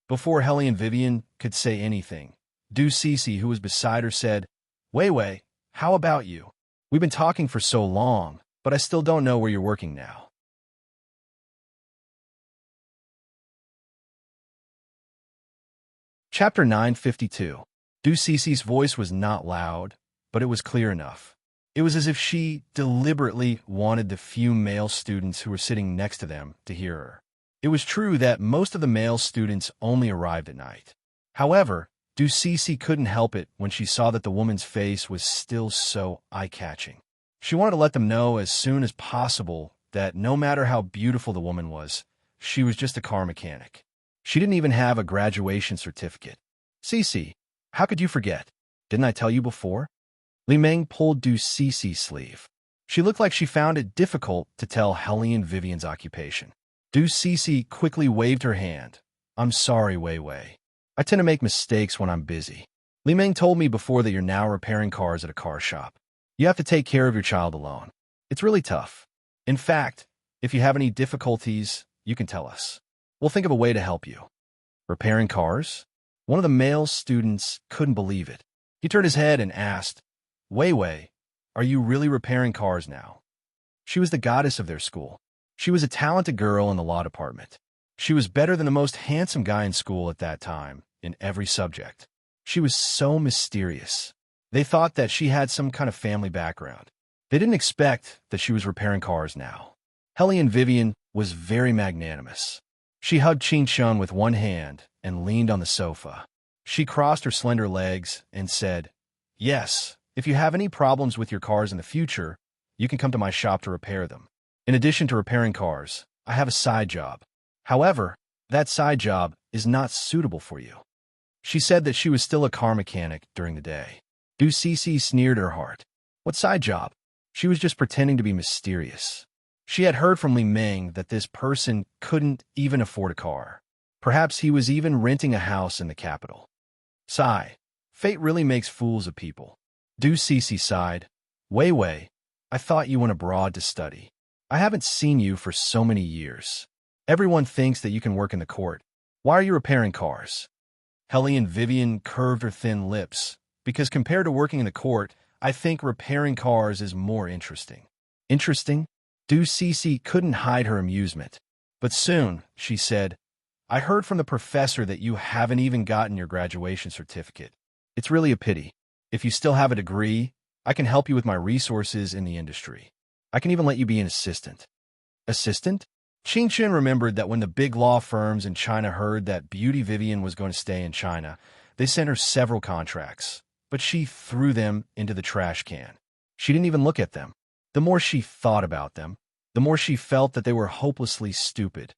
Speaker 1: Before Helene Vivian could say anything, Du Cece, who was beside her, said, Wei Wei, how about you? We've been talking for so long, but I still don't know where you're working now. Chapter 952. Du Cece's voice was not loud, but it was clear enough. It was as if she deliberately wanted the few male students who were sitting next to them to hear her. It was true that most of the male students only arrived at night. However, Du Cece couldn't help it when she saw that the woman's face was still so eye-catching. She wanted to let them know as soon as possible that no matter how beautiful the woman was, she was just a car mechanic. She didn't even have a graduation certificate. Cece, how could you forget? Didn't I tell you before? Li Meng pulled Du Cece's sleeve. She looked like she found it difficult to tell Helene Vivian's occupation. Du Cece quickly waved her hand. I'm sorry, Wei Wei. I tend to make mistakes when I'm busy. Li Meng told me before that you're now repairing cars at a car shop. You have to take care of your child alone. It's really tough. In fact, if you have any difficulties, you can tell us. We'll think of a way to help you. Repairing cars? One of the male students couldn't believe it. He turned his head and asked, Wei Wei, are you really repairing cars now? She was the goddess of their school. She was a talented girl in the law department. She was better than the most handsome guy in school at that time, in every subject. She was so mysterious. They thought that she had some kind of family background. They didn't expect that she was repairing cars now. Hellion Vivian was very magnanimous. She hugged Qin with one hand and leaned on the sofa. She crossed her slender legs and said, "Yes, if you have any problems with your cars in the future, you can come to my shop to repair them. In addition to repairing cars, I have a side job. However, that side job is not suitable for you." She said that she was still a car mechanic during the day. Du Cece sneered her heart. What side job? She was just pretending to be mysterious. She had heard from Li Meng that this person couldn't even afford a car. Perhaps he was even renting a house in the capital. Sigh. Fate really makes fools of people. Du Cece sighed. Wei Wei, I thought you went abroad to study. I haven't seen you for so many years. Everyone thinks that you can work in the court. Why are you repairing cars? Hellion Vivian curved her thin lips. Because compared to working in the court, I think repairing cars is more interesting. Interesting? Du Cece couldn't hide her amusement. But soon, she said, I heard from the professor that you haven't even gotten your graduation certificate. It's really a pity. If you still have a degree, I can help you with my resources in the industry. I can even let you be an assistant. Assistant? Qin remembered that when the big law firms in China heard that Beauty Vivian was going to stay in China, they sent her several contracts, but she threw them into the trash can. She didn't even look at them. The more she thought about them, the more she felt that they were hopelessly stupid.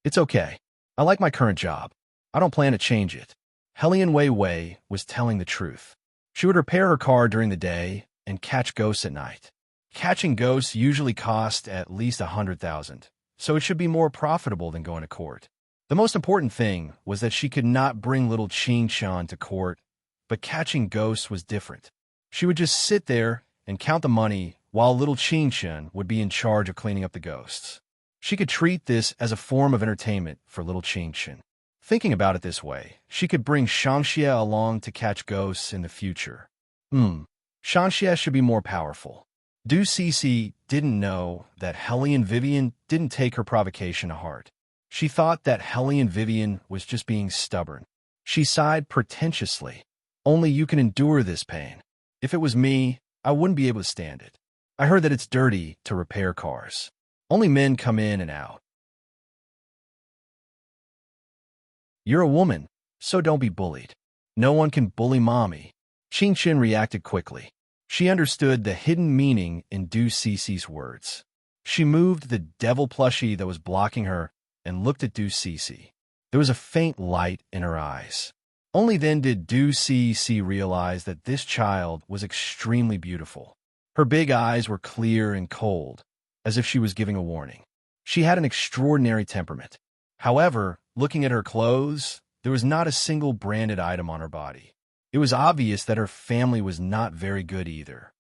Speaker 1: It's okay. I like my current job. I don't plan to change it. Hellion Wei Wei was telling the truth. She would repair her car during the day and catch ghosts at night. Catching ghosts usually cost at least 100,000, so it should be more profitable than going to court. The most important thing was that she could not bring little Qin to court, but catching ghosts was different. She would just sit there and count the money while little Qin would be in charge of cleaning up the ghosts. She could treat this as a form of entertainment for little Qin. Thinking about it this way, she could bring Shangxie along to catch ghosts in the future. Shangxie should be more powerful. Du Cece didn't know that Hellion Vivian didn't take her provocation to heart. She thought that Hellion Vivian was just being stubborn. She sighed pretentiously. Only you can endure this pain. If it was me, I wouldn't be able to stand it. I heard that it's dirty to repair cars. Only men come in and out. You're a woman, so don't be bullied. No one can bully mommy. Qin reacted quickly. She understood the hidden meaning in Du Cece's words. She moved the devil plushie that was blocking her and looked at Du Cece. There was a faint light in her eyes. Only then did Du Cece realize that this child was extremely beautiful. Her big eyes were clear and cold, as if she was giving a warning. She had an extraordinary temperament. However, looking at her clothes, there was not a single branded item on her body. It was obvious that her family was not very good either.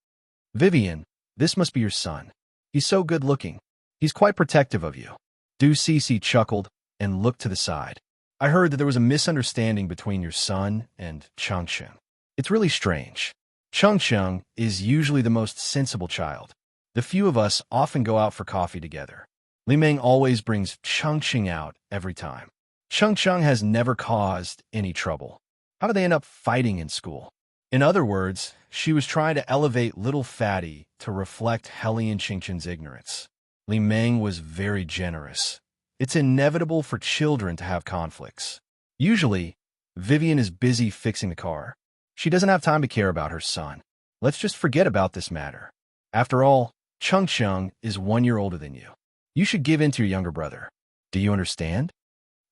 Speaker 1: Vivian, this must be your son. He's so good-looking. He's quite protective of you. Du Cece chuckled and looked to the side. I heard that there was a misunderstanding between your son and Changcheng. It's really strange. Changcheng is usually the most sensible child. The few of us often go out for coffee together. Li Meng always brings Changcheng out every time. Changcheng has never caused any trouble. How do they end up fighting in school? In other words, she was trying to elevate little Fatty to reflect Hellion Qingchen's ignorance. Li Meng was very generous. It's inevitable for children to have conflicts. Usually, Vivian is busy fixing the car. She doesn't have time to care about her son. Let's just forget about this matter. After all, Changcheng is 1 year older than you. You should give in to your younger brother. Do you understand?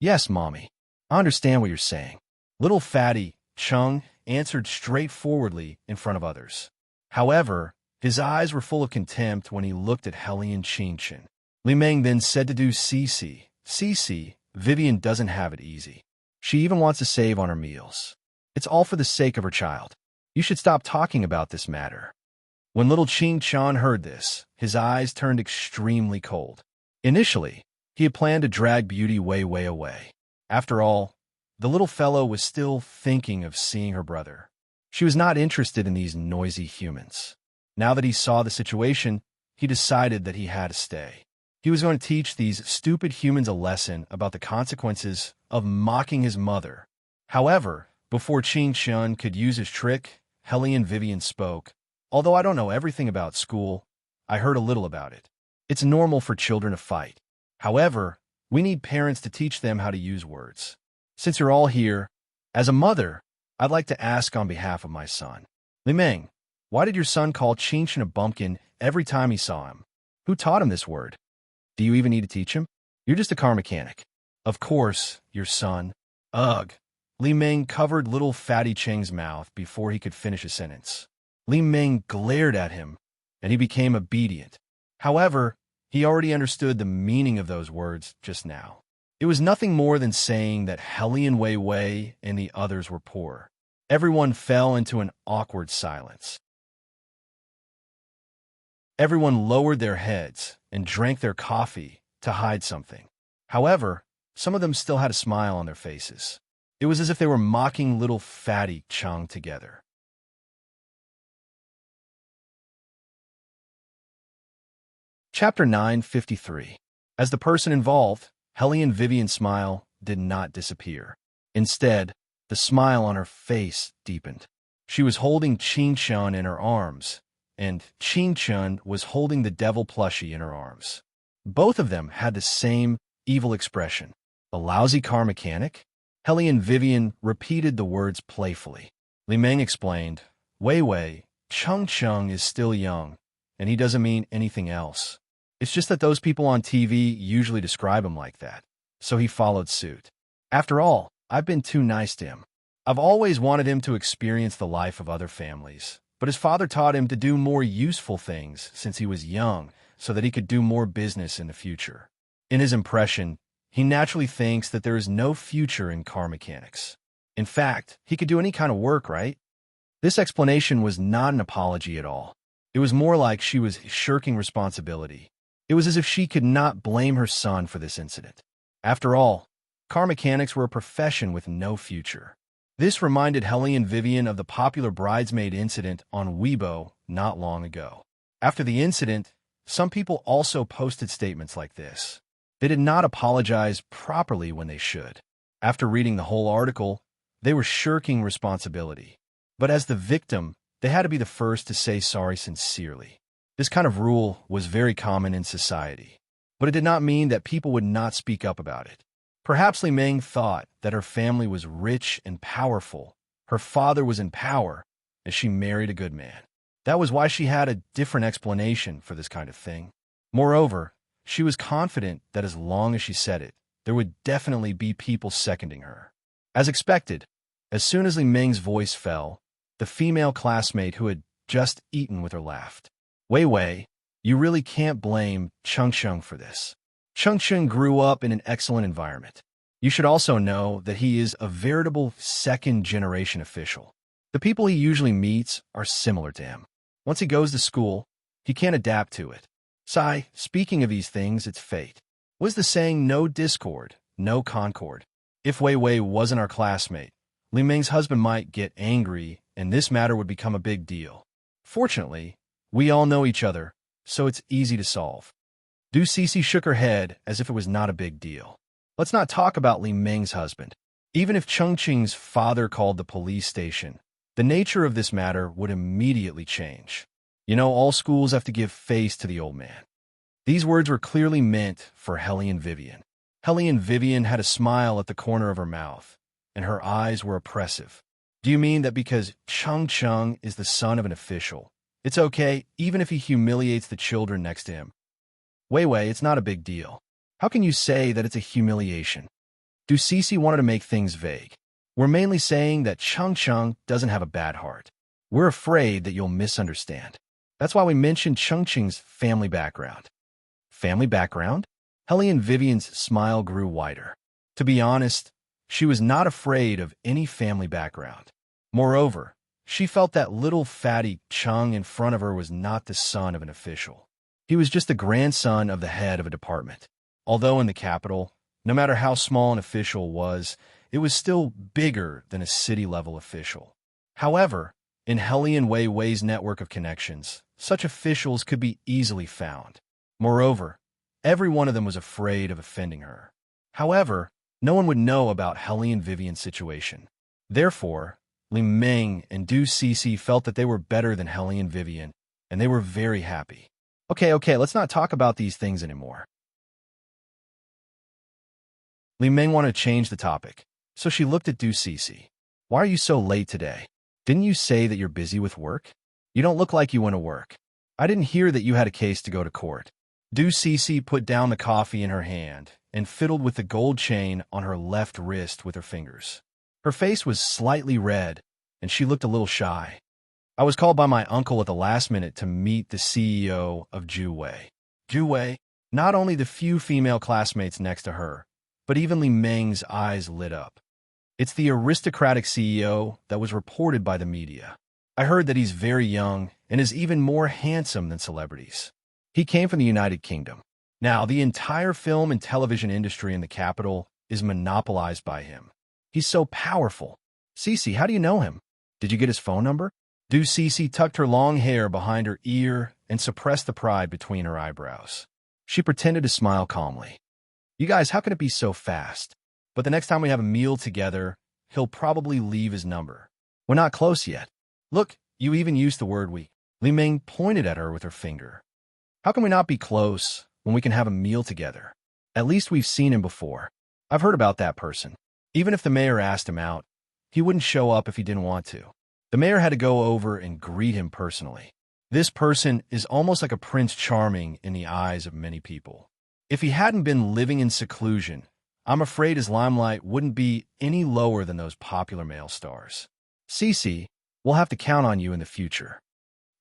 Speaker 1: Yes, Mommy. I understand what you're saying. Little Fatty, Cheng, answered straightforwardly in front of others. However, his eyes were full of contempt when he looked at Hellion Qingchen. Li Meng then said to Du Cece, Cece, Vivian doesn't have it easy. She even wants to save on her meals. It's all for the sake of her child. You should stop talking about this matter. When little Qingchen heard this, his eyes turned extremely cold. Initially, he had planned to drag Beauty Wei Wei away. After all, the little fellow was still thinking of seeing her brother. She was not interested in these noisy humans. Now that he saw the situation, he decided that he had to stay. He was going to teach these stupid humans a lesson about the consequences of mocking his mother. However, before Qing Shun could use his trick, Hellion Vivian spoke. Although I don't know everything about school, I heard a little about it. It's normal for children to fight. However, we need parents to teach them how to use words. Since you're all here, as a mother, I'd like to ask on behalf of my son. Li Meng, why did your son call Qing Shun a bumpkin every time he saw him? Who taught him this word? Do you even need to teach him? You're just a car mechanic. Of course, your son. Ugh. Li Meng covered little fatty Cheng's mouth before he could finish a sentence. Li Meng glared at him, and he became obedient. However, he already understood the meaning of those words just now. It was nothing more than saying that Hellion Wei Wei and the others were poor. Everyone fell into an awkward silence. Everyone lowered their heads and drank their coffee to hide something. However, some of them still had a smile on their faces. It was as if they were mocking little fatty Chang together. Chapter 953. As the person involved, Hellion Vivian's smile did not disappear. Instead, the smile on her face deepened. She was holding Qing Shun in her arms, and Qing Shun was holding the devil plushie in her arms. Both of them had the same evil expression. A lousy car mechanic? Hellion Vivian repeated the words playfully. Li Meng explained, Wei Wei, Chung is still young, and he doesn't mean anything else. It's just that those people on TV usually describe him like that. So he followed suit. After all, I've been too nice to him. I've always wanted him to experience the life of other families, but his father taught him to do more useful things since he was young so that he could do more business in the future. In his impression, he naturally thinks that there is no future in car mechanics. In fact, he could do any kind of work, right? This explanation was not an apology at all. It was more like she was shirking responsibility. It was as if she could not blame her son for this incident. After all, car mechanics were a profession with no future. This reminded Hellion Vivian of the popular bridesmaid incident on Weibo not long ago. After the incident, some people also posted statements like this. They did not apologize properly when they should. After reading the whole article, they were shirking responsibility. But as the victim, they had to be the first to say sorry sincerely. This kind of rule was very common in society, but it did not mean that people would not speak up about it. Perhaps Li Meng thought that her family was rich and powerful. Her father was in power, and she married a good man. That was why she had a different explanation for this kind of thing. Moreover, she was confident that as long as she said it, there would definitely be people seconding her. As expected, as soon as Li Meng's voice fell, the female classmate who had just eaten with her laughed. Wei Wei, you really can't blame Chung for this. Chung grew up in an excellent environment. You should also know that he is a veritable second-generation official. The people he usually meets are similar to him. Once he goes to school, he can't adapt to it. Sai, speaking of these things, it's fate. Was the saying no discord, no concord? If Wei Wei wasn't our classmate, Li Meng's husband might get angry, and this matter would become a big deal. Fortunately, we all know each other, so it's easy to solve. Du Cece shook her head as if it was not a big deal. Let's not talk about Li Meng's husband. Even if Chengqing's father called the police station, the nature of this matter would immediately change. You know, all schools have to give face to the old man. These words were clearly meant for Hellion Vivian. Hellion Vivian had a smile at the corner of her mouth, and her eyes were oppressive. Do you mean that because Chung is the son of an official, it's okay even if he humiliates the children next to him? Wei Wei, it's not a big deal. How can you say that it's a humiliation? Du Cece wanted to make things vague. We're mainly saying that Chung doesn't have a bad heart. We're afraid that you'll misunderstand. That's why we mentioned Chengqing's family background. Family background? Hellion Vivian's smile grew wider. To be honest, she was not afraid of any family background. Moreover, she felt that little fatty Chung in front of her was not the son of an official. He was just the grandson of the head of a department. Although in the capital, no matter how small an official was, it was still bigger than a city-level official. However, in Hellion Wei Wei's network of connections, such officials could be easily found. Moreover, Every one of them was afraid of offending her. However, no one would know about Helly and Vivian's situation. Therefore, Li Meng and Du Cece felt that they were better than Helly and Vivian, and they were very happy. Okay, let's not talk about these things anymore. Li Meng wanted to change the topic, so she looked at Du Cece. Why are you so late today? Didn't you say that you're busy with work? You don't look like you want to work. I didn't hear that you had a case to go to court. Du Cece put down the coffee in her hand and fiddled with the gold chain on her left wrist with her fingers. Her face was slightly red, and she looked a little shy. I was called by my uncle at the last minute to meet the CEO of Juwei. Juwei, not only the few female classmates next to her, but even Li Meng's eyes lit up. It's the aristocratic CEO that was reported by the media. I heard that he's very young and is even more handsome than celebrities. He came from the United Kingdom. Now, the entire film and television industry in the capital is monopolized by him. He's so powerful. Cece, how do you know him? Did you get his phone number? Du Cece tucked her long hair behind her ear and suppressed the pride between her eyebrows. She pretended to smile calmly. You guys, how can it be so fast? But the next time we have a meal together, he'll probably leave his number. We're not close yet. Look, you even used the word we. Li Meng pointed at her with her finger. How can we not be close when we can have a meal together? At least we've seen him before. I've heard about that person. Even if the mayor asked him out, he wouldn't show up if he didn't want to. The mayor had to go over and greet him personally. This person is almost like a Prince Charming in the eyes of many people. If he hadn't been living in seclusion, I'm afraid his limelight wouldn't be any lower than those popular male stars. Cece, we'll have to count on you in the future.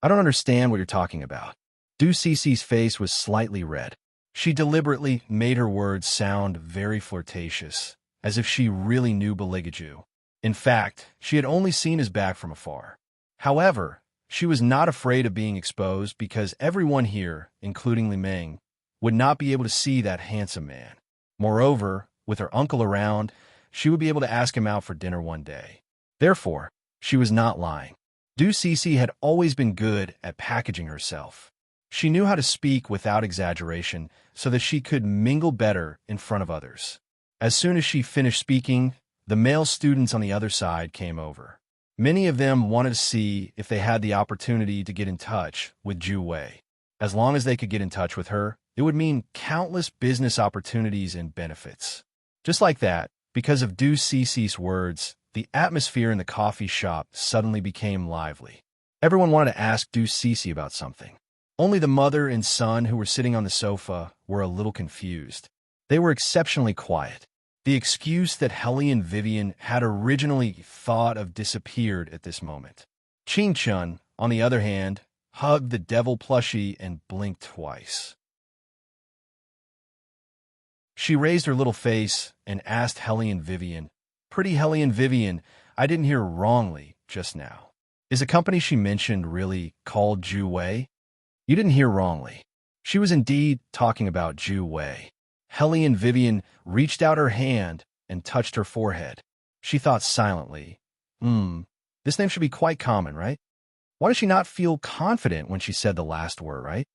Speaker 1: I don't understand what you're talking about. Du Cece's face was slightly red. She deliberately made her words sound very flirtatious, as if she really knew Beligaju. In fact, she had only seen his back from afar. However, she was not afraid of being exposed because everyone here, including Li Meng, would not be able to see that handsome man. Moreover, with her uncle around, she would be able to ask him out for dinner one day. Therefore, she was not lying. Du Cece had always been good at packaging herself. She knew how to speak without exaggeration so that she could mingle better in front of others. As soon as she finished speaking, the male students on the other side came over. Many of them wanted to see if they had the opportunity to get in touch with Juwei. As long as they could get in touch with her, it would mean countless business opportunities and benefits. Just like that, because of Du Cece's words, the atmosphere in the coffee shop suddenly became lively. Everyone wanted to ask Du Cece about something. Only the mother and son who were sitting on the sofa were a little confused. They were exceptionally quiet. The excuse that Helly and Vivian had originally thought of disappeared at this moment. Ching Chun, on the other hand, hugged the devil plushie and blinked twice. She raised her little face and asked Helly and Vivian, "Pretty Helly and Vivian, I didn't hear wrongly just now. Is a company she mentioned really called Juwei?" You didn't hear wrongly. She was indeed talking about Juwei. Helly and Vivian reached out her hand and touched her forehead. She thought silently, this name should be quite common, right? Why does she not feel confident when she said the last word, right?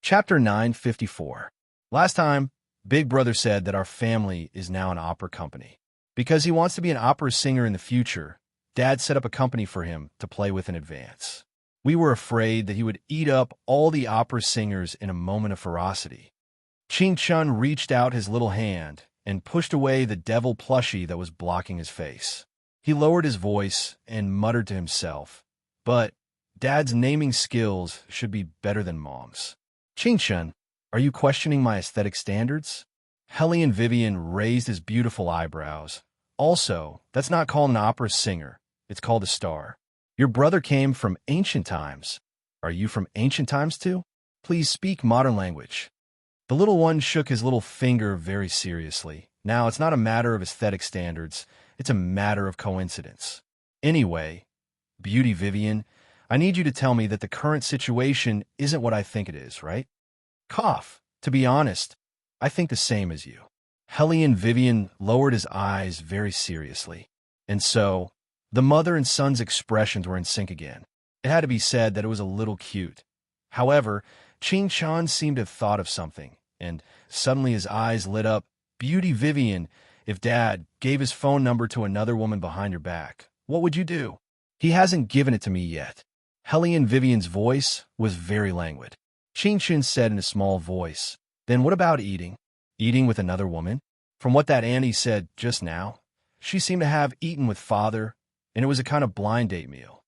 Speaker 1: Chapter 954. Last time, Big Brother said that our family is now an opera company. Because he wants to be an opera singer in the future, Dad set up a company for him to play with in advance. We were afraid that he would eat up all the opera singers in a moment of ferocity. Ching Chun reached out his little hand and pushed away the devil plushie that was blocking his face. He lowered his voice and muttered to himself, "But Dad's naming skills should be better than Mom's." Ching Chun, are you questioning my aesthetic standards? Helly and Vivian raised his beautiful eyebrows. Also, that's not called an opera singer. It's called a star. Your brother came from ancient times. Are you from ancient times too? Please speak modern language. The little one shook his little finger very seriously. Now, it's not a matter of aesthetic standards. It's a matter of coincidence. Anyway, Beauty Vivian, I need you to tell me that the current situation isn't what I think it is, right? Cough. To be honest, I think the same as you. Helly and Vivian lowered his eyes very seriously. And so, the mother and son's expressions were in sync again. It had to be said that it was a little cute. However, Ching Chan seemed to have thought of something, and suddenly his eyes lit up. Beauty Vivian, if Dad gave his phone number to another woman behind your back, what would you do? He hasn't given it to me yet. Hellion Vivian's voice was very languid. Ching Chin said in a small voice, then what about eating? Eating with another woman? From what that Annie said just now, she seemed to have eaten with father, and it was a kind of blind date meal.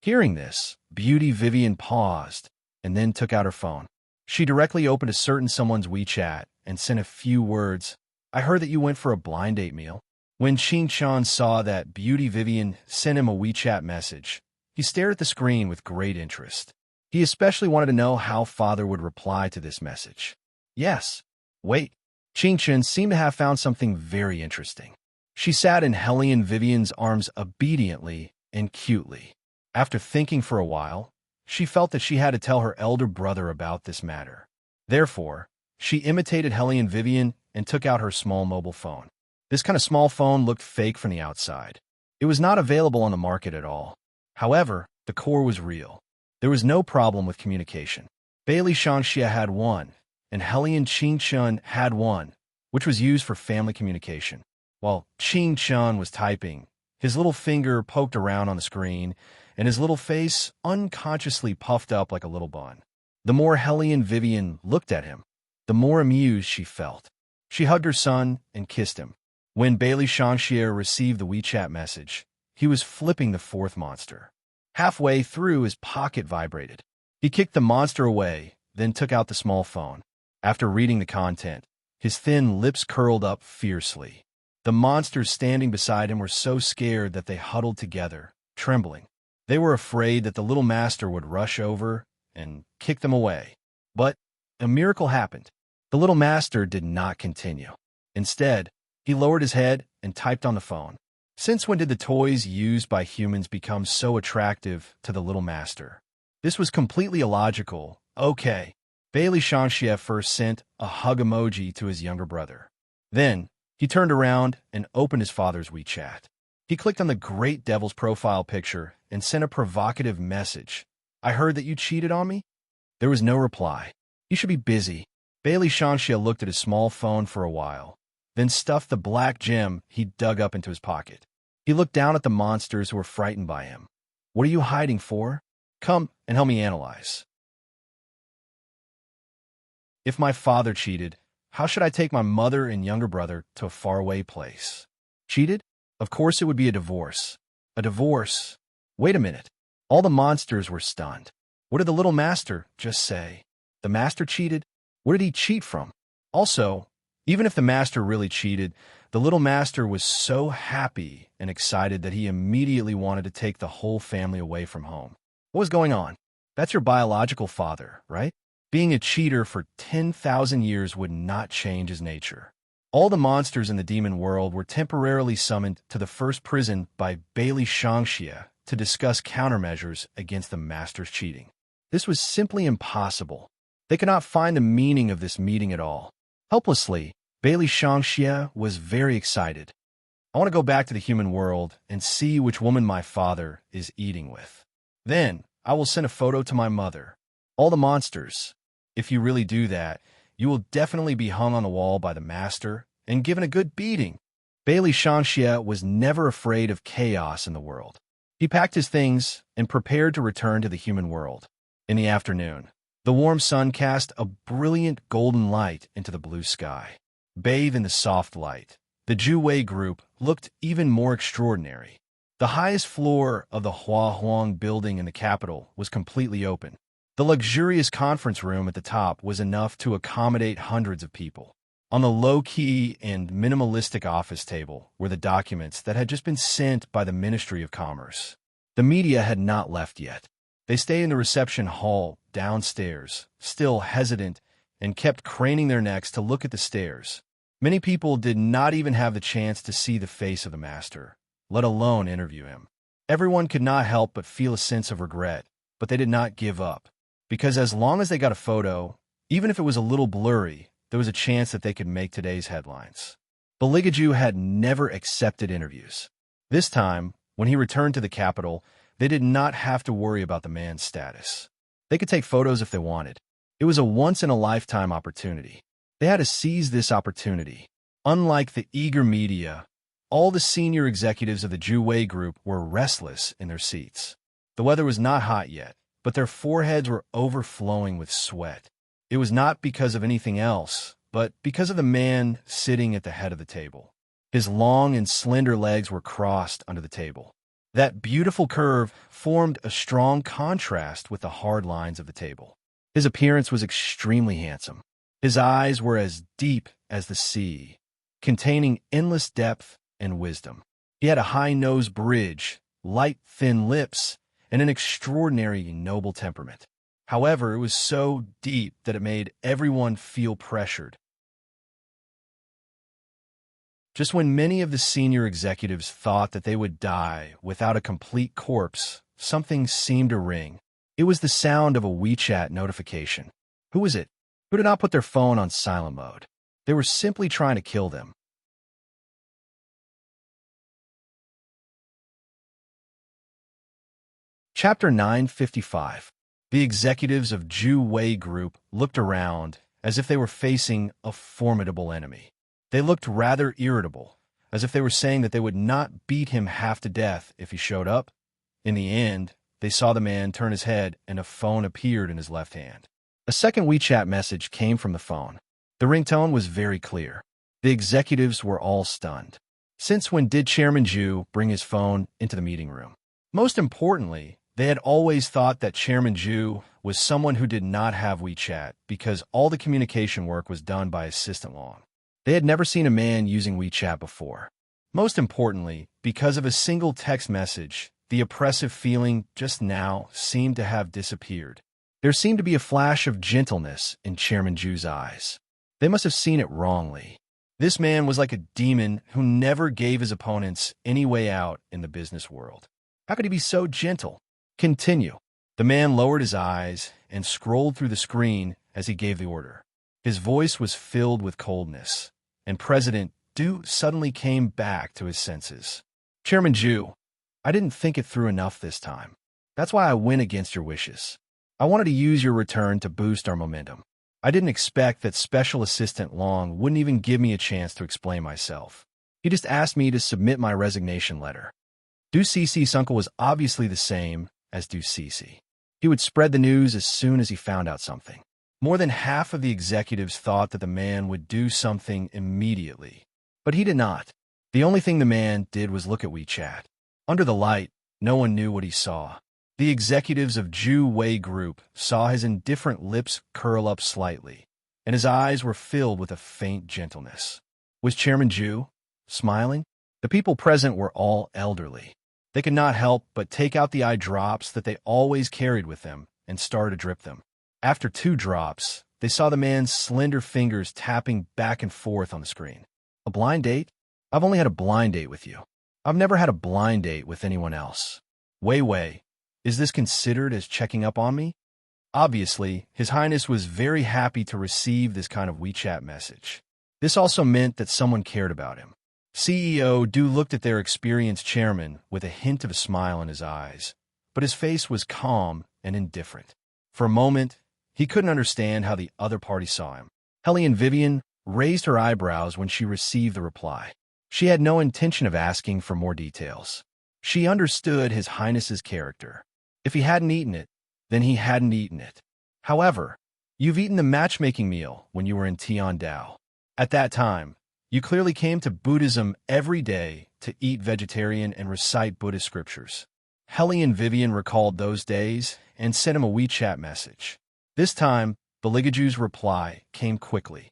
Speaker 1: Hearing this, Beauty Vivian paused and then took out her phone. She directly opened a certain someone's WeChat and sent a few words. I heard that you went for a blind date meal. When Ching Chan saw that Beauty Vivian sent him a WeChat message, he stared at the screen with great interest. He especially wanted to know how father would reply to this message. Yes. Wait. Ching Chan seemed to have found something very interesting. She sat in Hellion Vivian's arms obediently and cutely. After thinking for a while, she felt that she had to tell her elder brother about this matter. Therefore, she imitated Hellion Vivian and took out her small mobile phone. This kind of small phone looked fake from the outside. It was not available on the market at all. However, the core was real. There was no problem with communication. Bailey Shangxia had one, and Hellion Ching Chun had one, which was used for family communication. While Ching Chun was typing, his little finger poked around on the screen, and his little face unconsciously puffed up like a little bun. The more Hellion Vivian looked at him, the more amused she felt. She hugged her son and kissed him. When Bailey Shangxia received the WeChat message, he was flipping the fourth monster. Halfway through, his pocket vibrated. He kicked the monster away, then took out the small phone. After reading the content, his thin lips curled up fiercely. The monsters standing beside him were so scared that they huddled together, trembling. They were afraid that the little master would rush over and kick them away. But a miracle happened. The little master did not continue. Instead, he lowered his head and typed on the phone. Since when did the toys used by humans become so attractive to the little master? This was completely illogical. Okay. Bailey Shangxia first sent a hug emoji to his younger brother. Then, he turned around and opened his father's WeChat. He clicked on the Great Devil's profile picture and sent a provocative message. I heard that you cheated on me? There was no reply. You should be busy. Bailey Shangxia looked at his small phone for a while, then stuffed the black gem he dug up into his pocket. He looked down at the monsters who were frightened by him. What are you hiding for? Come and help me analyze. If my father cheated, how should I take my mother and younger brother to a faraway place? Cheated? Of course it would be a divorce. A divorce? Wait a minute. All the monsters were stunned. What did the little master just say? The master cheated? What did he cheat from? Also, even if the master really cheated, the little master was so happy and excited that he immediately wanted to take the whole family away from home. What was going on? That's your biological father, right? Being a cheater for 10,000 years would not change his nature. All the monsters in the demon world were temporarily summoned to the first prison by Bailey Shangxia to discuss countermeasures against the master's cheating. This was simply impossible. They could not find the meaning of this meeting at all. Helplessly, Bailey Shangxia was very excited. I want to go back to the human world and see which woman my father is eating with. Then, I will send a photo to my mother. All the monsters. If you really do that, you will definitely be hung on the wall by the master and given a good beating. Bailey Shangxia was never afraid of chaos in the world. He packed his things and prepared to return to the human world. In the afternoon, the warm sun cast a brilliant golden light into the blue sky. Bathed in the soft light, the Zhuwei group looked even more extraordinary. The highest floor of the Hua Huang building in the capital was completely open. The luxurious conference room at the top was enough to accommodate hundreds of people. On the low-key and minimalistic office table were the documents that had just been sent by the Ministry of Commerce. The media had not left yet. They stayed in the reception hall downstairs, still hesitant, and kept craning their necks to look at the stairs. Many people did not even have the chance to see the face of the master, let alone interview him. Everyone could not help but feel a sense of regret, but they did not give up. Because as long as they got a photo, even if it was a little blurry, there was a chance that they could make today's headlines. Baligaju had never accepted interviews. This time, when he returned to the capital, they did not have to worry about the man's status. They could take photos if they wanted. It was a once-in-a-lifetime opportunity. They had to seize this opportunity. Unlike the eager media, all the senior executives of the Ju-Wei group were restless in their seats. The weather was not hot yet, but their foreheads were overflowing with sweat. It was not because of anything else, but because of the man sitting at the head of the table. His long and slender legs were crossed under the table. That beautiful curve formed a strong contrast with the hard lines of the table. His appearance was extremely handsome. His eyes were as deep as the sea, containing endless depth and wisdom. He had a high nose bridge, light, thin lips, and an extraordinary noble temperament. However, it was so deep that it made everyone feel pressured. Just when many of the senior executives thought that they would die without a complete corpse, something seemed to ring. It was the sound of a WeChat notification. Who was it? Who did not put their phone on silent mode? They were simply trying to kill them. Chapter 955. The executives of Ju-Wei Group looked around as if they were facing a formidable enemy. They looked rather irritable, as if they were saying that they would not beat him half to death if he showed up. In the end, they saw the man turn his head and a phone appeared in his left hand. A second WeChat message came from the phone. The ringtone was very clear. The executives were all stunned. Since when did Chairman Ju bring his phone into the meeting room? Most importantly, they had always thought that Chairman Ju was someone who did not have WeChat because all the communication work was done by Assistant Long. They had never seen a man using WeChat before. Most importantly, because of a single text message, the oppressive feeling just now seemed to have disappeared. There seemed to be a flash of gentleness in Chairman Ju's eyes. They must have seen it wrongly. This man was like a demon who never gave his opponents any way out in the business world. How could he be so gentle? Continue. The man lowered his eyes and scrolled through the screen as he gave the order. His voice was filled with coldness, and President Du suddenly came back to his senses. Chairman Ju, I didn't think it through enough this time. That's why I went against your wishes. I wanted to use your return to boost our momentum. I didn't expect that Special Assistant Long wouldn't even give me a chance to explain myself. He just asked me to submit my resignation letter. Du Cici's uncle was obviously the same as Du Cici. He would spread the news as soon as he found out something. More than half of the executives thought that the man would do something immediately. But he did not. The only thing the man did was look at WeChat. Under the light, no one knew what he saw. The executives of Ju-Wei Group saw his indifferent lips curl up slightly, and his eyes were filled with a faint gentleness. Was Chairman Ju smiling? The people present were all elderly. They could not help but take out the eye drops that they always carried with them and start to drip them. After 2 drops, they saw the man's slender fingers tapping back and forth on the screen. A blind date? I've only had a blind date with you. I've never had a blind date with anyone else. Wei, is this considered as checking up on me? Obviously, His Highness was very happy to receive this kind of WeChat message. This also meant that someone cared about him. CEO Du looked at their experienced chairman with a hint of a smile in his eyes, but his face was calm and indifferent. For a moment, he couldn't understand how the other party saw him. Hellion Vivian raised her eyebrows when she received the reply. She had no intention of asking for more details. She understood His Highness's character. If he hadn't eaten it, then he hadn't eaten it. However, you've eaten the matchmaking meal when you were in Tiandao. At that time, you clearly came to Buddhism every day to eat vegetarian and recite Buddhist scriptures. Hellion Vivian recalled those days and sent him a WeChat message. This time, Beligaju's reply came quickly.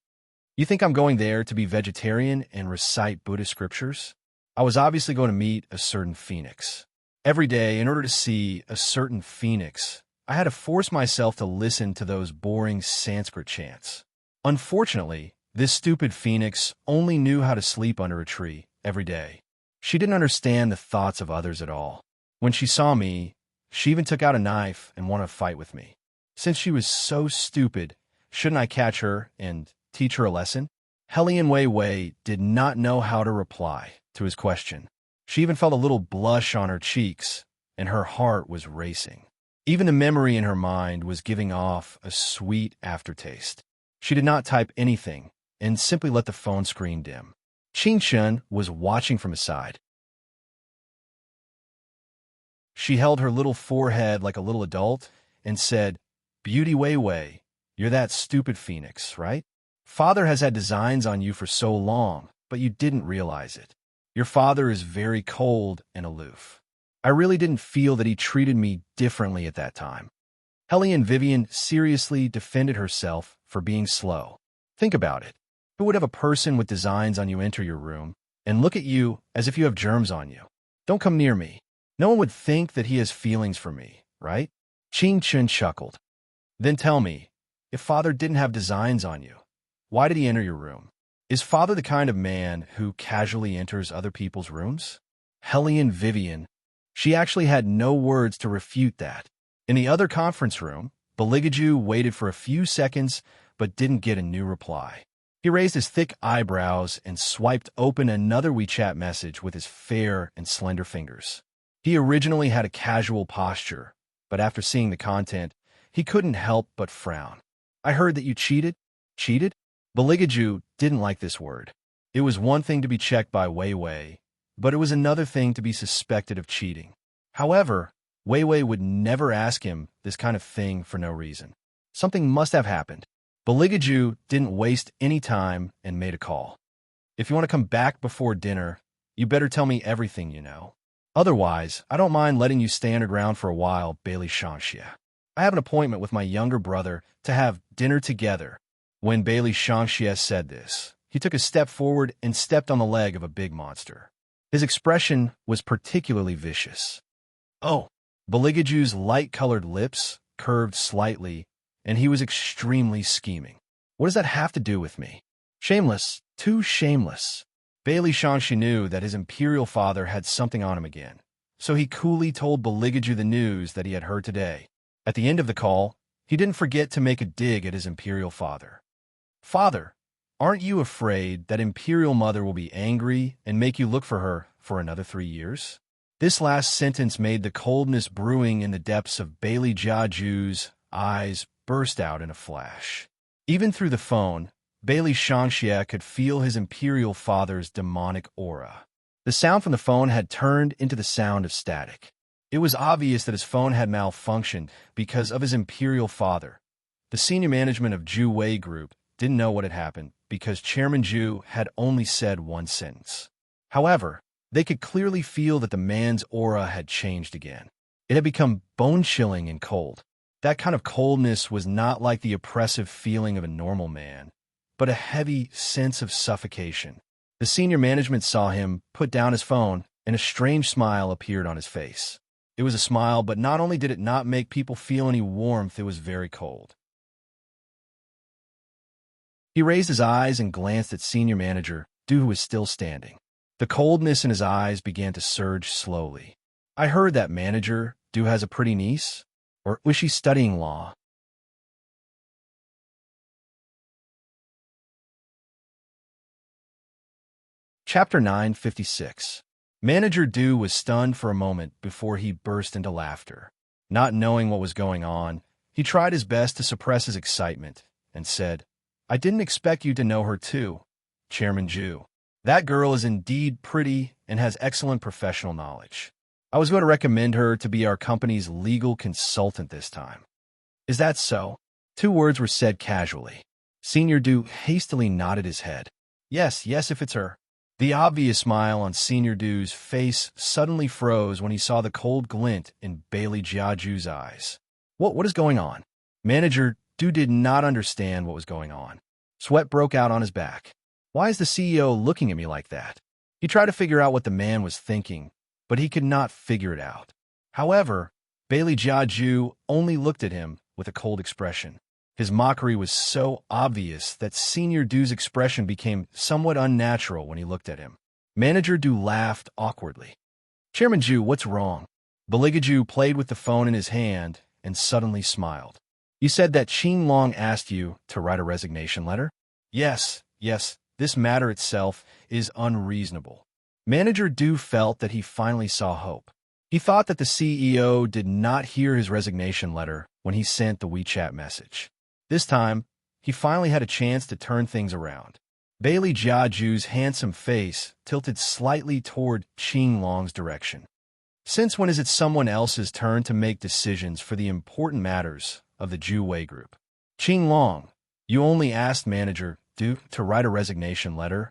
Speaker 1: You think I'm going there to be vegetarian and recite Buddhist scriptures? I was obviously going to meet a certain phoenix. Every day, in order to see a certain phoenix, I had to force myself to listen to those boring Sanskrit chants. Unfortunately, this stupid phoenix only knew how to sleep under a tree every day. She didn't understand the thoughts of others at all. When she saw me, she even took out a knife and wanted to fight with me. Since she was so stupid, shouldn't I catch her and teach her a lesson? Hellion Wei did not know how to reply to his question. She even felt a little blush on her cheeks, and her heart was racing. Even the memory in her mind was giving off a sweet aftertaste. She did not type anything and simply let the phone screen dim. Qin Shun was watching from his side. She held her little forehead like a little adult and said, "Beauty Wei Wei, you're that stupid phoenix, right? Father has had designs on you for so long, but you didn't realize it. Your father is very cold and aloof. I really didn't feel that he treated me differently at that time." Hellion Vivian seriously defended herself for being slow. Think about it. Who would have a person with designs on you enter your room and look at you as if you have germs on you? Don't come near me. No one would think that he has feelings for me, right? Qin Chun chuckled. Then tell me, if father didn't have designs on you, why did he enter your room? Is father the kind of man who casually enters other people's rooms? Hellion Vivian. She actually had no words to refute that. In the other conference room, Beligaju waited for a few seconds but didn't get a new reply. He raised his thick eyebrows and swiped open another WeChat message with his fair and slender fingers. He originally had a casual posture, but after seeing the content, he couldn't help but frown. I heard that you cheated? Cheated? Beligaju didn't like this word. It was one thing to be checked by Wei Wei, but it was another thing to be suspected of cheating. However, Wei Wei would never ask him this kind of thing for no reason. Something must have happened. Beligaju didn't waste any time and made a call. If you want to come back before dinner, you better tell me everything you know. Otherwise, I don't mind letting you stay underground for a while, Bailey Shangxia. I have an appointment with my younger brother to have dinner together. When Bailey Shangxia said this, he took a step forward and stepped on the leg of a big monster. His expression was particularly vicious. Oh, Beligaju's light-colored lips curved slightly, and he was extremely scheming. What does that have to do with me? Shameless, too shameless. Bailey Shangxi knew that his imperial father had something on him again, so he coolly told Beligaju the news that he had heard today. At the end of the call, he didn't forget to make a dig at his imperial father. Father, aren't you afraid that imperial mother will be angry and make you look for her for another 3 years? This last sentence made the coldness brewing in the depths of Bailey Jiaju's eyes burst out in a flash. Even through the phone, Bailey Shangxia could feel his imperial father's demonic aura. The sound from the phone had turned into the sound of static. It was obvious that his phone had malfunctioned because of his imperial father. The senior management of Zhu Wei Group didn't know what had happened because Chairman Zhu had only said one sentence. However, they could clearly feel that the man's aura had changed again. It had become bone-chilling and cold. That kind of coldness was not like the oppressive feeling of a normal man, but a heavy sense of suffocation. The senior management saw him put down his phone, and a strange smile appeared on his face. It was a smile, but not only did it not make people feel any warmth, it was very cold. He raised his eyes and glanced at senior manager Du, who was still standing. The coldness in his eyes began to surge slowly. I heard that manager Du has a pretty niece? Or was she studying law? Chapter 956. Manager Du was stunned for a moment before he burst into laughter. Not knowing what was going on, he tried his best to suppress his excitement and said, I didn't expect you to know her too, Chairman Zhu. That girl is indeed pretty and has excellent professional knowledge. I was going to recommend her to be our company's legal consultant this time. Is that so? 2 words were said casually. Senior Du hastily nodded his head. Yes, if it's her. The obvious smile on Senior Du's face suddenly froze when he saw the cold glint in Bailey Jiaju's eyes. What is going on? Manager Du did not understand what was going on. Sweat broke out on his back. Why is the CEO looking at me like that? He tried to figure out what the man was thinking, but he could not figure it out. However, Bailey Jiaju only looked at him with a cold expression. His mockery was so obvious that Senior Du's expression became somewhat unnatural when he looked at him. Manager Du laughed awkwardly. Chairman Zhu, what's wrong? Beligaju played with the phone in his hand and suddenly smiled. You said that Qin Long asked you to write a resignation letter? Yes, this matter itself is unreasonable. Manager Du felt that he finally saw hope. He thought that the CEO did not hear his resignation letter when he sent the WeChat message. This time, he finally had a chance to turn things around. Bailey Jiaju's handsome face tilted slightly toward Qing Long's direction. Since when is it someone else's turn to make decisions for the important matters of the Zhu Wei Group? Qing Long, you only asked manager Du to write a resignation letter.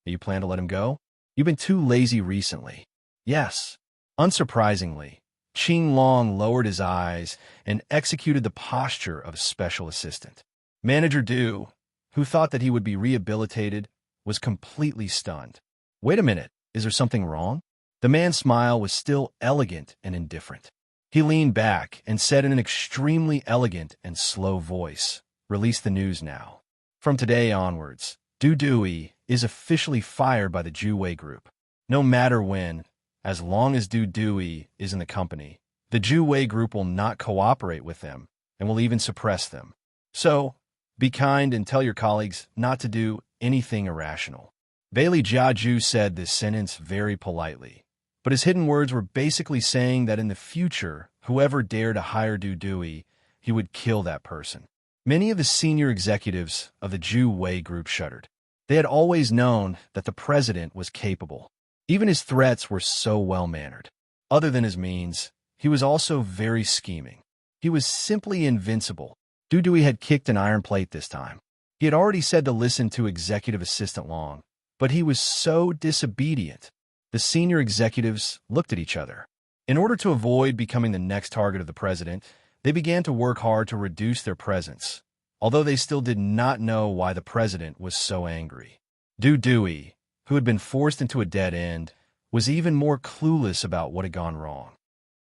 Speaker 1: You plan to let him go? You've been too lazy recently. Yes. Unsurprisingly, Qing Long lowered his eyes and executed the posture of a special assistant. Manager Du, who thought that he would be rehabilitated, was completely stunned. Wait a minute, is there something wrong? The man's smile was still elegant and indifferent. He leaned back and said in an extremely elegant and slow voice, "Release the news now. From today onwards, Du Dewey is officially fired by the Zhu Wei Group. No matter when, as long as Du Dewey is in the company, the Zhu Wei Group will not cooperate with them and will even suppress them. So, be kind and tell your colleagues not to do anything irrational." Bailey Jiaju said this sentence very politely, but his hidden words were basically saying that in the future, whoever dared to hire Du Dewey, he would kill that person. Many of the senior executives of the Zhu Wei Group shuddered. They had always known that the president was capable. Even his threats were so well-mannered. Other than his means, he was also very scheming. He was simply invincible. Du Dewey had kicked an iron plate this time. He had already said to listen to Executive Assistant Long, but he was so disobedient. The senior executives looked at each other. In order to avoid becoming the next target of the president, they began to work hard to reduce their presence, although they still did not know why the president was so angry. Du Dewey, who had been forced into a dead end, was even more clueless about what had gone wrong.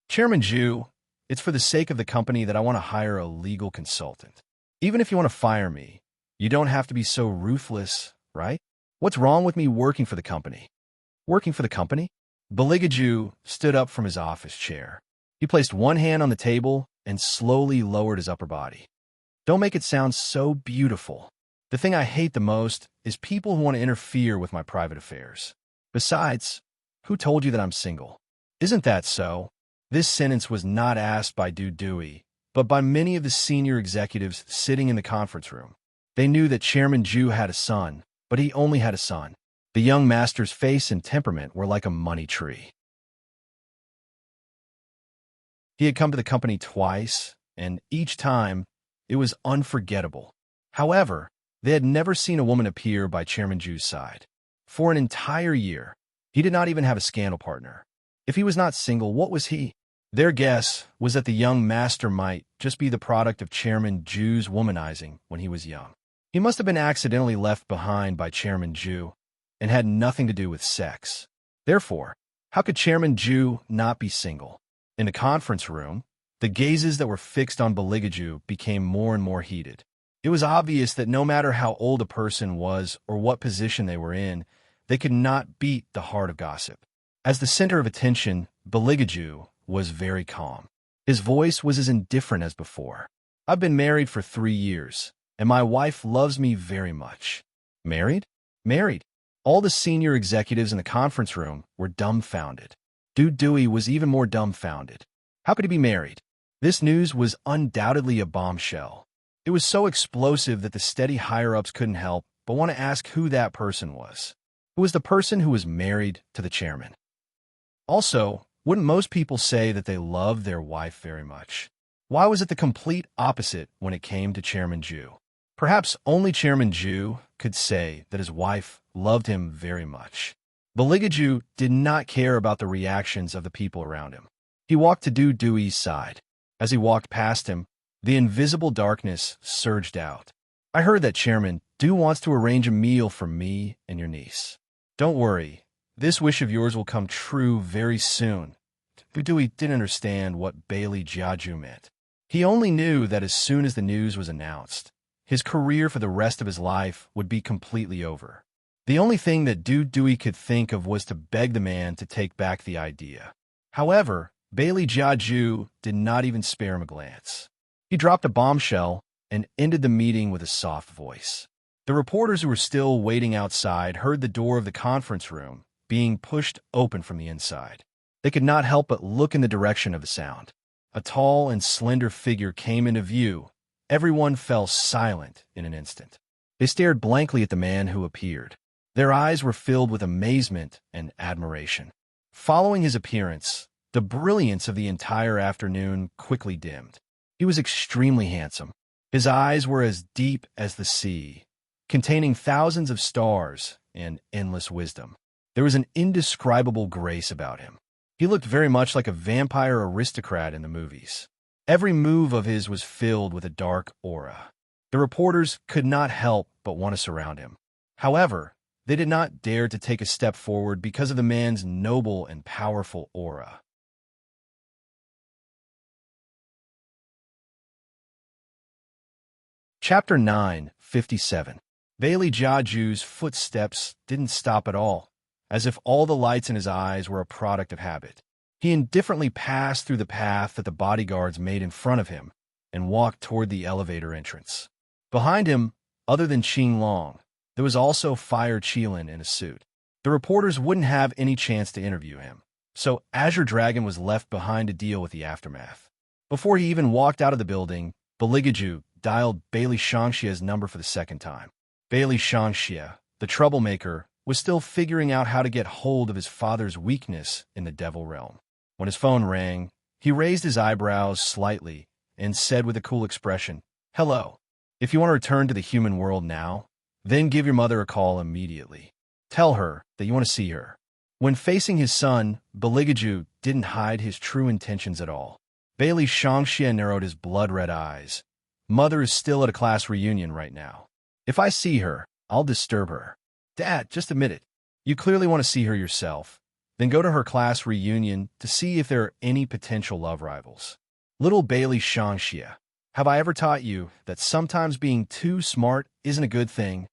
Speaker 1: "Chairman Zhu, it's for the sake of the company that I want to hire a legal consultant. Even if you want to fire me, you don't have to be so ruthless, right? What's wrong with me working for the company?" "Working for the company?" Baligaju stood up from his office chair. He placed one hand on the table and slowly lowered his upper body. "Don't make it sound so beautiful. The thing I hate the most is people who want to interfere with my private affairs. Besides, who told you that I'm single? Isn't that so?" This sentence was not asked by Du Dewey, but by many of the senior executives sitting in the conference room. They knew that Chairman Zhu had a son, but he only had a son. The young master's face and temperament were like a money tree. He had come to the company twice, and each time, it was unforgettable. However, they had never seen a woman appear by Chairman Zhu's side. For an entire year, he did not even have a scandal partner. If he was not single, what was he? Their guess was that the young master might just be the product of Chairman Zhu's womanizing when he was young. He must have been accidentally left behind by Chairman Zhu and had nothing to do with sex. Therefore, how could Chairman Zhu not be single? In the conference room, the gazes that were fixed on Baligaju became more and more heated. It was obvious that no matter how old a person was or what position they were in, they could not beat the heart of gossip. As the center of attention, Baligaju was very calm. His voice was as indifferent as before. "I've been married for 3 years, and my wife loves me very much." "Married? Married?" All the senior executives in the conference room were dumbfounded. Du Dewey was even more dumbfounded. How could he be married? This news was undoubtedly a bombshell. It was so explosive that the steady higher-ups couldn't help but want to ask who that person was. Who was the person who was married to the chairman? Also, wouldn't most people say that they loved their wife very much? Why was it the complete opposite when it came to Chairman Zhu? Perhaps only Chairman Zhu could say that his wife loved him very much. Baligaju did not care about the reactions of the people around him. He walked to Du Dewey's side. As he walked past him, the invisible darkness surged out. "I heard that Chairman Du wants to arrange a meal for me and your niece. Don't worry, this wish of yours will come true very soon." Du Dewey didn't understand what Bailey Jiaju meant. He only knew that as soon as the news was announced, his career for the rest of his life would be completely over. The only thing that Du Dewey could think of was to beg the man to take back the idea. However, Bailey Jiaju did not even spare him a glance. He dropped a bombshell and ended the meeting with a soft voice. The reporters who were still waiting outside heard the door of the conference room being pushed open from the inside. They could not help but look in the direction of the sound. A tall and slender figure came into view. Everyone fell silent in an instant. They stared blankly at the man who appeared. Their eyes were filled with amazement and admiration. Following his appearance, the brilliance of the entire afternoon quickly dimmed. He was extremely handsome. His eyes were as deep as the sea, containing thousands of stars and endless wisdom. There was an indescribable grace about him. He looked very much like a vampire aristocrat in the movies. Every move of his was filled with a dark aura. The reporters could not help but want to surround him. However, they did not dare to take a step forward because of the man's noble and powerful aura. Chapter 9:57. Bailey Jaju's footsteps didn't stop at all, as if all the lights in his eyes were a product of habit. He indifferently passed through the path that the bodyguards made in front of him and walked toward the elevator entrance. Behind him, other than Qing Long, there was also Fire Qilin in a suit. The reporters wouldn't have any chance to interview him, so Azure Dragon was left behind to deal with the aftermath. Before he even walked out of the building, Beligaju dialed Bailey Shangxia's number for the second time. Bailey Shangxia, the troublemaker, was still figuring out how to get hold of his father's weakness in the devil realm. When his phone rang, he raised his eyebrows slightly and said with a cool expression, "Hello. If you want to return to the human world now, then give your mother a call immediately. Tell her that you want to see her." When facing his son, Beligaju didn't hide his true intentions at all. Bailey Shangxia narrowed his blood-red eyes. "Mother is still at a class reunion right now. If I see her, I'll disturb her." "Dad, just admit it. You clearly want to see her yourself. Then go to her class reunion to see if there are any potential love rivals." "Little Bailey Shangxia, have I ever taught you that sometimes being too smart isn't a good thing?"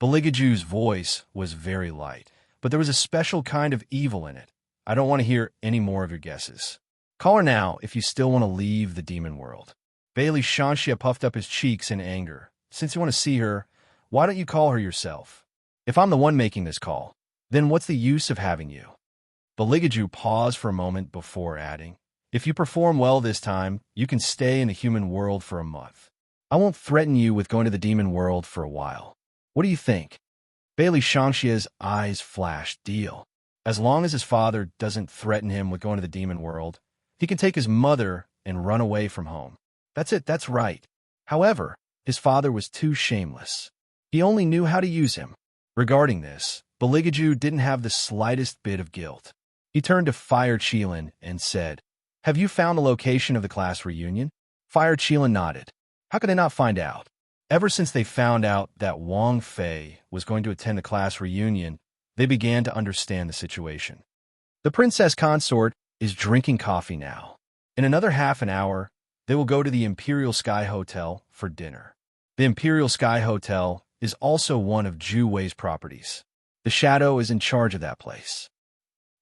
Speaker 1: Beligaju's voice was very light, but there was a special kind of evil in it. "I don't want to hear any more of your guesses. Call her now if you still want to leave the demon world." Bailey Shangxia puffed up his cheeks in anger. "Since you want to see her, why don't you call her yourself? If I'm the one making this call, then what's the use of having you?" Beligaju paused for a moment before adding, "If you perform well this time, you can stay in the human world for a month. I won't threaten you with going to the demon world for a while. What do you think?" Bailey Shangxia's eyes flashed. "Deal. As long as his father doesn't threaten him with going to the demon world, he can take his mother and run away from home. That's it, that's right." However, his father was too shameless. He only knew how to use him. Regarding this, Beligaju didn't have the slightest bit of guilt. He turned to Fire Qilin and said, "Have you found the location of the class reunion?" Fire Qilin nodded. How could they not find out? Ever since they found out that Wang Fei was going to attend the class reunion, they began to understand the situation. The Princess Consort is drinking coffee now. In another half an hour, they will go to the Imperial Sky Hotel for dinner. The Imperial Sky Hotel is also one of Zhu Wei's properties. The Shadow is in charge of that place.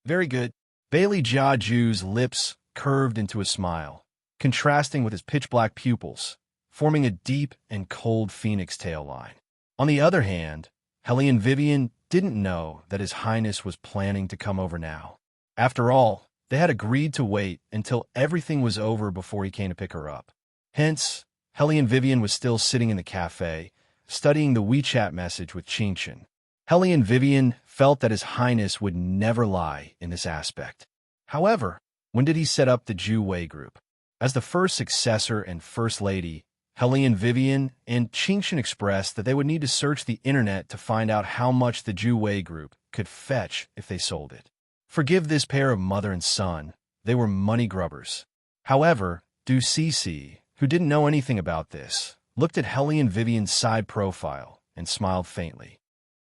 Speaker 1: Very good. Bailey Jiaju's lips curved into a smile, contrasting with his pitch-black pupils, forming a deep and cold phoenix tail line. On the other hand, Hellion Vivian didn't know that His Highness was planning to come over now. After all, they had agreed to wait until everything was over before he came to pick her up. Hence, Hellion Vivian was still sitting in the cafe, studying the WeChat message with Qingchen. Hellion Vivian felt that His Highness would never lie in this aspect. However, when did he set up the Zhu Wei group? As the first successor and first lady, Hellion Vivian and Qingchen expressed that they would need to search the internet to find out how much the Zhu Wei group could fetch if they sold it. Forgive this pair of mother and son, they were money grubbers. However, Du Cece, who didn't know anything about this, looked at Hellion Vivian's side profile and smiled faintly.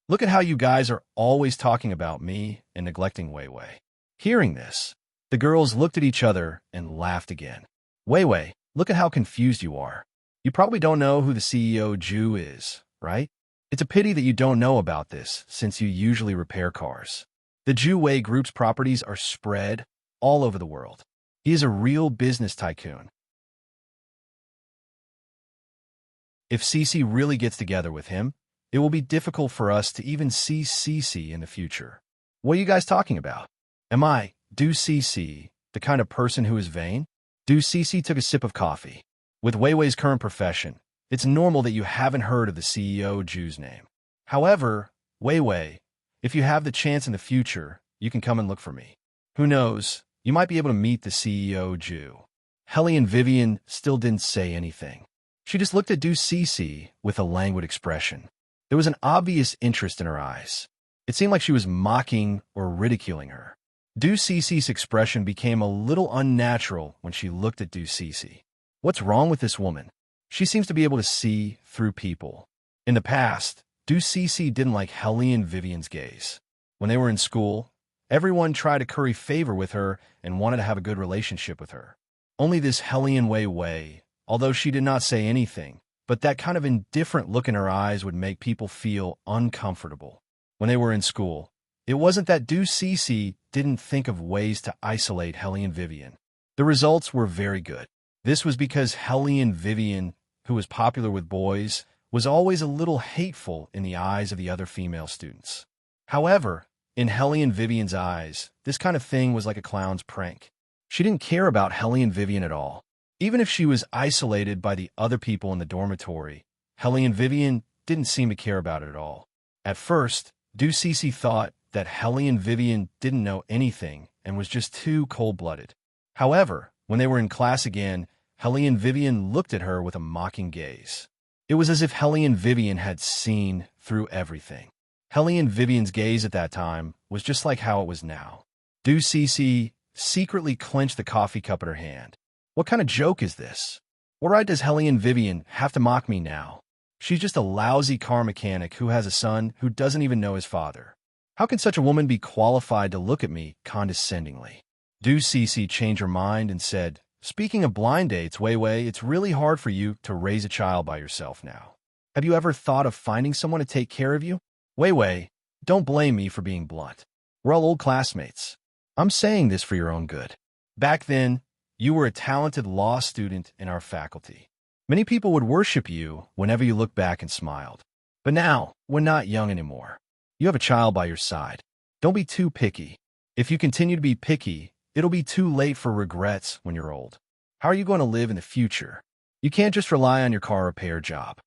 Speaker 1: "Look at how you guys are always talking about me and neglecting Wei Wei." Hearing this, the girls looked at each other and laughed again. "Wei Wei, look at how confused you are. You probably don't know who the CEO Zhu is, right? It's a pity that you don't know about this, since you usually repair cars. The Zhu Wei Group's properties are spread all over the world. He is a real business tycoon. If Cece really gets together with him, it will be difficult for us to even see Cece in the future." "What are you guys talking about?" "Am I Do Cece the kind of person who is vain? Do Cece took a sip of coffee. With Wei Wei's current profession, it's normal that you haven't heard of the CEO Ju's name. However, Wei Wei, if you have the chance in the future, you can come and look for me. Who knows, you might be able to meet the CEO Ju. Helly and Vivian still didn't say anything. She just looked at Du Cece with a languid expression. There was an obvious interest in her eyes. It seemed like she was mocking or ridiculing her. Du Cece's expression became a little unnatural when she looked at Du Cece. What's wrong with this woman? She seems to be able to see through people. In the past, Du Cece didn't like Helly and Vivian's gaze. When they were in school, everyone tried to curry favor with her and wanted to have a good relationship with her. Only this Helly and Wei Wei, although she did not say anything, but that kind of indifferent look in her eyes would make people feel uncomfortable. When they were in school, it wasn't that Du Cece didn't think of ways to isolate Helly and Vivian. The results were very good. This was because Helly and Vivian, who was popular with boys, was always a little hateful in the eyes of the other female students. However, in Helly and Vivian's eyes, this kind of thing was like a clown's prank. She didn't care about Helly and Vivian at all. Even if she was isolated by the other people in the dormitory, Helly and Vivian didn't seem to care about it at all. At first, Du Cece thought that Helly and Vivian didn't know anything and was just too cold-blooded. However, when they were in class again, Helly and Vivian looked at her with a mocking gaze. It was as if Helly and Vivian had seen through everything. Helly and Vivian's gaze at that time was just like how it was now. Du Cece secretly clenched the coffee cup in her hand. What kind of joke is this? What right does Helly and Vivian have to mock me now? She's just a lousy car mechanic who has a son who doesn't even know his father. How can such a woman be qualified to look at me condescendingly? Du Cece changed her mind and said, "Speaking of blind dates, Wei Wei, it's really hard for you to raise a child by yourself now. Have you ever thought of finding someone to take care of you? Wei Wei, don't blame me for being blunt. We're all old classmates. I'm saying this for your own good. Back then, you were a talented law student in our faculty. Many people would worship you whenever you looked back and smiled. But now, we're not young anymore. You have a child by your side. Don't be too picky. If you continue to be picky, it'll be too late for regrets when you're old. How are you going to live in the future? You can't just rely on your car repair job."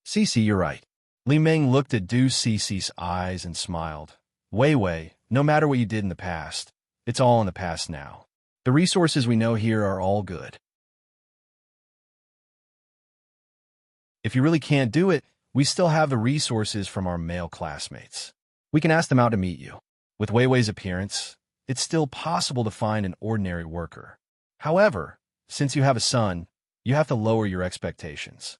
Speaker 1: "Cece, you're right." Li Meng looked at Du Cece's eyes and smiled. "Wei Wei, no matter what you did in the past, it's all in the past now. The resources we know here are all good. If you really can't do it, we still have the resources from our male classmates. We can ask them out to meet you. With Wei Wei's appearance, it's still possible to find an ordinary worker. However, since you have a son, you have to lower your expectations."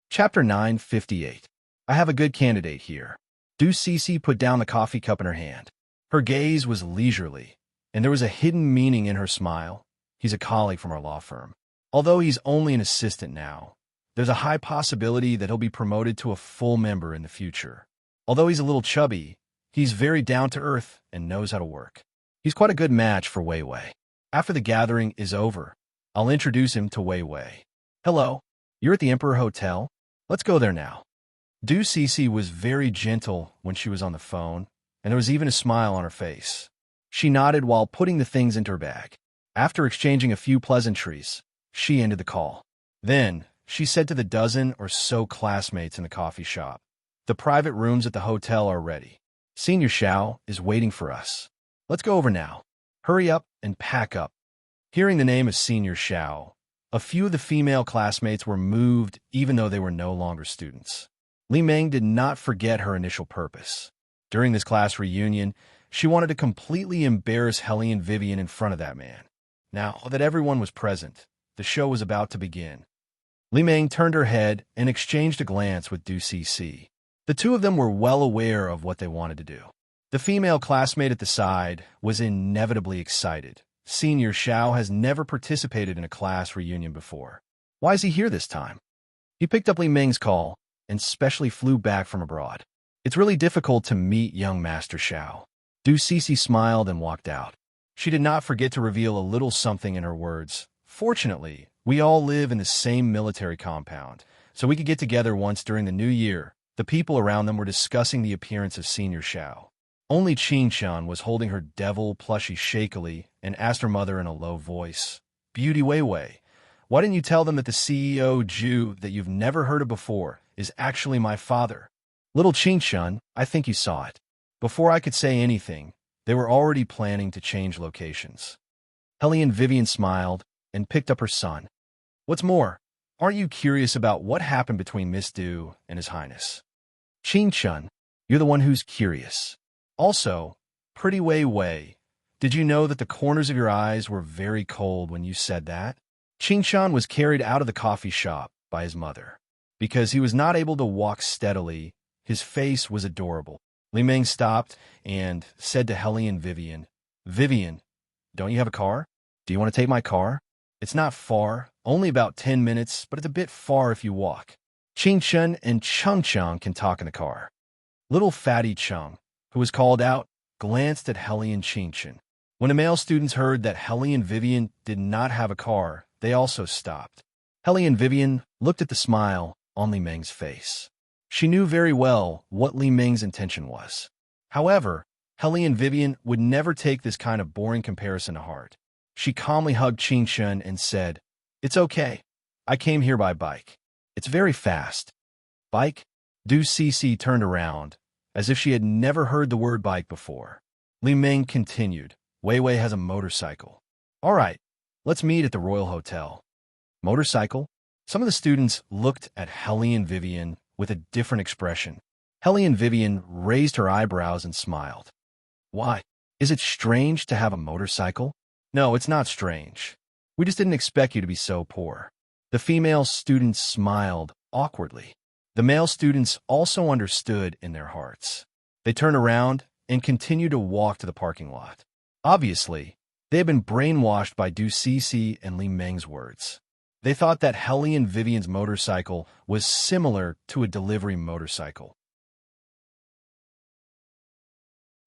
Speaker 1: Chapter 958. I have a good candidate here. Du Cece put down the coffee cup in her hand. Her gaze was leisurely, and there was a hidden meaning in her smile. He's a colleague from our law firm. Although he's only an assistant now, there's a high possibility that he'll be promoted to a full member in the future. Although he's a little chubby, he's very down-to-earth and knows how to work. He's quite a good match for Wei Wei. After the gathering is over, I'll introduce him to Wei Wei. "Hello, you're at the Emperor Hotel? Let's go there now." Du Cece was very gentle when she was on the phone, and there was even a smile on her face. She nodded while putting the things into her bag. After exchanging a few pleasantries, she ended the call. Then, she said to the dozen or so classmates in the coffee shop, "The private rooms at the hotel are ready. Senior Xiao is waiting for us. Let's go over now. Hurry up and pack up." Hearing the name of Senior Xiao, a few of the female classmates were moved even though they were no longer students. Li Meng did not forget her initial purpose. During this class reunion, she wanted to completely embarrass Helly and Vivian in front of that man. Now that everyone was present, the show was about to begin. Li Meng turned her head and exchanged a glance with Du Cece. The two of them were well aware of what they wanted to do. The female classmate at the side was inevitably excited. Senior Xiao has never participated in a class reunion before. Why is he here this time? He picked up Li Meng's call and specially flew back from abroad. It's really difficult to meet young Master Xiao. Du Cece smiled and walked out. She did not forget to reveal a little something in her words. "Fortunately, we all live in the same military compound, so we could get together once during the new year The people around them were discussing the appearance of Senior Xiao. Only Qin was holding her devil plushie shakily and asked her mother in a low voice, "Beauty Wei Wei, why didn't you tell them that the CEO Jew that you've never heard of before is actually my father?" Little Qin, I think you saw it. Before I could say anything, they were already planning to change locations. Hellion Vivian smiled and picked up her son. "What's more, aren't you curious about what happened between Miss Du and His Highness?" "Qin, you're the one who's curious. Also, pretty Wei Wei, did you know that the corners of your eyes were very cold when you said that?" Qin was carried out of the coffee shop by his mother. Because he was not able to walk steadily, his face was adorable. Li Meng stopped and said to Hellion Vivian, "Vivian, don't you have a car? Do you want to take my car? It's not far, only about 10 minutes, but it's a bit far if you walk. Qin and Cheng can talk in the car." Little fatty Cheng, who was called out, glanced at Hellion Qin. When the male students heard that Hellion Vivian did not have a car, they also stopped. Hellion Vivian looked at the smile on Li Meng's face. She knew very well what Li Meng's intention was. However, Hellion Vivian would never take this kind of boring comparison to heart. She calmly hugged Qin and said, "It's okay. I came here by bike. It's very fast." "Bike?" Du Cece turned around, as if she had never heard the word bike before. Li Meng continued, "Wei Wei has a motorcycle." "All right, let's meet at the Royal Hotel." "Motorcycle?" Some of the students looked at Hellion Vivian with a different expression. Hellion Vivian raised her eyebrows and smiled. "Why? Is it strange to have a motorcycle?" "No, it's not strange. We just didn't expect you to be so poor." The female students smiled awkwardly. The male students also understood in their hearts. They turned around and continued to walk to the parking lot. Obviously, they had been brainwashed by Du Cece and Li Meng's words. They thought that Hellion Vivian's motorcycle was similar to a delivery motorcycle.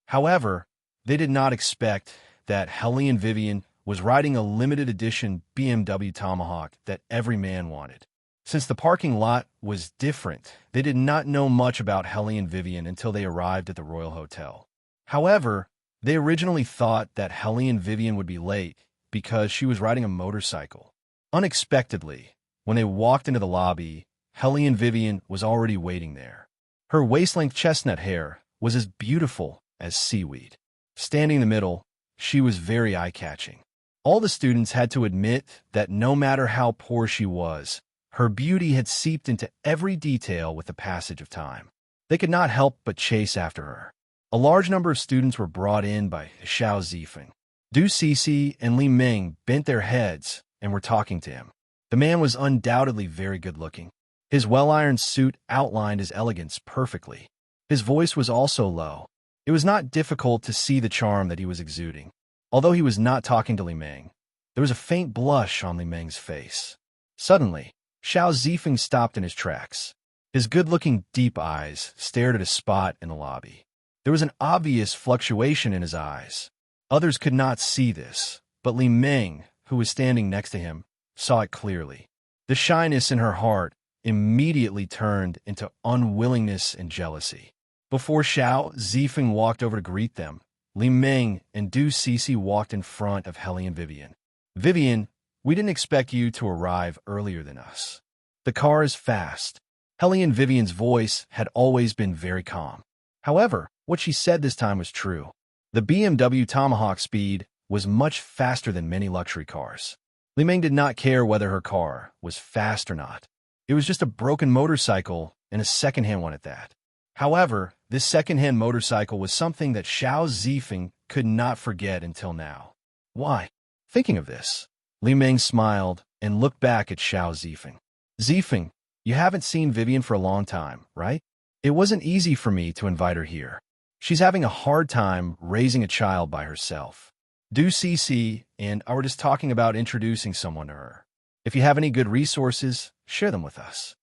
Speaker 1: However, they did not expect that Hellion Vivian was riding a limited edition BMW Tomahawk that every man wanted. Since the parking lot was different, they did not know much about Hellion Vivian until they arrived at the Royal Hotel. However, they originally thought that Hellion Vivian would be late because she was riding a motorcycle. Unexpectedly, when they walked into the lobby, Hellion Vivian was already waiting there. Her waist-length chestnut hair was as beautiful as seaweed. Standing in the middle, she was very eye-catching. All the students had to admit that no matter how poor she was, her beauty had seeped into every detail with the passage of time. They could not help but chase after her. A large number of students were brought in by Xiao Zifeng. Du Cece and Li Meng bent their heads and were talking to him. The man was undoubtedly very good-looking. His well-ironed suit outlined his elegance perfectly. His voice was also low. It was not difficult to see the charm that he was exuding. Although he was not talking to Li Meng, there was a faint blush on Li Meng's face. Suddenly, Xiao Zifeng stopped in his tracks. His good-looking deep eyes stared at a spot in the lobby. There was an obvious fluctuation in his eyes. Others could not see this, but Li Meng, who was standing next to him, saw it clearly. The shyness in her heart immediately turned into unwillingness and jealousy. Before Xiao Zifeng walked over to greet them, Li Meng and Du Cece walked in front of Hellion Vivian. "Vivian, we didn't expect you to arrive earlier than us. The car is fast." Hellion Vivian's voice had always been very calm. However, what she said this time was true. The BMW Tomahawk speed was much faster than many luxury cars. Li Meng did not care whether her car was fast or not. It was just a broken motorcycle, and a second-hand one at that. However, this second-hand motorcycle was something that Xiao Zifeng could not forget until now. "Why?" Thinking of this, Li Meng smiled and looked back at Xiao Zifeng. "Zifeng, you haven't seen Vivian for a long time, right? It wasn't easy for me to invite her here. She's having a hard time raising a child by herself. Du Cece and I were just talking about introducing someone to her. If you have any good resources, share them with us."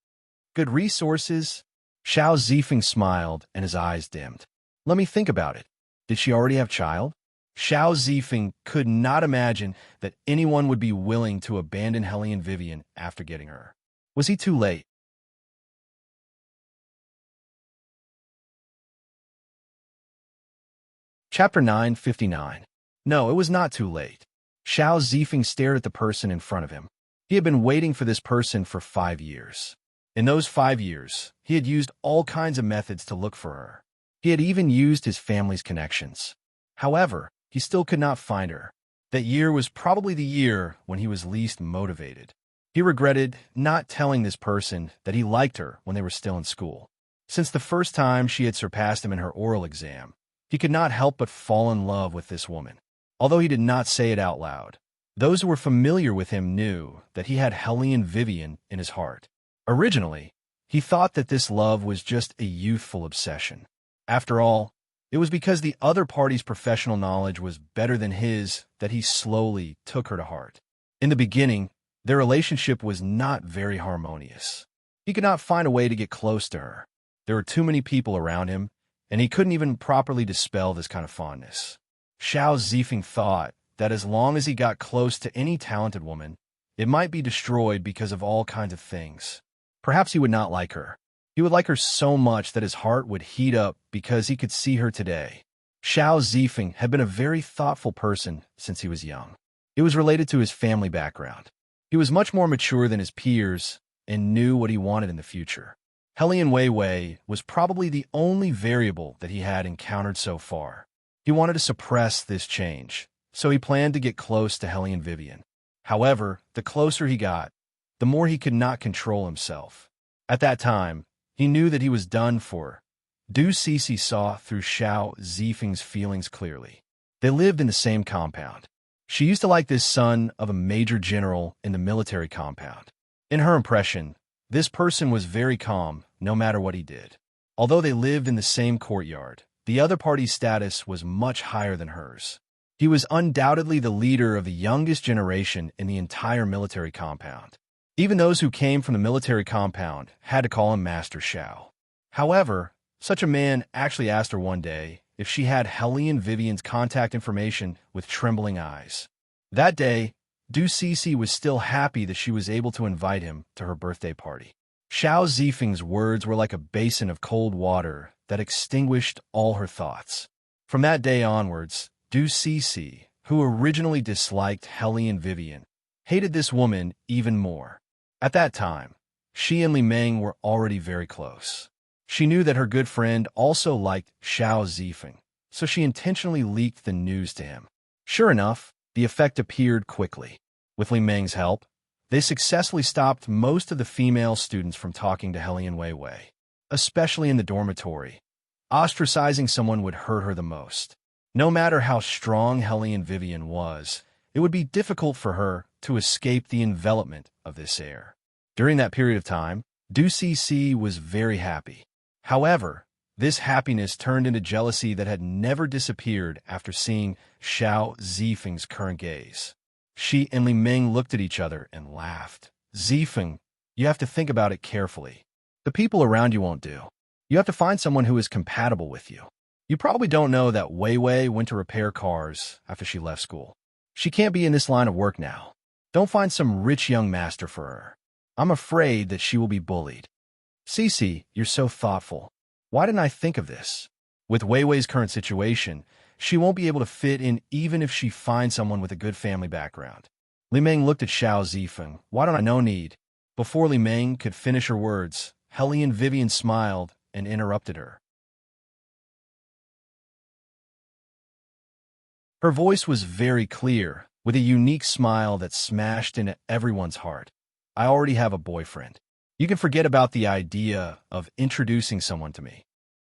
Speaker 1: "Good resources?" Xiao Zifeng smiled and his eyes dimmed. "Let me think about it. Did she already have child?" Xiao Zifeng could not imagine that anyone would be willing to abandon Hellion Vivian after getting her. Was he too late? Chapter 959. No, it was not too late. Xiao Zifeng stared at the person in front of him. He had been waiting for this person for 5 years. In those 5 years, he had used all kinds of methods to look for her. He had even used his family's connections. However, he still could not find her. That year was probably the year when he was least motivated. He regretted not telling this person that he liked her when they were still in school. Since the first time she had surpassed him in her oral exam, he could not help but fall in love with this woman. Although he did not say it out loud, those who were familiar with him knew that he had Helene Vivian in his heart. Originally, he thought that this love was just a youthful obsession. After all, it was because the other party's professional knowledge was better than his that he slowly took her to heart. In the beginning, their relationship was not very harmonious. He could not find a way to get close to her. There were too many people around him, and he couldn't even properly dispel this kind of fondness. Xiao Zifeng thought that as long as he got close to any talented woman, it might be destroyed because of all kinds of things. Perhaps he would not like her. He would like her so much that his heart would heat up because he could see her today. Xiao Zifeng had been a very thoughtful person since he was young. It was related to his family background. He was much more mature than his peers and knew what he wanted in the future. Helene Wei was probably the only variable that he had encountered so far. He wanted to suppress this change, so he planned to get close to Helene Vivian. However, the closer he got, the more he could not control himself. At that time, he knew that he was done for. Du Cixi saw through Xiao Zifeng's feelings clearly. They lived in the same compound. She used to like this son of a major general in the military compound. In her impression, this person was very calm no matter what he did. Although they lived in the same courtyard, the other party's status was much higher than hers. He was undoubtedly the leader of the youngest generation in the entire military compound. Even those who came from the military compound had to call him Master Xiao. However, such a man actually asked her one day if she had Helene Vivian's contact information with trembling eyes. That day, Du Cixi was still happy that she was able to invite him to her birthday party. Xiao Zifeng's words were like a basin of cold water that extinguished all her thoughts. From that day onwards, Du Cixi, who originally disliked Helene Vivian, hated this woman even more. At that time, she and Li Meng were already very close. She knew that her good friend also liked Xiao Zifeng, so she intentionally leaked the news to him. Sure enough, the effect appeared quickly. With Li Meng's help, they successfully stopped most of the female students from talking to Helene Wei, especially in the dormitory. Ostracizing someone would hurt her the most. No matter how strong Helene Vivian was, it would be difficult for her to escape the envelopment of this air. During that period of time, Du Cixi was very happy. However, this happiness turned into jealousy that had never disappeared after seeing Xiao Zifeng's current gaze. She and Li Meng looked at each other and laughed. Zifeng, you have to think about it carefully. The people around you won't do. You have to find someone who is compatible with you. You probably don't know that Wei went to repair cars after she left school. She can't be in this line of work now. Don't find some rich young master for her. I'm afraid that she will be bullied. Cixi, you're so thoughtful. Why didn't I think of this? With Wei's current situation, she won't be able to fit in even if she finds someone with a good family background. Li Meng looked at Xiao Zifeng. Why don't I? No need. Before Li Meng could finish her words, Helene Vivian smiled and interrupted her. Her voice was very clear, with a unique smile that smashed into everyone's heart. I already have a boyfriend. You can forget about the idea of introducing someone to me.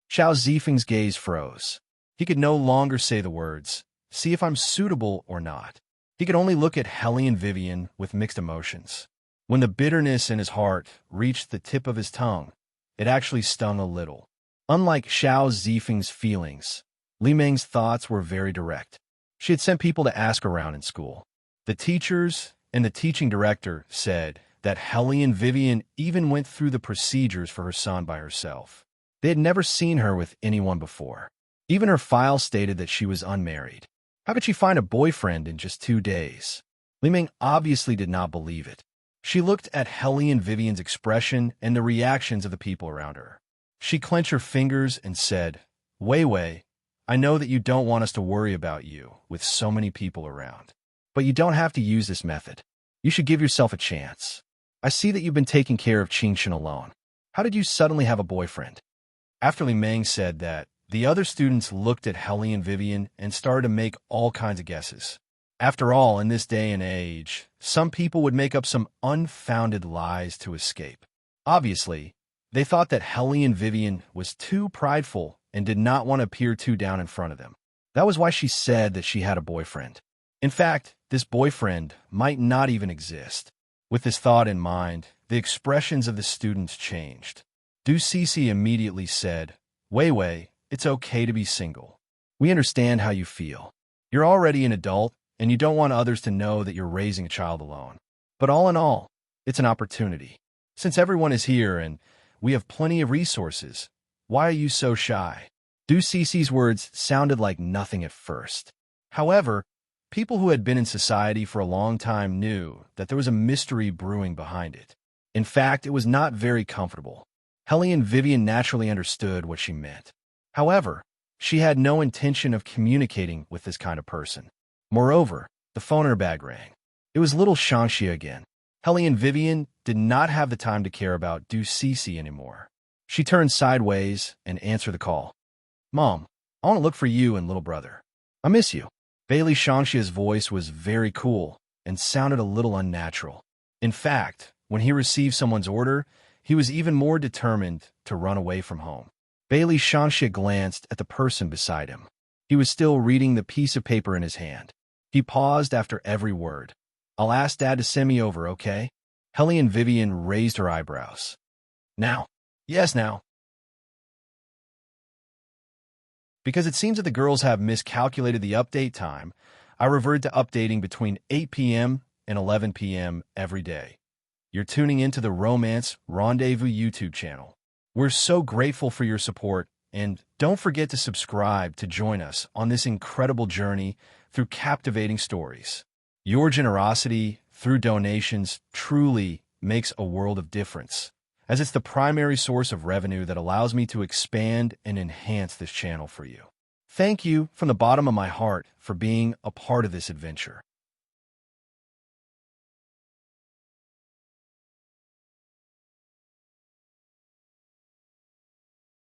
Speaker 1: Xiao Zifeng's gaze froze. He could no longer say the words, see if I'm suitable or not. He could only look at Helene Vivian with mixed emotions. When the bitterness in his heart reached the tip of his tongue, it actually stung a little. Unlike Xiao Zifeng's feelings, Li Meng's thoughts were very direct. She had sent people to ask around in school. The teachers and the teaching director said that Helene Vivian even went through the procedures for her son by herself. They had never seen her with anyone before. Even her file stated that she was unmarried. How could she find a boyfriend in just 2 days? Li Meng obviously did not believe it. She looked at Helene Vivian's expression and the reactions of the people around her. She clenched her fingers and said, Wei, I know that you don't want us to worry about you with so many people around. But you don't have to use this method. You should give yourself a chance. I see that you've been taking care of Qingxin alone. How did you suddenly have a boyfriend? After Li Meng said that, the other students looked at Helly and Vivian and started to make all kinds of guesses. After all, in this day and age, some people would make up some unfounded lies to escape. Obviously, they thought that Helly and Vivian was too prideful and did not want to appear too down in front of them. That was why she said that she had a boyfriend. In fact, this boyfriend might not even exist. With this thought in mind, the expressions of the students changed. Du Cece immediately said, Wei Wei, it's okay to be single. We understand how you feel. You're already an adult, and you don't want others to know that you're raising a child alone. But all in all, it's an opportunity. Since everyone is here and we have plenty of resources, why are you so shy? Du Cece's words sounded like nothing at first. However, people who had been in society for a long time knew that there was a mystery brewing behind it. In fact, it was not very comfortable. Helly and Vivian naturally understood what she meant. However, she had no intention of communicating with this kind of person. Moreover, the phone in her bag rang. It was little Shanxia again. Helly and Vivian did not have the time to care about Du Cece anymore. She turned sideways and answered the call. Mom, I want to look for you and little brother. I miss you. Bailey Shanxia's voice was very cool and sounded a little unnatural. In fact, when he received someone's order, he was even more determined to run away from home. Bailey Shanxia glanced at the person beside him. He was still reading the piece of paper in his hand. He paused after every word. I'll ask Dad to send me over, okay? Helly and Vivian raised her eyebrows. Now. Yes, now. Because it seems that the girls have miscalculated the update time, I reverted to updating between 8 p.m. and 11 p.m. every day. You're tuning into the Romance Rendezvous YouTube channel. We're so grateful for your support, and don't forget to subscribe to join us on this incredible journey through captivating stories. Your generosity through donations truly makes a world of difference, as it's the primary source of revenue that allows me to expand and enhance this channel for you. Thank you from the bottom of my heart for being a part of this adventure.